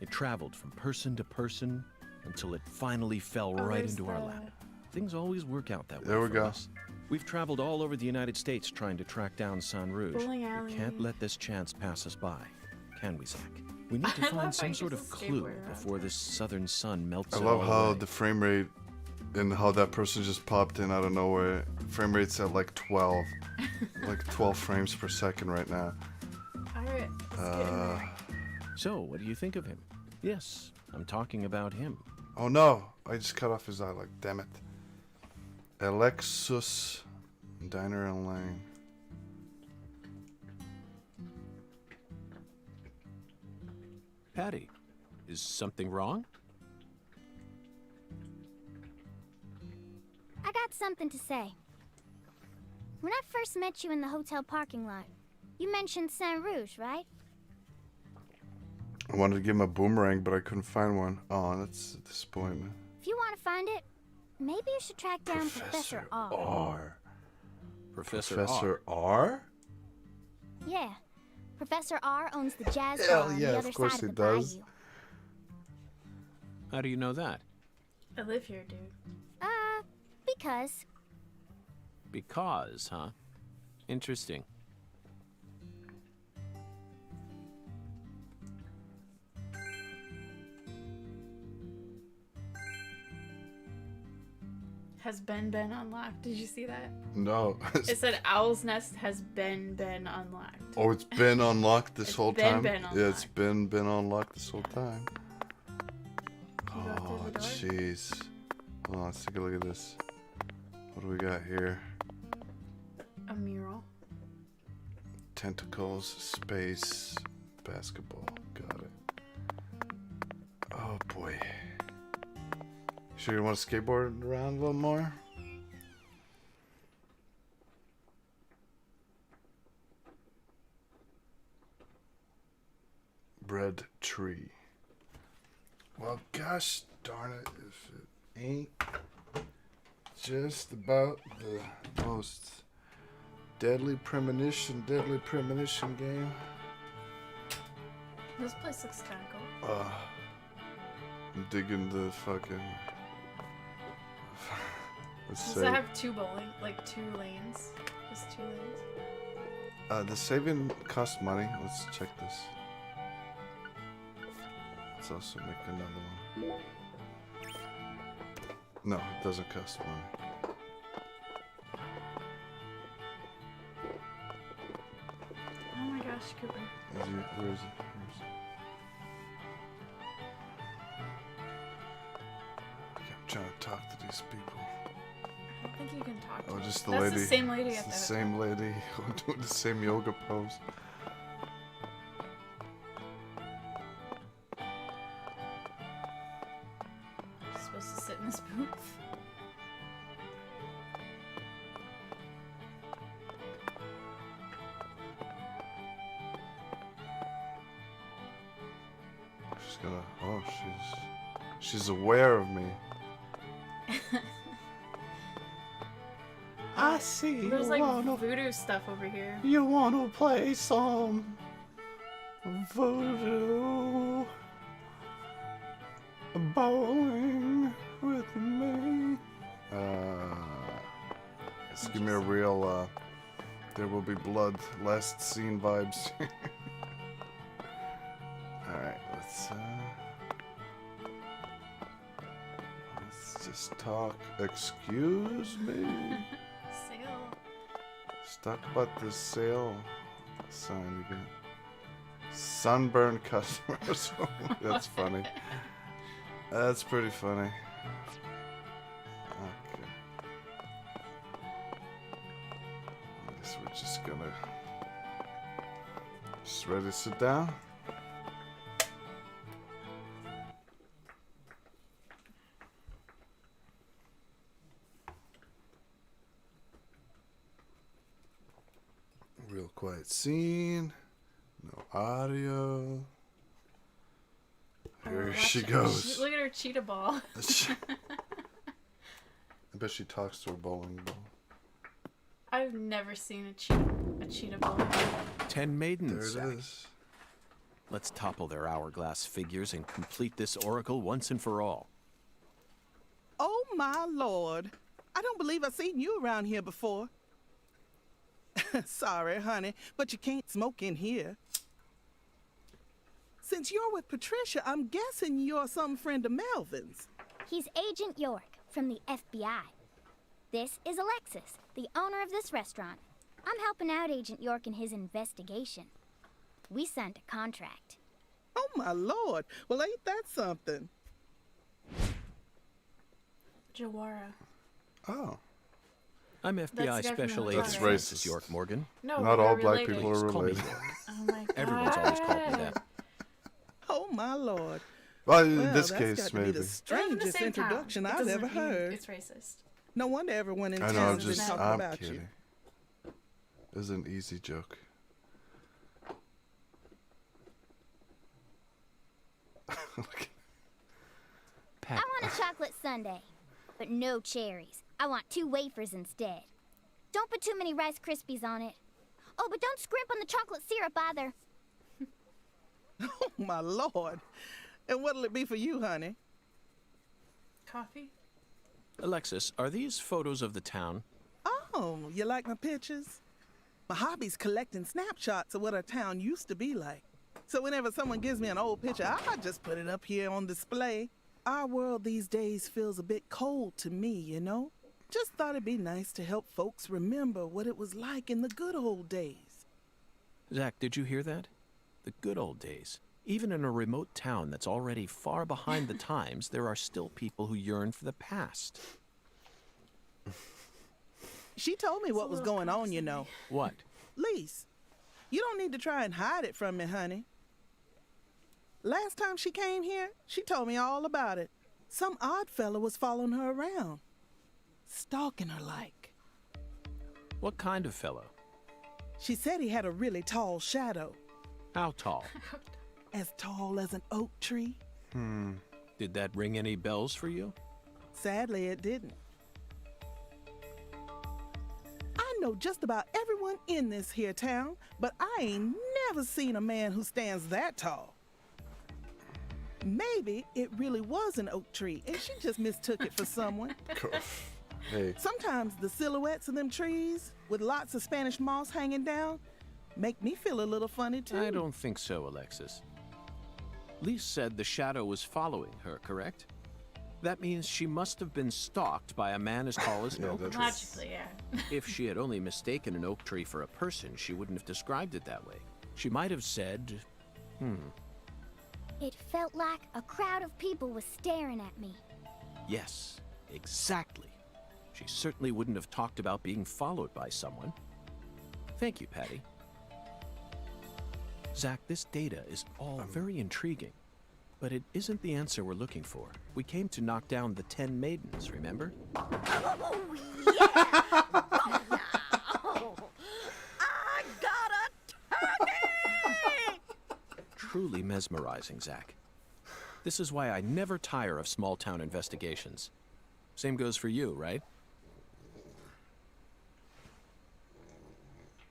it traveled from person to person until it finally fell right there's into our the- lap. Things always work out that way There we for go. us. We've traveled all over the United States trying to track down San Rouge. Bowling We alley. can't let this chance pass us by, can we, Zach? We need to I love find how some you sort just of clue skateboard around. before this southern sun melts I it love all how away. the frame rate and how that person just popped in out of nowhere. Frame rate's at like 12. Like 12 frames per second right now. Alright, let's get in there. So, what do you think of him? Yes, I'm talking about him. Oh no! I just cut off his eye, like, damn it. Alexis Diner and Lane. Patty, is something wrong? I got something to say. When I first met you in the hotel parking lot, you mentioned Saint Rouge, right? I wanted to give him a boomerang, but I couldn't find one. Oh, that's a disappointment. If you want to find it, maybe you should track down Professor R. R. Professor R? Yeah. Professor R owns the jazz Hell bar on yeah, the of other course side he of the does. bayou. How do you know that? I live here, dude. Because Because, huh? Interesting. Has been unlocked. Did you see that? No. It said Owl's Nest has been unlocked. Oh, it's been unlocked this It's whole been time? been Yeah, it's unlocked. been unlocked this whole time. Can you go through Oh, the door? jeez. Hold on, let's take a look at this. What do we got here? A mural. Tentacles, space, basketball. Got it. Oh, boy. Sure you want to skateboard around a little more? Bread tree. Well, gosh darn it, if it ain't just about the most deadly premonition game. This place looks kind of cool. I'm digging the fucking. Let's Does say it have two bowling, like 2 lanes? Just 2 lanes? the saving costs money. Let's check this. Let's also make another one. No, it doesn't cost money. Oh my gosh, Cooper. Where is it? Where is it? Okay, I'm trying to talk to these people. I don't think you can talk to Oh, her. just the That's lady. the same lady It's at the the same lady doing the same yoga pose. You're supposed to sit in this booth. She's gonna. Oh, she's aware of me. I see. There's like voodoo stuff over here. You want to play some voodoo bowling with me? Just give me a real there will be blood last scene vibes. Alright, let's just talk. Excuse me. Sale. Let's talk about this sale sign again. Sunburned customers. That's funny. That's pretty funny. Okay. I guess we're just gonna Just ready to sit down? Real quiet scene. No audio. Here she goes. Look at her cheetah ball. I bet she talks to her bowling ball. I've never seen a cheetah ball. 10 maidens, There Zach. it is. Let's topple their hourglass figures and complete this oracle once and for all. Oh, my lord. I don't believe I've seen you around here before. Sorry, honey, but you can't smoke in here. Since you're with Patricia, I'm guessing you're some friend of Melvin's. He's Agent York from the FBI. This is Alexis, the owner of this restaurant. I'm helping out Agent York in his investigation. We signed a contract. Oh, my lord. Well, ain't that something? Jawara. Oh. I'm FBI That's Special definitely Agent That's Mrs. racist. York Morgan. No, Not we're all black related. people are Please call me related. York. Oh my god. Everyone's always called me that. Oh, my lord. Well, in Well, this that's case, got to maybe. be the They're in the strangest same town. introduction It I've doesn't ever mean heard. It's racist. No wonder everyone in I know, town I'm is just, talking I'm about kidding. you. It was an easy joke. Pat, I want a chocolate sundae, but no cherries. I want 2 wafers instead. Don't put too many Rice Krispies on it. Oh, but don't scrimp on the chocolate syrup either. Oh, my lord. And what'll it be for you, honey? Coffee? Alexis, are these photos of the town? Oh, you like my pictures? My hobby's collecting snapshots of what our town used to be like. So whenever someone gives me an old picture, I just put it up here on display. Our world these days feels a bit cold to me, you know? Just thought it'd be nice to help folks remember what it was like in the good old days. Zach, did you hear that? The good old days. Even in a remote town that's already far behind the times, there are still people who yearn for the past. She told me what was going on, you know. What? Lise, you don't need to try and hide it from me, honey. Last time she came here, she told me all about it. Some odd fella was following her around, stalking her like. What kind of fellow? She said he had a really tall shadow, How tall? as tall as an oak tree. Did that ring any bells for you? Sadly, it didn't. I know just about everyone in this here town, but I ain't never seen a man who stands that tall. Maybe it really was an oak tree, and she just mistook it for someone. Hey, Sometimes the silhouettes of them trees, with lots of Spanish moss hanging down, make me feel a little funny, too. I don't think so, Alexis. Lise said the shadow was following her, correct? That means she must have been stalked by a man as tall as an Yeah, oak that's- tree. Logically, yeah. If she had only mistaken an oak tree for a person, she wouldn't have described it that way. She might have said, It felt like a crowd of people was staring at me. yes, exactly. She certainly wouldn't have talked about being followed by someone. Thank you, Patty. Zach, this data is all very intriguing, but it isn't the answer we're looking for. We came to knock down the 10 maidens, remember? Oh, yeah! I got a turkey! Truly mesmerizing, Zach. This is why I never tire of small-town investigations. Same goes for you, right?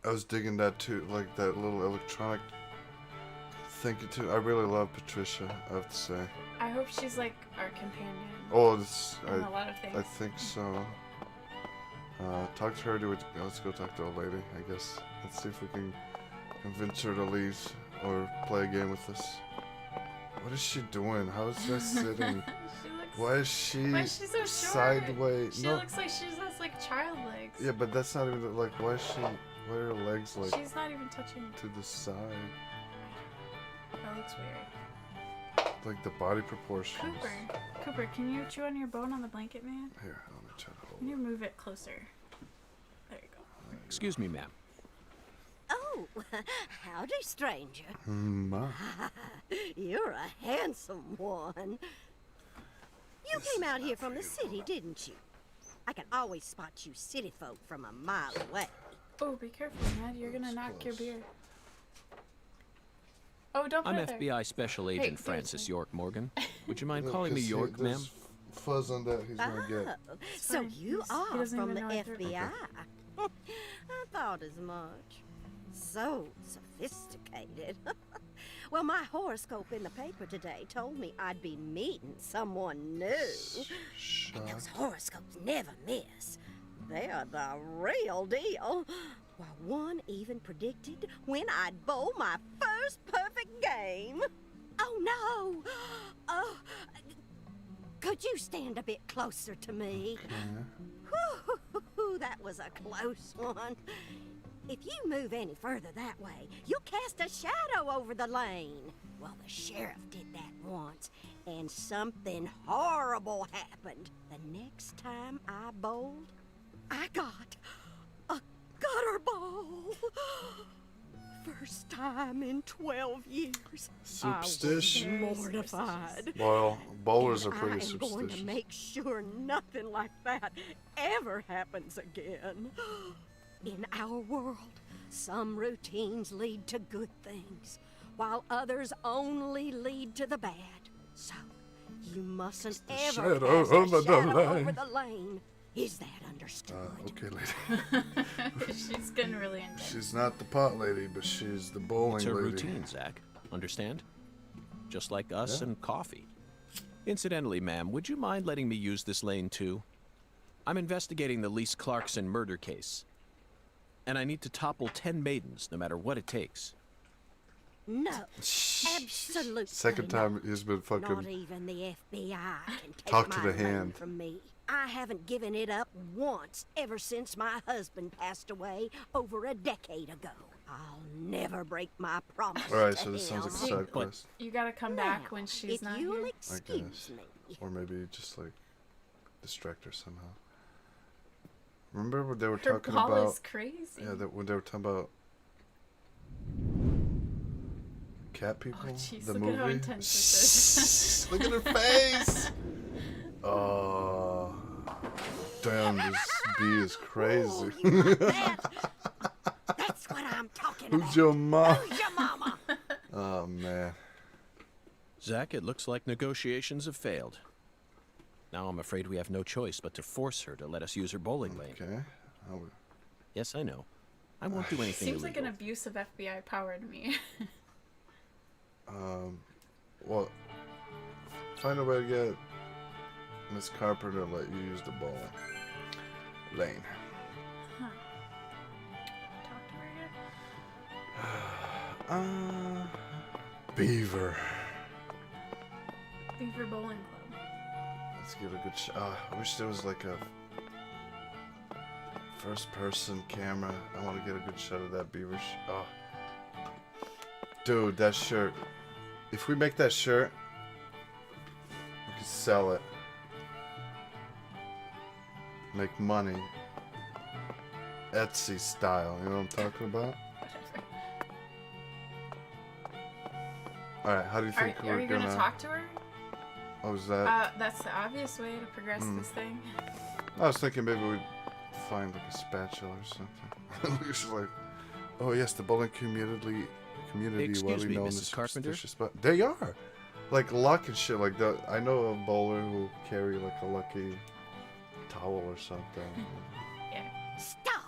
I was digging that too, like that little electronic thinking too. I really love Patricia, I have to say. I hope she's like our companion. Oh, this, in a lot of things. I think so. Talk to her. Let's go talk to the old lady, I guess. Let's see if we can convince her to leave or play a game with us. What is she doing? How is that sitting? Why is she so short? sideways? She No. looks like she just has like child legs. Yeah, but that's not even like. Why is she? Why are her legs like She's not even touching. to the side? That looks weird. Like the body proportions. Cooper, can you chew on your bone on the blanket, man? Here, let me try to hold Can it. you move it closer? There you go. Excuse me, ma'am. Oh, Oh, howdy, stranger. Ma. You're a handsome one. You came out here from the city, didn't you? I can always spot you city folk from a mile away. Oh, be careful, Ned. You're gonna knock your beer. Oh, don't put I'm it there. FBI Special Agent dude. Francis York Morgan. Would you mind Look, calling me 'cause York, ma'am? there's fuzz on that he's gonna get. Oh, so fine. you He are doesn't from the even know I threw it. FBI. I thought as much. So sophisticated. Well, my horoscope in the paper today told me I'd be meeting someone new. And those horoscopes never miss. They're the real deal. While one even predicted when I'd bowl my first perfect game. Oh, no. Oh, could you stand a bit closer to me? Whew, that was a close one. If you move any further that way, you'll cast a shadow over the lane. Well, the sheriff did that once, and something horrible happened. The next time I bowled, I got a gutter ball. First time in 12 years. Superstition. I was mortified. Well, bowlers are And pretty I am going superstitious. to make sure nothing like that ever happens again. In our world, some routines lead to good things, while others only lead to the bad. So, you mustn't ever shadow cast a over the shadow over lane. the lane. Is that understood? Okay, lady. She's getting really intense. She's not the pot lady, but she's the bowling It's a lady. routine, Zach. Understand? Just like us and coffee. Incidentally, ma'am, would you mind letting me use this lane too? I'm investigating the Lise Clarkson murder case. And I need to topple 10 maidens, no matter what it takes. No, absolutely Second time he's been Not fucking. even the FBI can take Talk to my the lane hand. from me. I haven't given it up once ever since my husband passed away over a decade ago. I'll never break my promise. Alright, to so this sounds like a him. side quest. You gotta come back when she's if not you'll here. I excuse guess. me. Or maybe just like distract her somehow. Remember when they were Her talking ball about. is crazy. Yeah, when they were talking about. Cat people? Oh, jeez, the look movie? at how intense this is. Look at her face! Oh. Damn, this bee is crazy. Oh, you want that? That's what I'm talking about. Who's your mom? Who's your mama? Oh, man. Zach, it looks like negotiations have failed. Now I'm afraid we have no choice but to force her to let us use her bowling lane. Okay. Yes, I know. I won't do anything Seems like illegal. an abuse of FBI power to me. Well, find a way to get Miss Carpenter to let you use the ball lane. Huh. Talk to her again. Beaver. Beaver Bowling Club. Let's give it a good shot. I wish there was like a first-person camera. I want to get a good shot of that beaver. Oh, dude, that shirt. If we make that shirt, we could sell it. Make money. Etsy style. You know what I'm talking about? All right. How do you think Are we're you gonna talk to her? Oh, is that? That's the obvious way to progress this thing. I was thinking maybe we'd find like a spatula or something. She's like, oh yes, the bowling community Excuse widely me, known Mrs. as Carpenter? superstitious, but they are like luck and shit like that. I know a bowler who carry like a lucky towel or something. Yeah. Stop!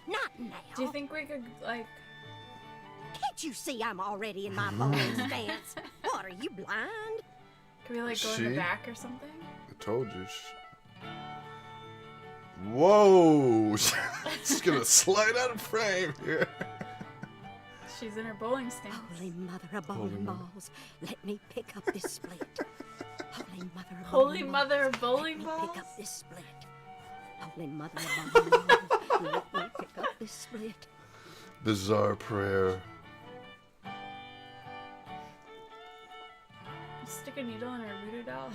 Not now. Do you think we could like? Can't you see I'm already in my bowling stance? What, are you blind? Can we like go in the back or something? I told you. Whoa! She's gonna slide out of frame here. She's in her bowling stance. Holy mother of bowling balls, let me pick up this split. Holy mother of Holy bowling mother of balls, bowling let balls. me pick up this split. Holy mother of bowling balls, let me pick up this split. Bizarre prayer. Stick a needle in her voodoo doll.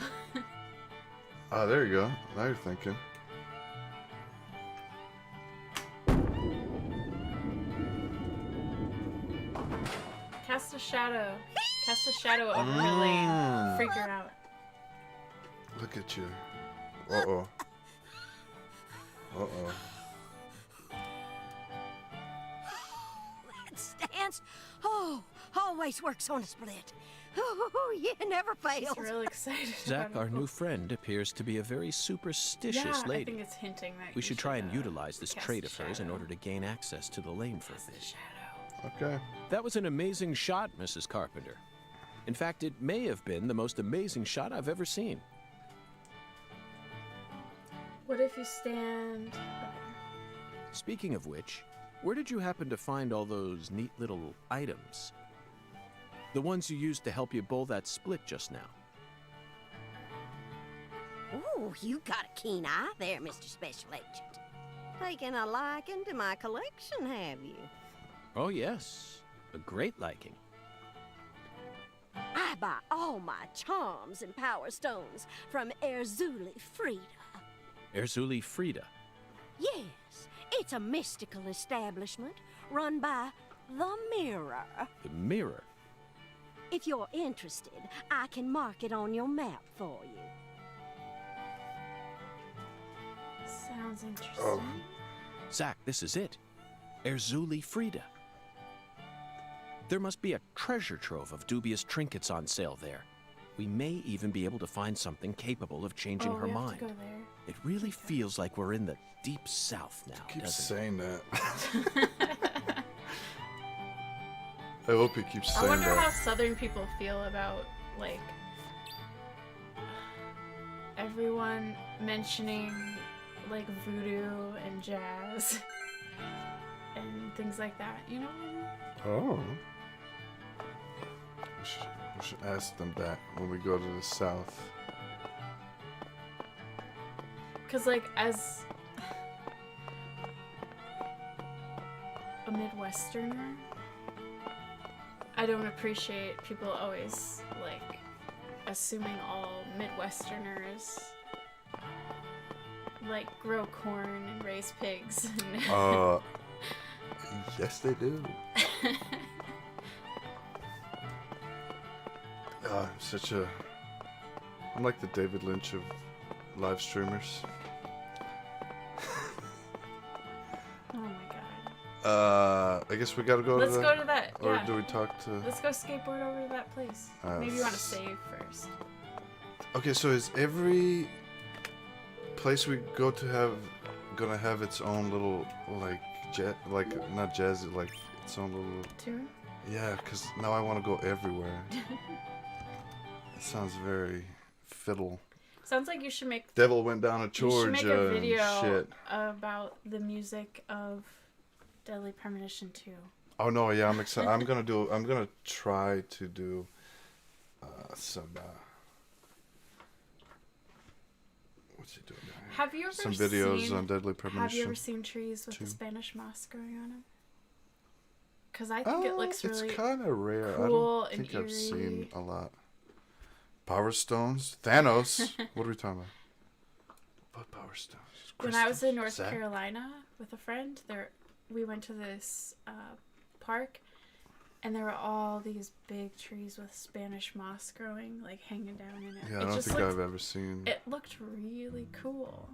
Ah, there you go. Now you're thinking. Cast a shadow. Cast a shadow over her lane. Freak her out. Look at you. Uh-oh. Uh-oh. That stance, always works on a split. Oh, yeah, never fails. She's real excited. Zach, about our it. new friend, appears to be a very superstitious Yeah, I lady. think it's hinting that We should try and should, utilize this cast trait a of hers in shadow. order to gain access to the lane for a Cast a bit. shadow. Okay. That was an amazing shot, Mrs. Carpenter. In fact, it may have been the most amazing shot I've ever seen. What if you stand... Okay. Speaking of which, where did you happen to find all those neat little items? The ones you used to help you bowl that split just now. Ooh, you got a keen eye there, Mr. Special Agent. Taking a liking to my collection, have you? Oh, yes. A great liking. I buy all my charms and power stones from Erzuli Frida. Erzuli Frida. Yes, it's a mystical establishment run by the Mirror. The mirror. If you're interested, I can mark it on your map for you. Sounds interesting. Oh. Zach, this is it. Erzuli Frida. There must be a treasure trove of dubious trinkets on sale there. We may even be able to find something capable of changing her we have mind. to go there. It really feels like we're in the deep south now, Keep doesn't it? saying that. I hope he keeps I saying wonder how that. Southern people feel about, like, everyone mentioning, like, voodoo and jazz and things like that, you know what I mean? Oh. We should ask them that when we go to the south. Because, like, as a Midwesterner, I don't appreciate people always, like, assuming all Midwesterners, like, grow corn and raise pigs. And Yes, they do. I'm like the David Lynch of live streamers. Oh my god. I guess we gotta go Let's to go to that, Or yeah. do we talk to... Let's go skateboard over to that place. Maybe you want to save first. Okay, so is every place we go to gonna have its own little, like, not jazz, like, its own little... Tune? Yeah, because now I want to go everywhere. It sounds very fiddle. Sounds like you should make... Devil went down to You should make a Georgia video and shit. about the music of Deadly Premonition 2. Oh no, yeah, I'm excited. I'm gonna try to do some what's he doing now? Have you ever some videos seen, on Deadly Premonition? Have you ever seen trees with 2? the Spanish moss growing on them? Because I think it looks really It's kind of rare. cool I don't think and I've seen eerie. a lot. Power Stones? Thanos? What are we talking about? What Power Stones? When I was in Crystals? North Zach? Carolina with a friend, we went to this park, and there were all these big trees with Spanish moss growing, like hanging down in it. Yeah, It I don't just think looked- I've ever seen. It looked really cool.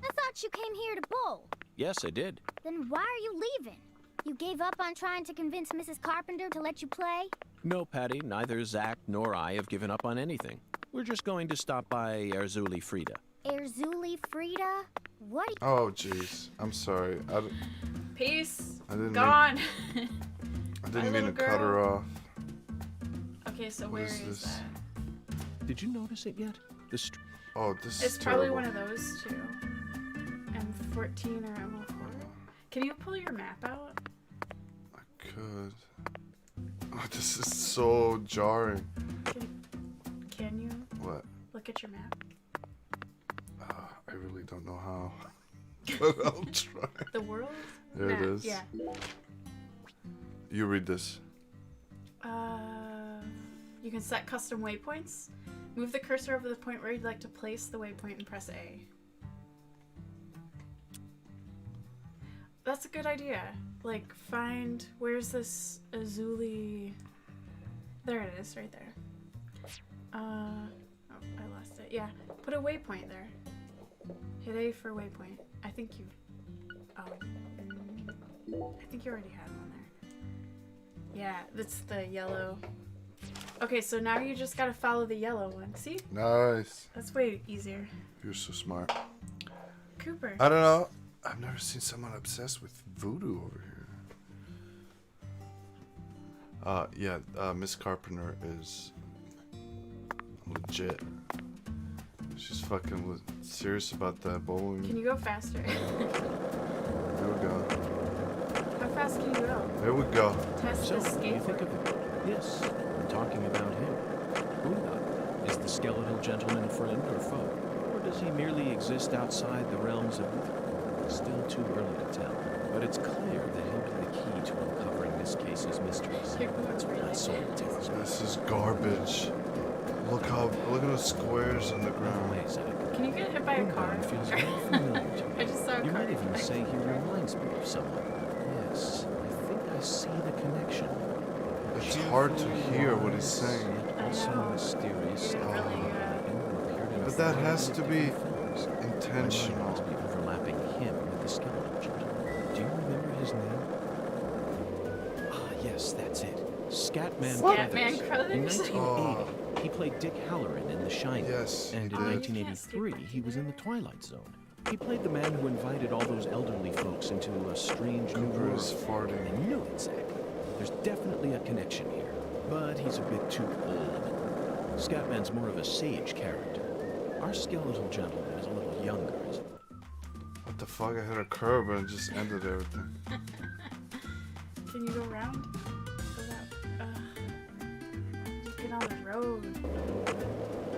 I thought you came here to bowl. Yes, I did. Then why are you leaving? You gave up on trying to convince Mrs. Carpenter to let you play? No, Patty, neither Zach nor I have given up on anything. We're just going to stop by Erzuli Frida. Erzuli Frida? What? Oh, jeez. I'm sorry. Peace. I didn't Gone. I didn't mean to cut her off. Okay, so What where is is this? that? Did you notice it yet? Oh, this It's is probably terrible. one of those two. M14 or M04. Can you pull your map out? Could. Oh, this is so jarring. Can you? What? Look at your map. I really don't know how. But I'll try. The world? There it map. is. Yeah. You read this. You can set custom waypoints. Move the cursor over the point where you'd like to place the waypoint and press A. That's a good idea. Like, find... Where's this Azuli... There it is, right there. Oh, I lost it. Yeah, put a waypoint there. Hit A for waypoint. I think you. Oh. I think you already had one there. Yeah, that's the yellow. Okay, so now you just gotta follow the yellow one. See? Nice. That's way easier. You're so smart. Cooper. I don't know. I've never seen someone obsessed with voodoo over here. Yeah, Miss Carpenter is legit. She's fucking serious about that bowling. Can you go faster? There we go. How fast can you go? There we go. Test So, the what do you think skateboard. of it? Yes, we're talking about him. Roomba. Is the skeletal gentleman friend or foe? Or does he merely exist outside the realms of evil? Still too early to tell. But it's clear that he'll be the key to uncovering this case's mysteries. That's what my soul tells me. This is garbage. Look at the squares on the ground. Can you get hit by a car? Feels very familiar to me. I just saw a You car. might even say he reminds me of someone. Yes, I think I see the connection. It's hard to hear what he's saying. Also mysterious. But that has to be intentional. Must be overlapping him with the skeleton gentleman. Do you remember his name? Ah, yes, that's it. Scatman Scatman Crothers. In Crothers? 1980, he played Dick Halloran in The Shining. Yes, and he in did. 1983, he was in The Twilight Zone. He played the man who invited all those elderly folks into a strange new Cooper world. is farting. I knew it, Zach. There's definitely a connection here, but he's a bit too old. Scatman's more of a sage character. Our skeletal gentleman is a little younger, isn't he? What the fuck? I hit a curb and it just ended everything. Can you go around? Go that. Just get on the road.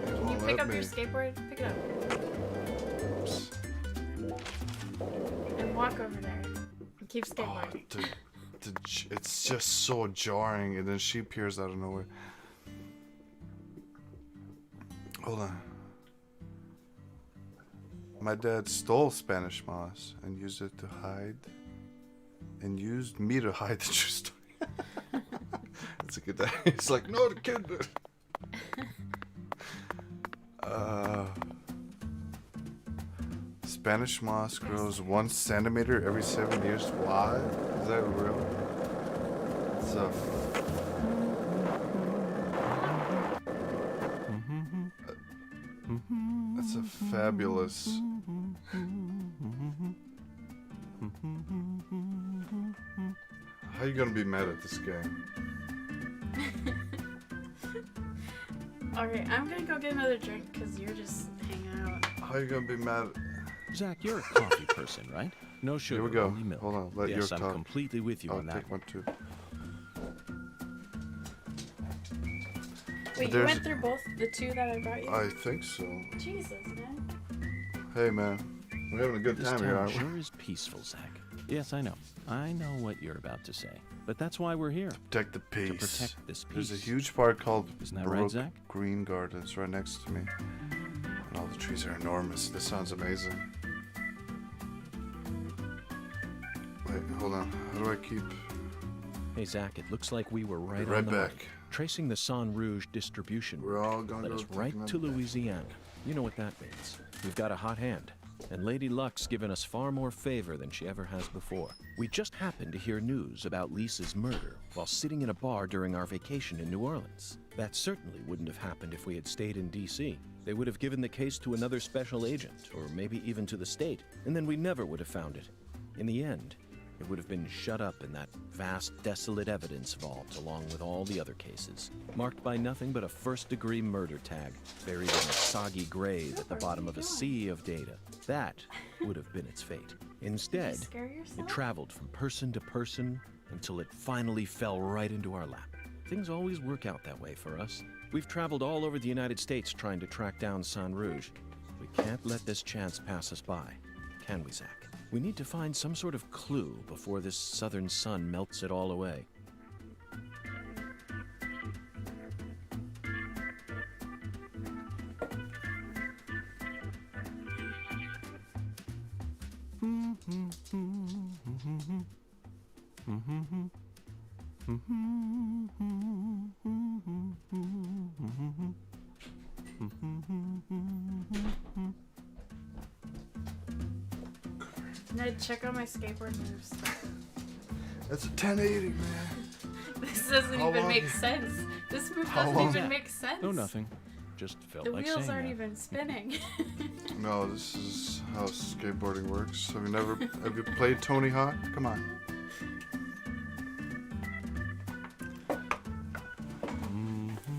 Can you pick up your skateboard? Pick it up. Oops. And walk over there. And keep skateboarding. It's just so jarring, and then she appears out of nowhere. Hold on. My dad stole Spanish moss and used it to hide, and used me to hide the true story. That's a good day. It's like, no, the kid. Spanish moss grows 1 centimeter every 7 years. Why? Is that real? It's a. That's a fabulous. How you gonna be mad at this game? Alright, I'm gonna go get another drink because you're just hanging out. How you gonna be mad? Zach, you're a coffee person, right? No sugar, Here we go. only milk. Hold on, let yes, York I'm talk. completely with you I'll on that. take one too. Wait, you There's- went through both the two that I brought you? I think so. Jesus, man. Hey man, we're having a good This time here, town aren't we? sure is peaceful, Zach. Yes, I know. I know what you're about to say. But that's why we're here. Protect the peace. To protect this peace. There's a huge park called Isn't that right, Brook Zach? Green Gardens right next to me. And all the trees are enormous. This sounds amazing. Wait, hold on. How do I keep... Hey, Zach, it looks like we were right Right on the back. money. Tracing the San Rouge distribution We're all gonna led go us take right another to back. Louisiana. You know what that means. We've got a hot hand. And Lady Luck's given us far more favor than she ever has before. We just happened to hear news about Lisa's murder while sitting in a bar during our vacation in New Orleans. That certainly wouldn't have happened if we had stayed in D.C. They would have given the case to another special agent, or maybe even to the state, and then we never would have found it. In the end, it would have been shut up in that vast, desolate evidence vault along with all the other cases, marked by nothing but a first-degree murder tag, buried in a soggy grave at the bottom of a sea of data. That would have been its fate. Instead, Scare yourself? it traveled from person to person until it finally fell right into our lap. Things always work out that way for us. We've traveled all over the United States trying to track down San Rouge. We can't let this chance pass us by, can we, Zach? We need to find some sort of clue before this southern sun melts it all away. Ned, check out my skateboard moves. That's a 1080, man. This doesn't How even long make is- sense. This move How doesn't long- even make sense. No, nothing. Just felt The like wheels saying aren't that. even spinning. No, this is how skateboarding works. Have you played Tony Hawk? Come on.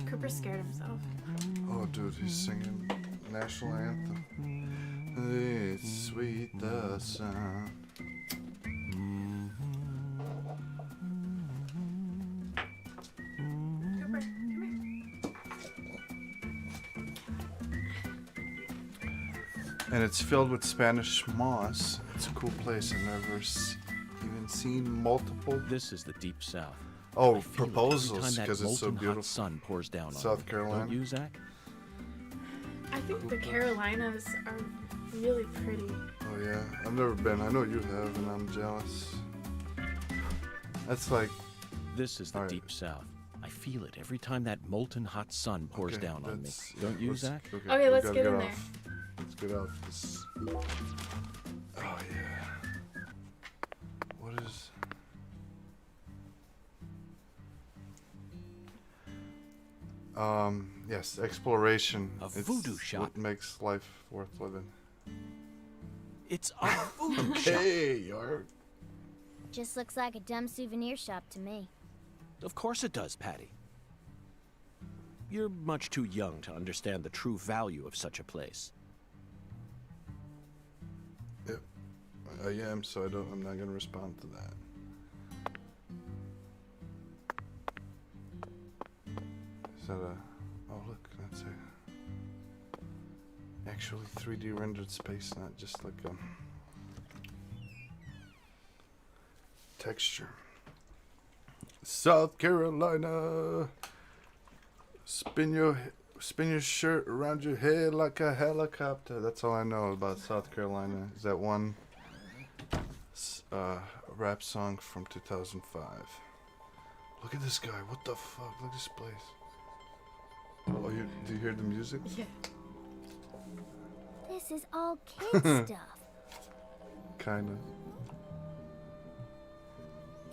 Cooper scared himself. Oh, dude, he's singing national anthem. It's sweet the sound. Cooper, come And it's filled with Spanish moss. It's a cool place. I've never even seen multiple. This is the Deep South. Oh, I feel it every proposals time that because it's so molten hot beautiful. sun pours down on South me. Carolina. Don't you, Zach? I think the Carolinas are really pretty. Oh yeah, I've never been. I know you have, and I'm jealous. That's like. This is the Alright. Deep South. I feel it every time that molten hot sun pours Okay, down on me. that's- Don't you, let's- Zach? Okay, we let's gotta get in there. off. Let's get off this. Oh yeah. What is? Yes, exploration. A It's voodoo shop. what makes life worth living. It's a voodoo shop. Hey, York. Just looks like a dumb souvenir shop to me. Of course it does, Patty. You're much too young to understand the true value of such a place. Yep, I am. So I'm not gonna respond to that. Is that a? Oh look, that's a. Actually, 3D rendered space, not just like a texture. South Carolina. Spin your shirt around your head like a helicopter. That's all I know about South Carolina. Is that one rap song from 2005. Look at this guy. What the fuck? Look at this place. Oh, do you hear the music? Yeah. This is all kid stuff. Kinda.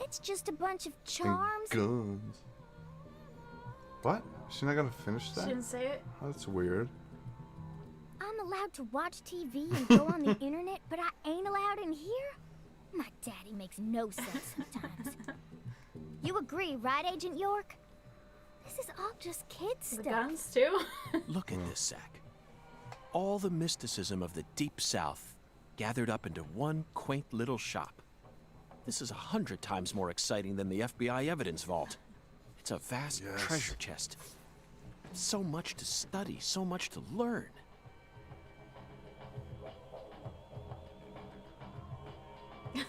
It's just a bunch of And charms. guns. What? She's not gonna finish She that? didn't say it. Oh, that's weird. I'm allowed to watch TV and go on the internet, but I ain't allowed in here? My daddy makes no sense sometimes. You agree, right, Agent York? This is all just kid The stuff. guns too. Look at this, Zach. All the mysticism of the Deep South gathered up into one quaint little shop. This is 100 times more exciting than the FBI evidence vault. It's a vast Yes. treasure chest. So much to study, so much to learn.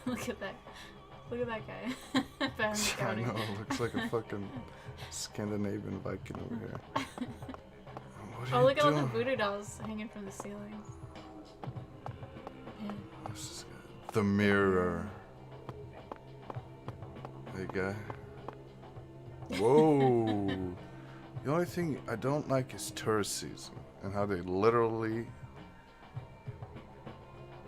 Look at that. Look at that guy. Baron I Scouting. know. Looks like a fucking Scandinavian Viking over here. What are Oh, you look at all the doing? voodoo dolls hanging from the ceiling. Yeah. This is good. The mirror. Hey, guy. Whoa. The only thing I don't like is tourist season and how they literally.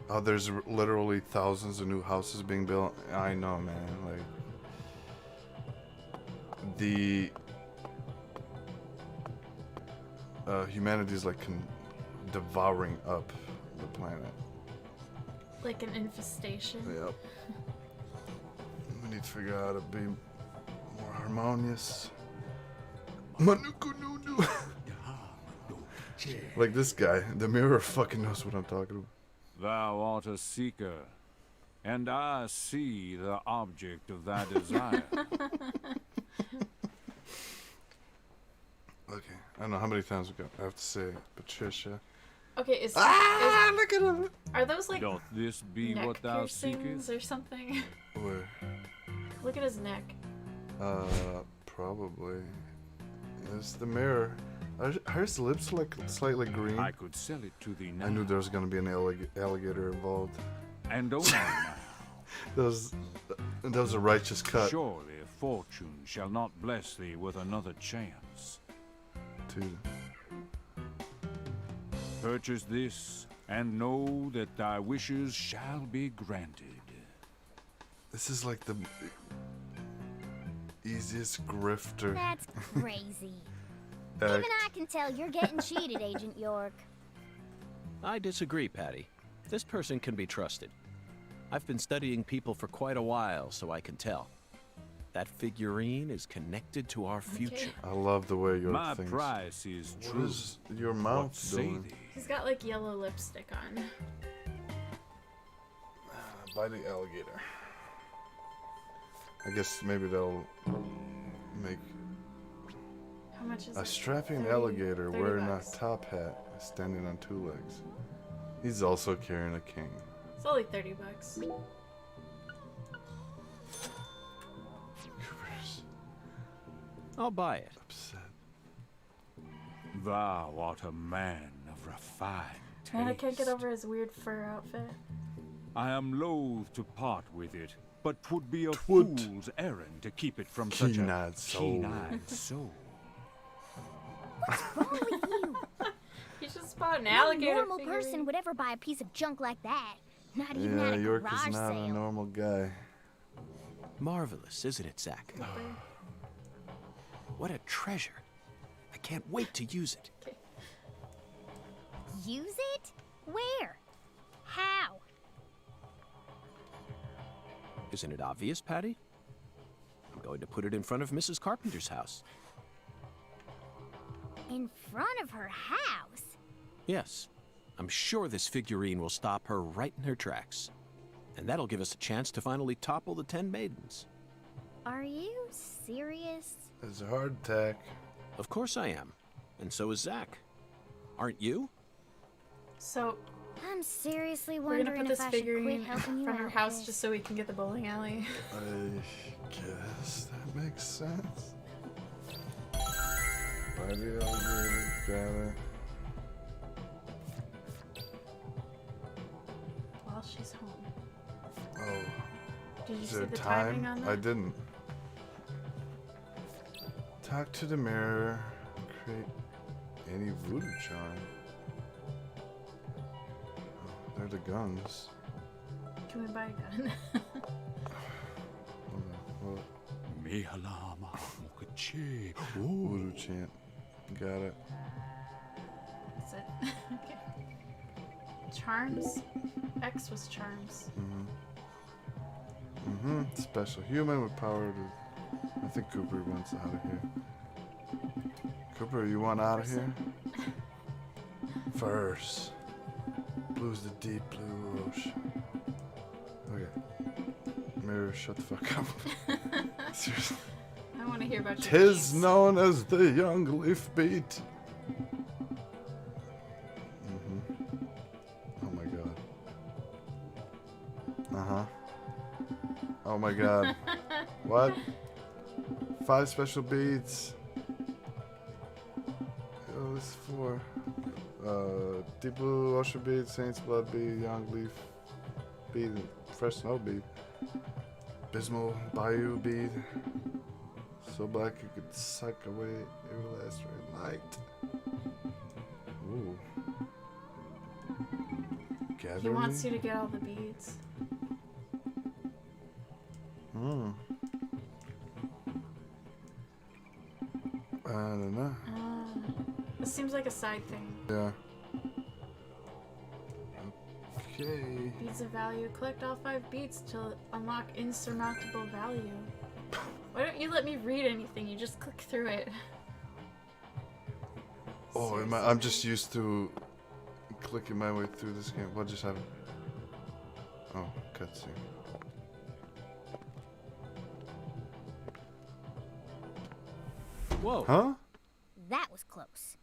Oh, there's literally thousands of new houses being built. I know, man. Like the humanity's like devouring up the planet. Like an infestation. Yep. We need to figure out how to be more harmonious. Manuku-nu-nu. Like this guy, the mirror fucking knows what I'm talking about. Thou art a seeker, and I see the object of thy desire. Okay, I don't know how many times I have to say Patricia. Okay, look at him. Are those like Doth this be neck what thou piercings seekest? or something? Where? Look at his neck. Probably. It's the mirror. Hers lips look slightly green. I could sell it to thee now. I knew there was gonna be an alligator involved. And only now. That was a righteous cut. Surely fortune shall not bless thee with another chance. Dude. Purchase this, and know that thy wishes shall be granted. This is like the easiest grifter. That's crazy. Even I can tell you're getting cheated, Agent York. I disagree, Patty. This person can be trusted. I've been studying people for quite a while, so I can tell. That figurine is connected to our future. I love the way your My things. price is What true. is your mouth What say doing? thee? He's got like yellow lipstick on. By the alligator. I guess maybe they'll make How much is a it? strapping 30 alligator 30 wearing bucks. a top hat, standing on two legs. He's also carrying a cane. It's only 30 bucks. Cooper's I'll buy it. upset. Thou art a man of refined Man, I can't get taste. over his weird fur outfit. I am loath to part with it, but 'twould be a Twould. fool's errand to keep it from such a Keen-eyed soul. keen-eyed soul. What's wrong with you? He just bought an No alligator normal figurine. person would ever buy a piece of junk like that. Not even Yeah, at a York garage is not sale. a normal guy. Marvelous, isn't it, Zach? What a treasure. I can't wait to use it. Use it? Where? How? Isn't it obvious, Patty? I'm going to put it in front of Mrs. Carpenter's house. In front of her house? Yes. I'm sure this figurine will stop her right in her tracks. And that'll give us a chance to finally topple the 10 maidens. Are you serious? It's a hard attack. Of course I am. And so is Zach. Aren't you? So I'm seriously we're gonna wondering put if this I should figurine quit in helping you front of her out house with just so we can get the bowling alley. I guess that makes sense. By the alligator, got it. While she's home. Oh. Did you Is see there the time? timing on that? I didn't. Talk to the mirror. Create any voodoo charm. Oh, they're the guns. Can we buy a gun? Hold on. What? Mihalama Mokachi. Voodoo chant. Got it. That's it. Okay. Charms? X was charms. Special human with power to. I think Cooper wants out of here. Cooper, you want out of here? First. Blue's the deep blue ocean. Okay. Mirror, shut the fuck up. Seriously. I want to hear about your Tis beats. known as the young leaf beat. Oh my god. Uh-huh. Oh my god. What? 5 special beats. Oh, this is 4. Deep blue ocean bead, saint's blood bead, young leaf bead, and fresh snow bead. Abysmal bayou bead. So black you could suck away everlasting light. Ooh. Gather He wants me? you to get all the beads. I don't know. This seems like a side thing. Yeah. Okay. Beads of value. Collect all 5 beads to unlock insurmountable value. Why don't you let me read anything? You just click through it. Oh, I'm just used to clicking my way through this game. What just happened? Oh, cutscene. Whoa. Huh? That was close.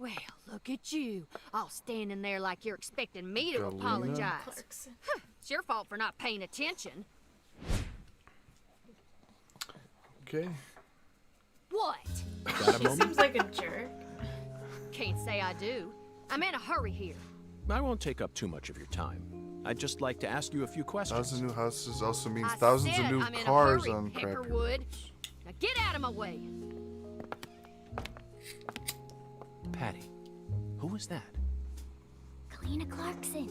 Well, look at you, all standing there like you're expecting me to Galena? apologize. Clarkson. It's your fault for not paying attention. Okay. What? Got a She moment? seems like a jerk. Can't say I do. I'm in a hurry here. I won't take up too much of your time. I'd just like to ask you a few questions. 1,000 new houses also means I thousands said of new I'm in a cars hurry, on Crappy Peckerwood. Roads. Now get out of my way. Patty, who was that? Kalina Clarkson.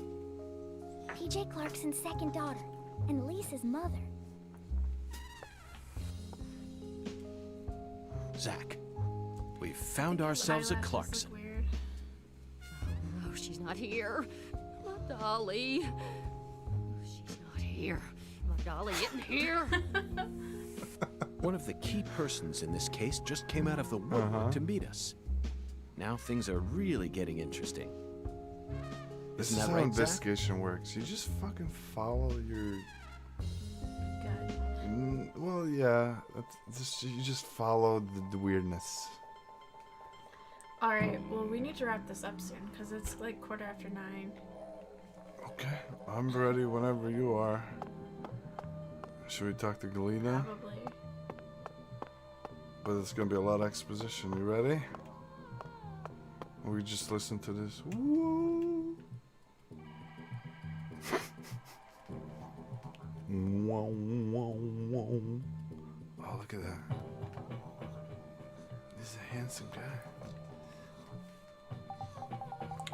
PJ Clarkson's second daughter, and Lisa's mother. Zach, we've found ourselves a Eyelashes Clarkson. look weird. Oh, she's not here. My dolly. She's not here. My dolly isn't here. One of the key persons in this case just came out of the woodwork to meet us. Now things are really getting interesting. This Isn't is that how right, Zach? investigation works. You just fucking follow your. Well, yeah. You just follow the weirdness. Alright, well, we need to wrap this up soon, because it's like 9:15. Okay, I'm ready whenever you are. Should we talk to Galena? Probably. But it's gonna be a lot of exposition. You ready? Or we just listen to this. Woo! Whoa, whoa, whoa. Oh, look at that. He's a handsome guy.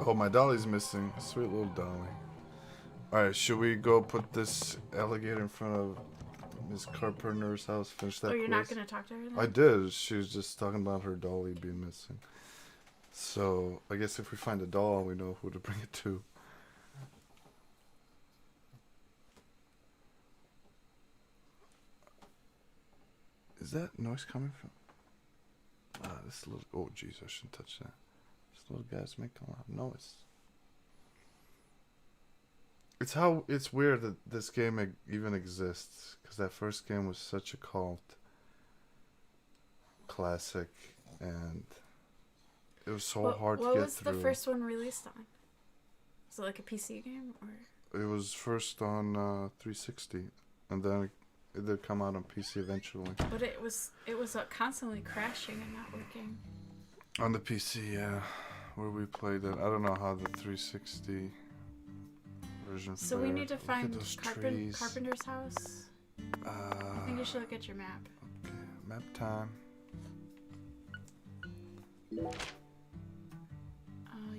Oh, my dolly's missing. Sweet little dolly. Alright, should we go put this alligator in front of Miss Carpenter's house? Finish that Oh, you're not quest? going to talk to her then? I did. She was just talking about her dolly being missing. So, I guess if we find a doll, we know who to bring it to. Is that noise coming from? Ah, this little. Oh, jeez, I shouldn't touch that. This little guy's making a lot of noise. It's weird that this game even exists, because that first game was such a cult classic, and it was so hard to get through. What was the first one released on? Was it like a PC game, or? It was first on 360, and then it did come out on PC eventually. But it was constantly crashing and not working. On the PC, yeah, where we played it. I don't know how the 360 version. So we need to Look at find those trees. Carpenter's house. I think you should look at your map. Okay, map time.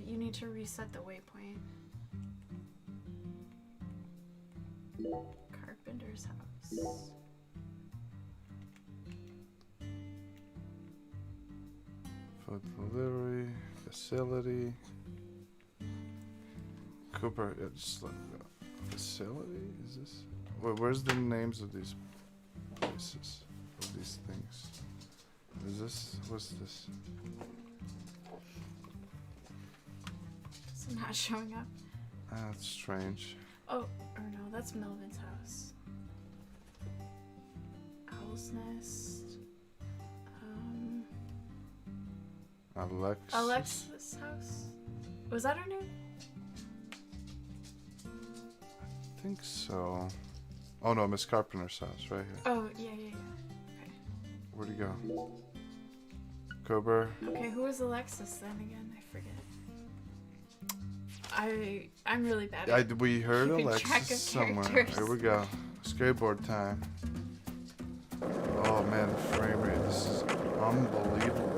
You need to reset the waypoint. Carpenter's house. Food delivery facility. Cooper, it's like a facility. Is this? Wait, where's the names of these places? Of these things? Is this? What's this? It's not showing up. Ah, that's strange. Oh, or no, that's Melvin's house. Owl's Nest. Alexa's house? Was that her name? I think so. Oh no, Miss Carpenter's house, right here. Oh, yeah. Okay. Where'd he go? Cooper. Okay, who was Alexis then again? I forget. I'm really bad at We heard keeping track Alexis of somewhere. characters. Here we go. Skateboard time. Oh man, the frame rate. This is unbelievable.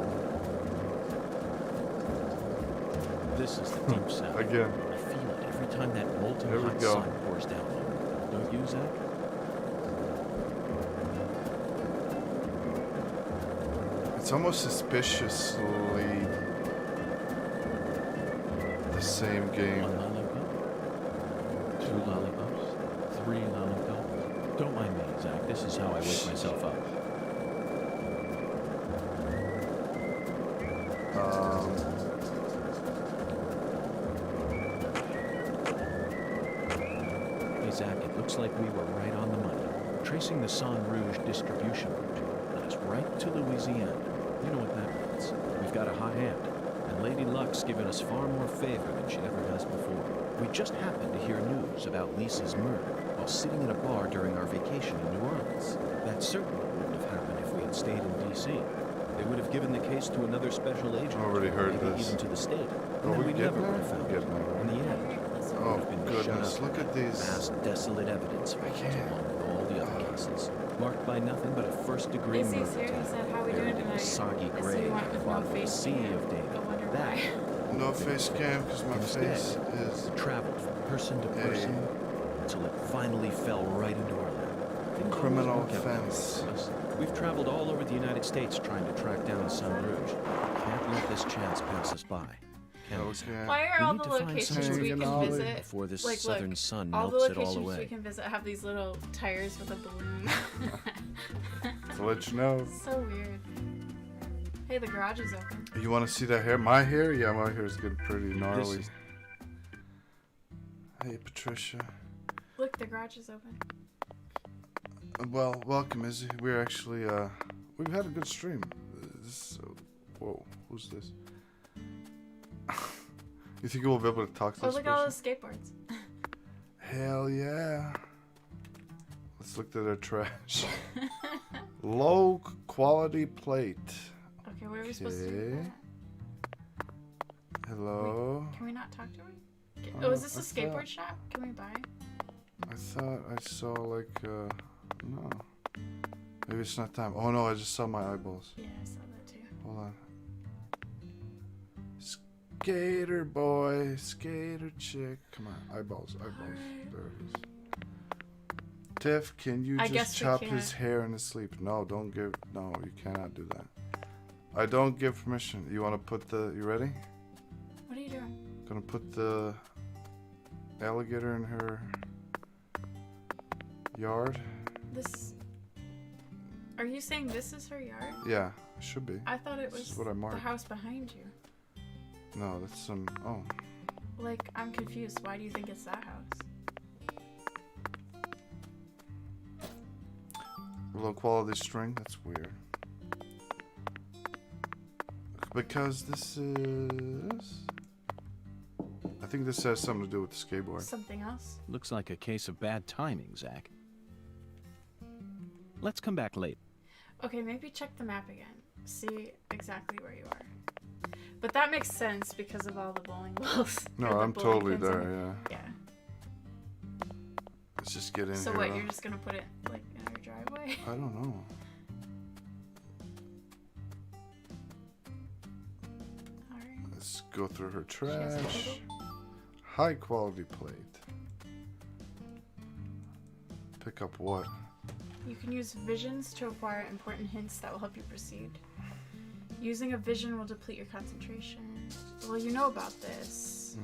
This is the deep sound. Again. I feel it every time that molten There we hot go. sun pours down on me. Don't you, Zach? It's almost suspiciously the same game. 1 lollipop? 2 lollipops? 3 lollipops? Don't mind me, Zach. This is how I wake myself up. Hey, Zach, it looks like we were right on the money. Tracing the San Rouge distribution route led us right to Louisiana. You know what that means. We've got a hot hand, and Lady Luck's given us far more favor than she ever has before. We just happened to hear news about Lisa's murder while sitting in a bar during our vacation in New Orleans. That certainly wouldn't have happened if we had stayed in D.C. They would have given the case to another special agent. Already heard maybe this. even to the state. Oh, And then we we get never would there? have found We it. get there. In the end, it would have been goodness, shut up. look at these. Vast, desolate evidence follows along with all the other cases, marked by nothing but a first-degree Izzy's murder here. He attempt, said, "How we doing buried in tonight?" a soggy Izzy grave went with no bottom of a face sea cam. of data. I wonder That why. No face cam because my Instead, face is. it traveled from person to person until it finally fell right into our lap. Didn't always Criminal work out that way offense. for us. We've traveled all over the United States trying to track down Sun Rouge. Can't let this chance pass us by. Can we? Okay. Why are We all need the to find locations some we sort can of visit? before this Like, southern look, sun all the melts it all locations away. we can visit have these little tires with a balloon. To let you know. So weird. Hey, the garage is open. You want to see that hair? My hair? Yeah, my hair is getting pretty gnarly. is- Hey, Patricia. Look, the garage is open. Well, welcome, Izzy. We're actually, we've had a good stream. Whoa, who's this? You think we'll be able to talk to Oh, this look at all person? those skateboards. Hell yeah. Let's look at their trash. Low quality plate. Okay, where are we supposed to do that? Hello. Can we not talk to her? Oh, is this a I skateboard thought- shop? Can we buy? I thought I saw like, no. Maybe it's not time. Oh no, I just saw my eyeballs. Yeah, I saw that too. Hold on. Skater boy, skater chick. Come on, eyeballs, eyeballs. There it is. Tiff, can you I just guess we chop his can't. hair in his sleep? No, don't give. No, you cannot do that. I don't give permission. You want to put the? You ready? What are you doing? Gonna put the alligator in her yard. This. Are you saying this is her yard? Yeah, it should be. I thought it This was is what I the marked. house behind you. No, that's some. Oh, Like, I'm confused. Why do you think it's that house? low quality string. That's weird. Because this is. I think this has something to do with the skateboard. Something else? Looks like a case of bad timing, Zach. Let's come back later. Okay, maybe check the map again. See exactly where you are. But that makes sense because of all the bowling balls. No, or the I'm bowling totally pins on there. it. Yeah. Yeah. Let's just get in So here. what? though. You're just gonna put it like in our driveway? I don't know. Alright. Let's go through her She has a trash. table? High quality plate. Pick up what? You can use visions to acquire important hints that will help you proceed. Using a vision will deplete your concentration. Well, you know about this.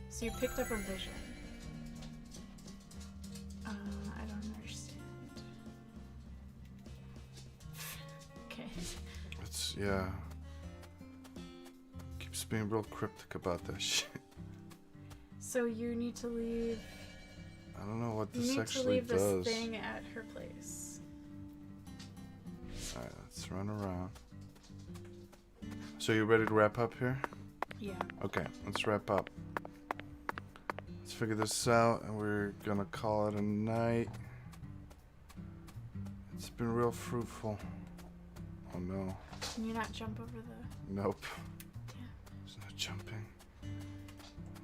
So you picked up a vision. I don't understand. Okay. It's yeah. Keeps being real cryptic about that shit. So you need to leave. I don't know what You this need to actually leave does. this thing at her place. Alright, let's run around. So you ready to wrap up here? Yeah. Okay, let's wrap up. Let's figure this out and we're gonna call it a night. It's been real fruitful. Oh no. Can you not jump over the... Nope. Damn. There's no jumping.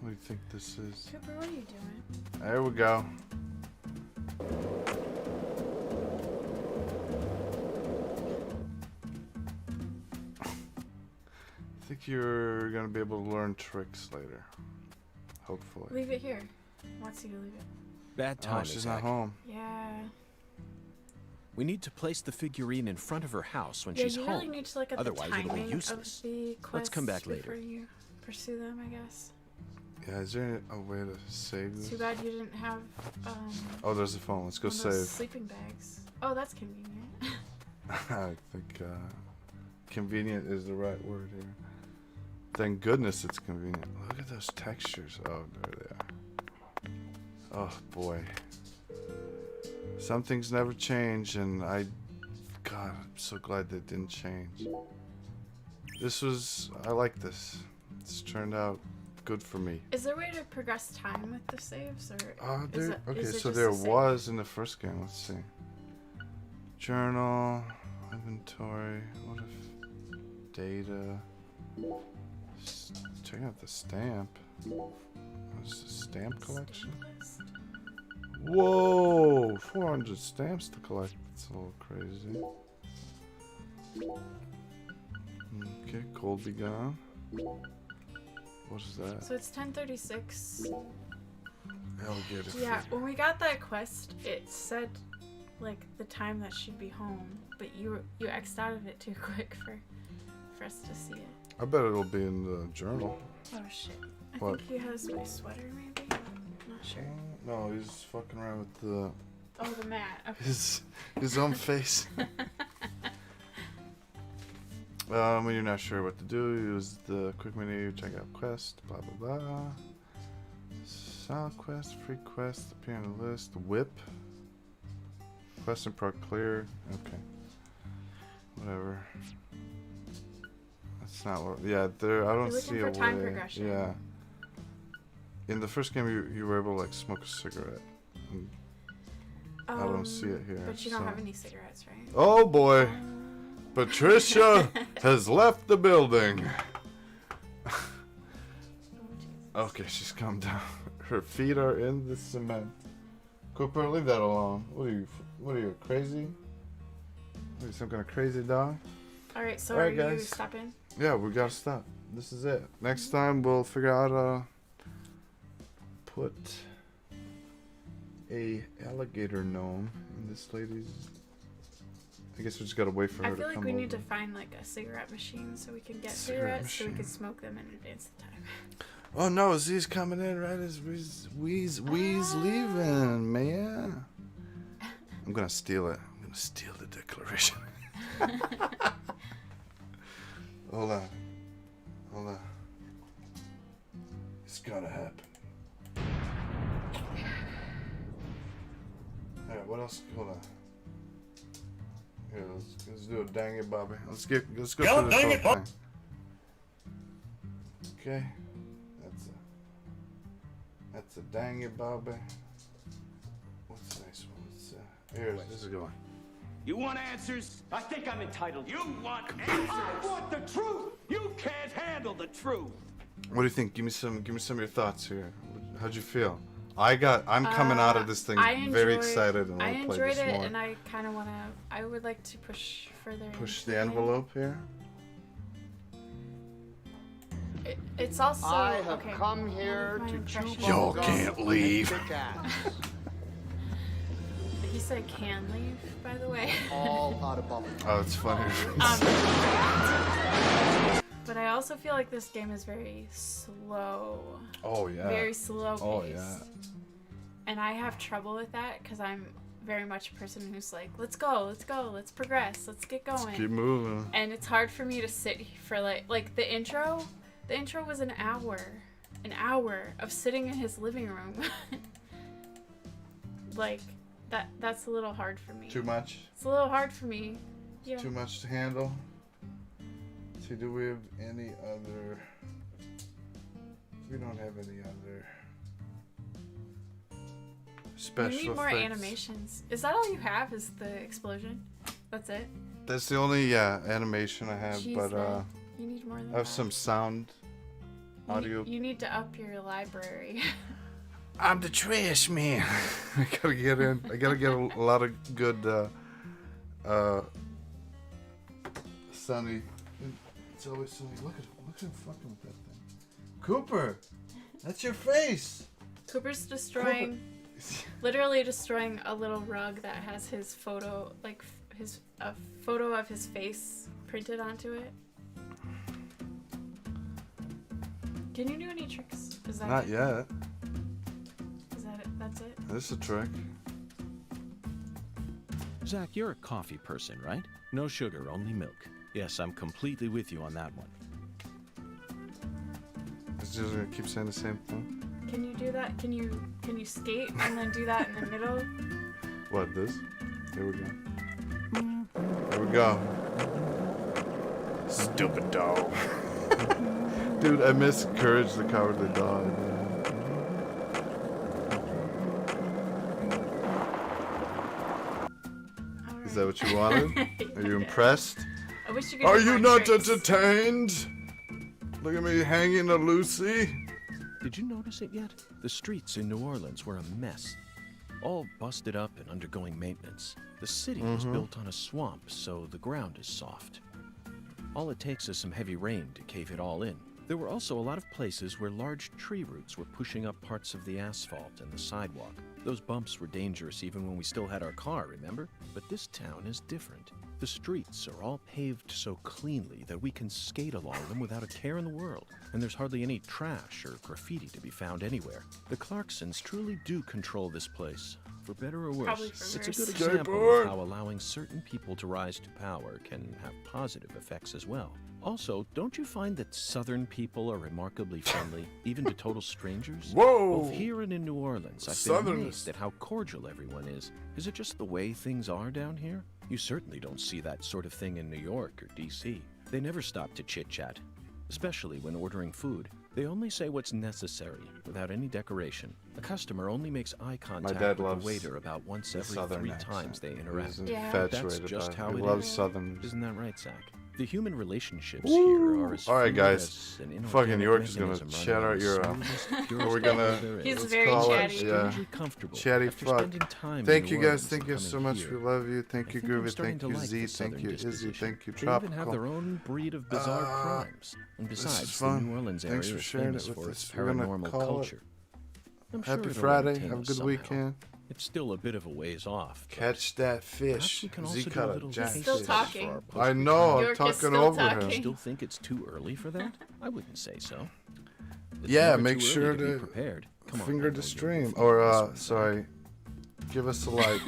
What do you think this is? Cooper, what are you doing? There we go. I think you're gonna be able to learn tricks later. Hopefully. Leave it here. Wants you to leave it. Bad timing, Oh, she's not Zach. home. Yeah. We need to place the figurine in front of her house when Yeah, she's you home. really need to look at Otherwise, the it'll be timing useless. of the quests Let's come back before later. you pursue them, I guess. Yeah, is there a way to save this? Too bad you didn't have Oh, there's the phone. Let's go one of those save. sleeping bags. Oh, that's convenient. I think convenient is the right word here. Thank goodness it's convenient. Look at those textures. Oh, there they are. Oh boy. Some things never change, and God, I'm so glad that didn't change. I like this. It's turned out good for me. Is there a way to progress time with the saves, or Okay, is it so just there a save? was in the first game. Let's see. Journal, inventory. What if data? Check out the stamp. What's the stamp collection? list. Whoa! 400 stamps to collect. That's a little crazy. Okay, cold be gone. What is that? So it's 10:36. Alligator. Yeah, food. when we got that quest, it said like the time that she'd be home, but you X'd out of it too quick for us to see it. I bet it'll be in the journal. Oh shit! I What? think he has my sweater, maybe. Not sure. No, he's fucking around with the Oh, the mat. Okay. his own face. When you're not sure what to do, use the quick menu, check out quest, blah blah blah. Side quest, free quest, appear on the list, whip. Quest and pro clear. Okay. Whatever. That's not what. Yeah, there. I don't You're see looking a for time way. progression. Yeah. In the first game, you were able to like smoke a cigarette. And I don't see it here. But you don't so- have any cigarettes, right? Oh boy, Patricia has left the building. Okay, she's calmed down. Her feet are in the cement. Cooper, leave that alone. What are you, crazy? Are you some kind of crazy dog? Alright, so Alright, are you guys. stopping? Yeah, we gotta stop. This is it. Next time we'll figure out put a alligator gnome in this lady's. I guess we just gotta wait for her I to feel come like we need to over. find like a cigarette machine so we can get Cigarette cigarettes so we machine. can smoke them in advance of time. Oh no, Z's coming in right as Wee's leaving, man. I'm gonna steal it. I'm gonna steal the declaration. Hold on. Hold on. It's gonna happen. Alright, what else? Hold on. Here, let's do a dang it, Bobby. Let's go God through this dang whole it, Bob. thing. Okay. That's a dang it, Bobby. What's the next one? Here, this is a good one. You want answers? I think I'm entitled. You want answers? I want the truth. You can't handle the truth. What do you think? Give me some of your thoughts here. How'd you feel? I'm coming out of this thing very excited and I want to play enjoyed this it, more. and I kind of want to. I would like to push further. Push into the envelope here. It's also. I have okay, come here to chew Y'all bubblegum can't and leave. kick ass. He said can leave, by the way. All out of bubble. Oh, it's funny. But I also feel like this game is very slow. Oh yeah. Very slow paced. Oh yeah. And I have trouble with that because I'm very much a person who's like, let's go, let's progress, let's get going. Let's keep moving. And it's hard for me to sit for like the intro. The intro was an hour of sitting in his living room. Like that's a little hard for me. Too much? It's a little hard for me. Yeah. Too much to handle. See, do we have any other? We don't have any other special You need more effects. animations. Is that all you have? Is the explosion? That's it? That's the only animation I have, Jeez, but man. You need more than I have that. some sound, audio. You need to up your library. I'm the trash man. I gotta get in. I gotta get a lot of good sunny. It's always sunny. Look at him fucking with that thing. Cooper, that's your face. Cooper's destroying, literally destroying a little rug that has his photo, like a photo of his face printed onto it. Can you do any tricks? Is that Not it? yet. Is that it? That's it? This is a trick. Zach, you're a coffee person, right? No sugar, only milk. Yes, I'm completely with you on that one. It's just gonna keep saying the same thing. Can you do that? Can you skate and then do that in the middle? What, this? Here we go. Here we go. Stupid dog. Dude, I miss Courage the Cowardly Dog. Is that what you wanted? Are you impressed? I wish you could. Are do you more not tricks. entertained? Look at me hanging a Lucy. Did you notice it yet? The streets in New Orleans were a mess. All busted up and undergoing maintenance. The city was built on a swamp, so the ground is soft. All it takes is some heavy rain to cave it all in. There were also a lot of places where large tree roots were pushing up parts of the asphalt and the sidewalk. Those bumps were dangerous even when we still had our car, remember? But this town is different. The streets are all paved so cleanly that we can skate along them without a care in the world. And there's hardly any trash or graffiti to be found anywhere. The Clarksons truly do control this place. For better or worse, it's a good example of how allowing certain people to rise to power can have positive effects as well. Also, don't you find that Southern people are remarkably friendly, even to total strangers? Whoa! Both here and in New Orleans, I've been amazed at how cordial everyone is. Is it just the way things are down here? You certainly don't see that sort of thing in New York or D.C. They never stop to chit-chat, especially when ordering food. They only say what's necessary, without any decoration. A customer only makes eye contact with the waiter about once every 3 times they interact. That's just how it is. Southern. Isn't that right, Zach? The human relationships here are as alright, guys. fluid as an Fucking inorganic York is gonna mechanism chat running out your. on the smoothest, purest We're gonna. level there is. He's let's very call chatty. it, yeah. Strangely comfortable. Chatty After fuck. spending time in Thank New you guys. Orleans Thank and you coming so much. here, We love you. I Thank you, think I'm Groovy. starting Thank to you, like Z. the Thank Southern you, Izzy. disposition. Thank you, They even have Tropical. their own breed of bizarre crimes. And This besides, is the fun. New Orleans Thanks area for is sharing famous it with for us. its We're gonna paranormal call it. culture. I'm sure Happy it'll Friday. entertain Have a us good somehow. weekend. It's still a bit of a ways off. but Catch that perhaps fish. we can also Z do a caught a little jack taste Still fish. test talking. for our I post-retirement. know. I'm York is talking still over talking. him. Still think it's too early for that? I wouldn't say so. It's Yeah, never make too sure early to be to prepared. Come on, finger I the know stream. you'll Or, feel this one, sorry. Give us a like.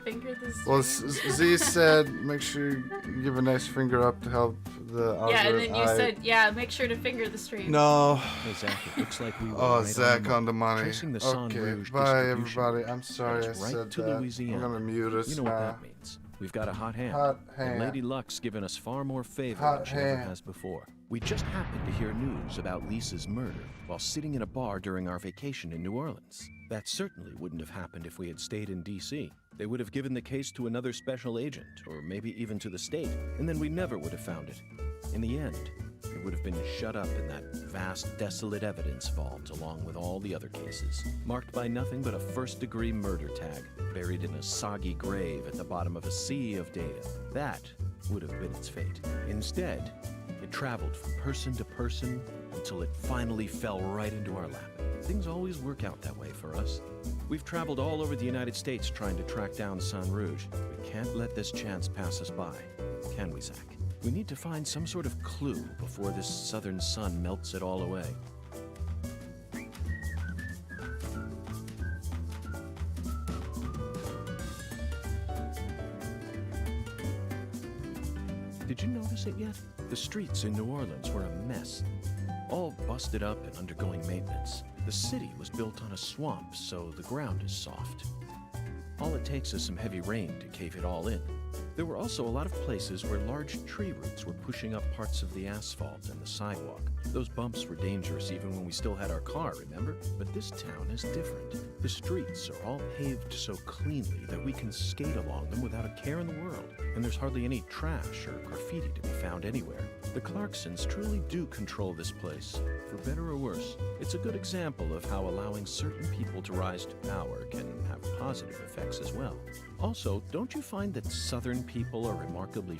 Finger this. Well, Z said make sure you give a nice finger up to help the Yeah, and then you algorithm. said, yeah, make sure to finger the stream. No. Hey, Zach, it looks like we were Oh, right Zach on on the money. Tracing the San Okay, Rouge bye distribution everybody. route. I'm sorry I That's right said to that. Louisiana. I'm gonna mute us You know what now. that means. We've got a hot hand. Hot And hand. Lady Luck's given us far more favor Hot than she ever hand. has before. We just happened to hear news about Lisa's murder while sitting in a bar during our vacation in New Orleans. That certainly wouldn't have happened if we had stayed in D.C. They would have given the case to another special agent, or maybe even to the state, and then we never would have found it. In the end, it would have been shut up in that vast, desolate evidence vault along with all the other cases, marked by nothing but a first-degree murder tag, buried in a soggy grave at the bottom of a sea of data. That would have been its fate. Instead, it traveled from person to person until it finally fell right into our lap. Things always work out that way for us. We've traveled all over the United States trying to track down San Rouge. We can't let this chance pass us by, can we, Zach? We need to find some sort of clue before this southern sun melts it all away. Did you notice it yet? The streets in New Orleans were a mess. All busted up and undergoing maintenance. The city was built on a swamp, so the ground is soft. All it takes is some heavy rain to cave it all in. There were also a lot of places where large tree roots were pushing up parts of the asphalt and the sidewalk. Those bumps were dangerous even when we still had our car, remember? But this town is different. The streets are all paved so cleanly that we can skate along them without a care in the world. And there's hardly any trash or graffiti to be found anywhere. The Clarksons truly do control this place. For better or worse, it's a good example of how allowing certain people to rise to power can have positive effects as well. Also, don't you find that Southern people are remarkably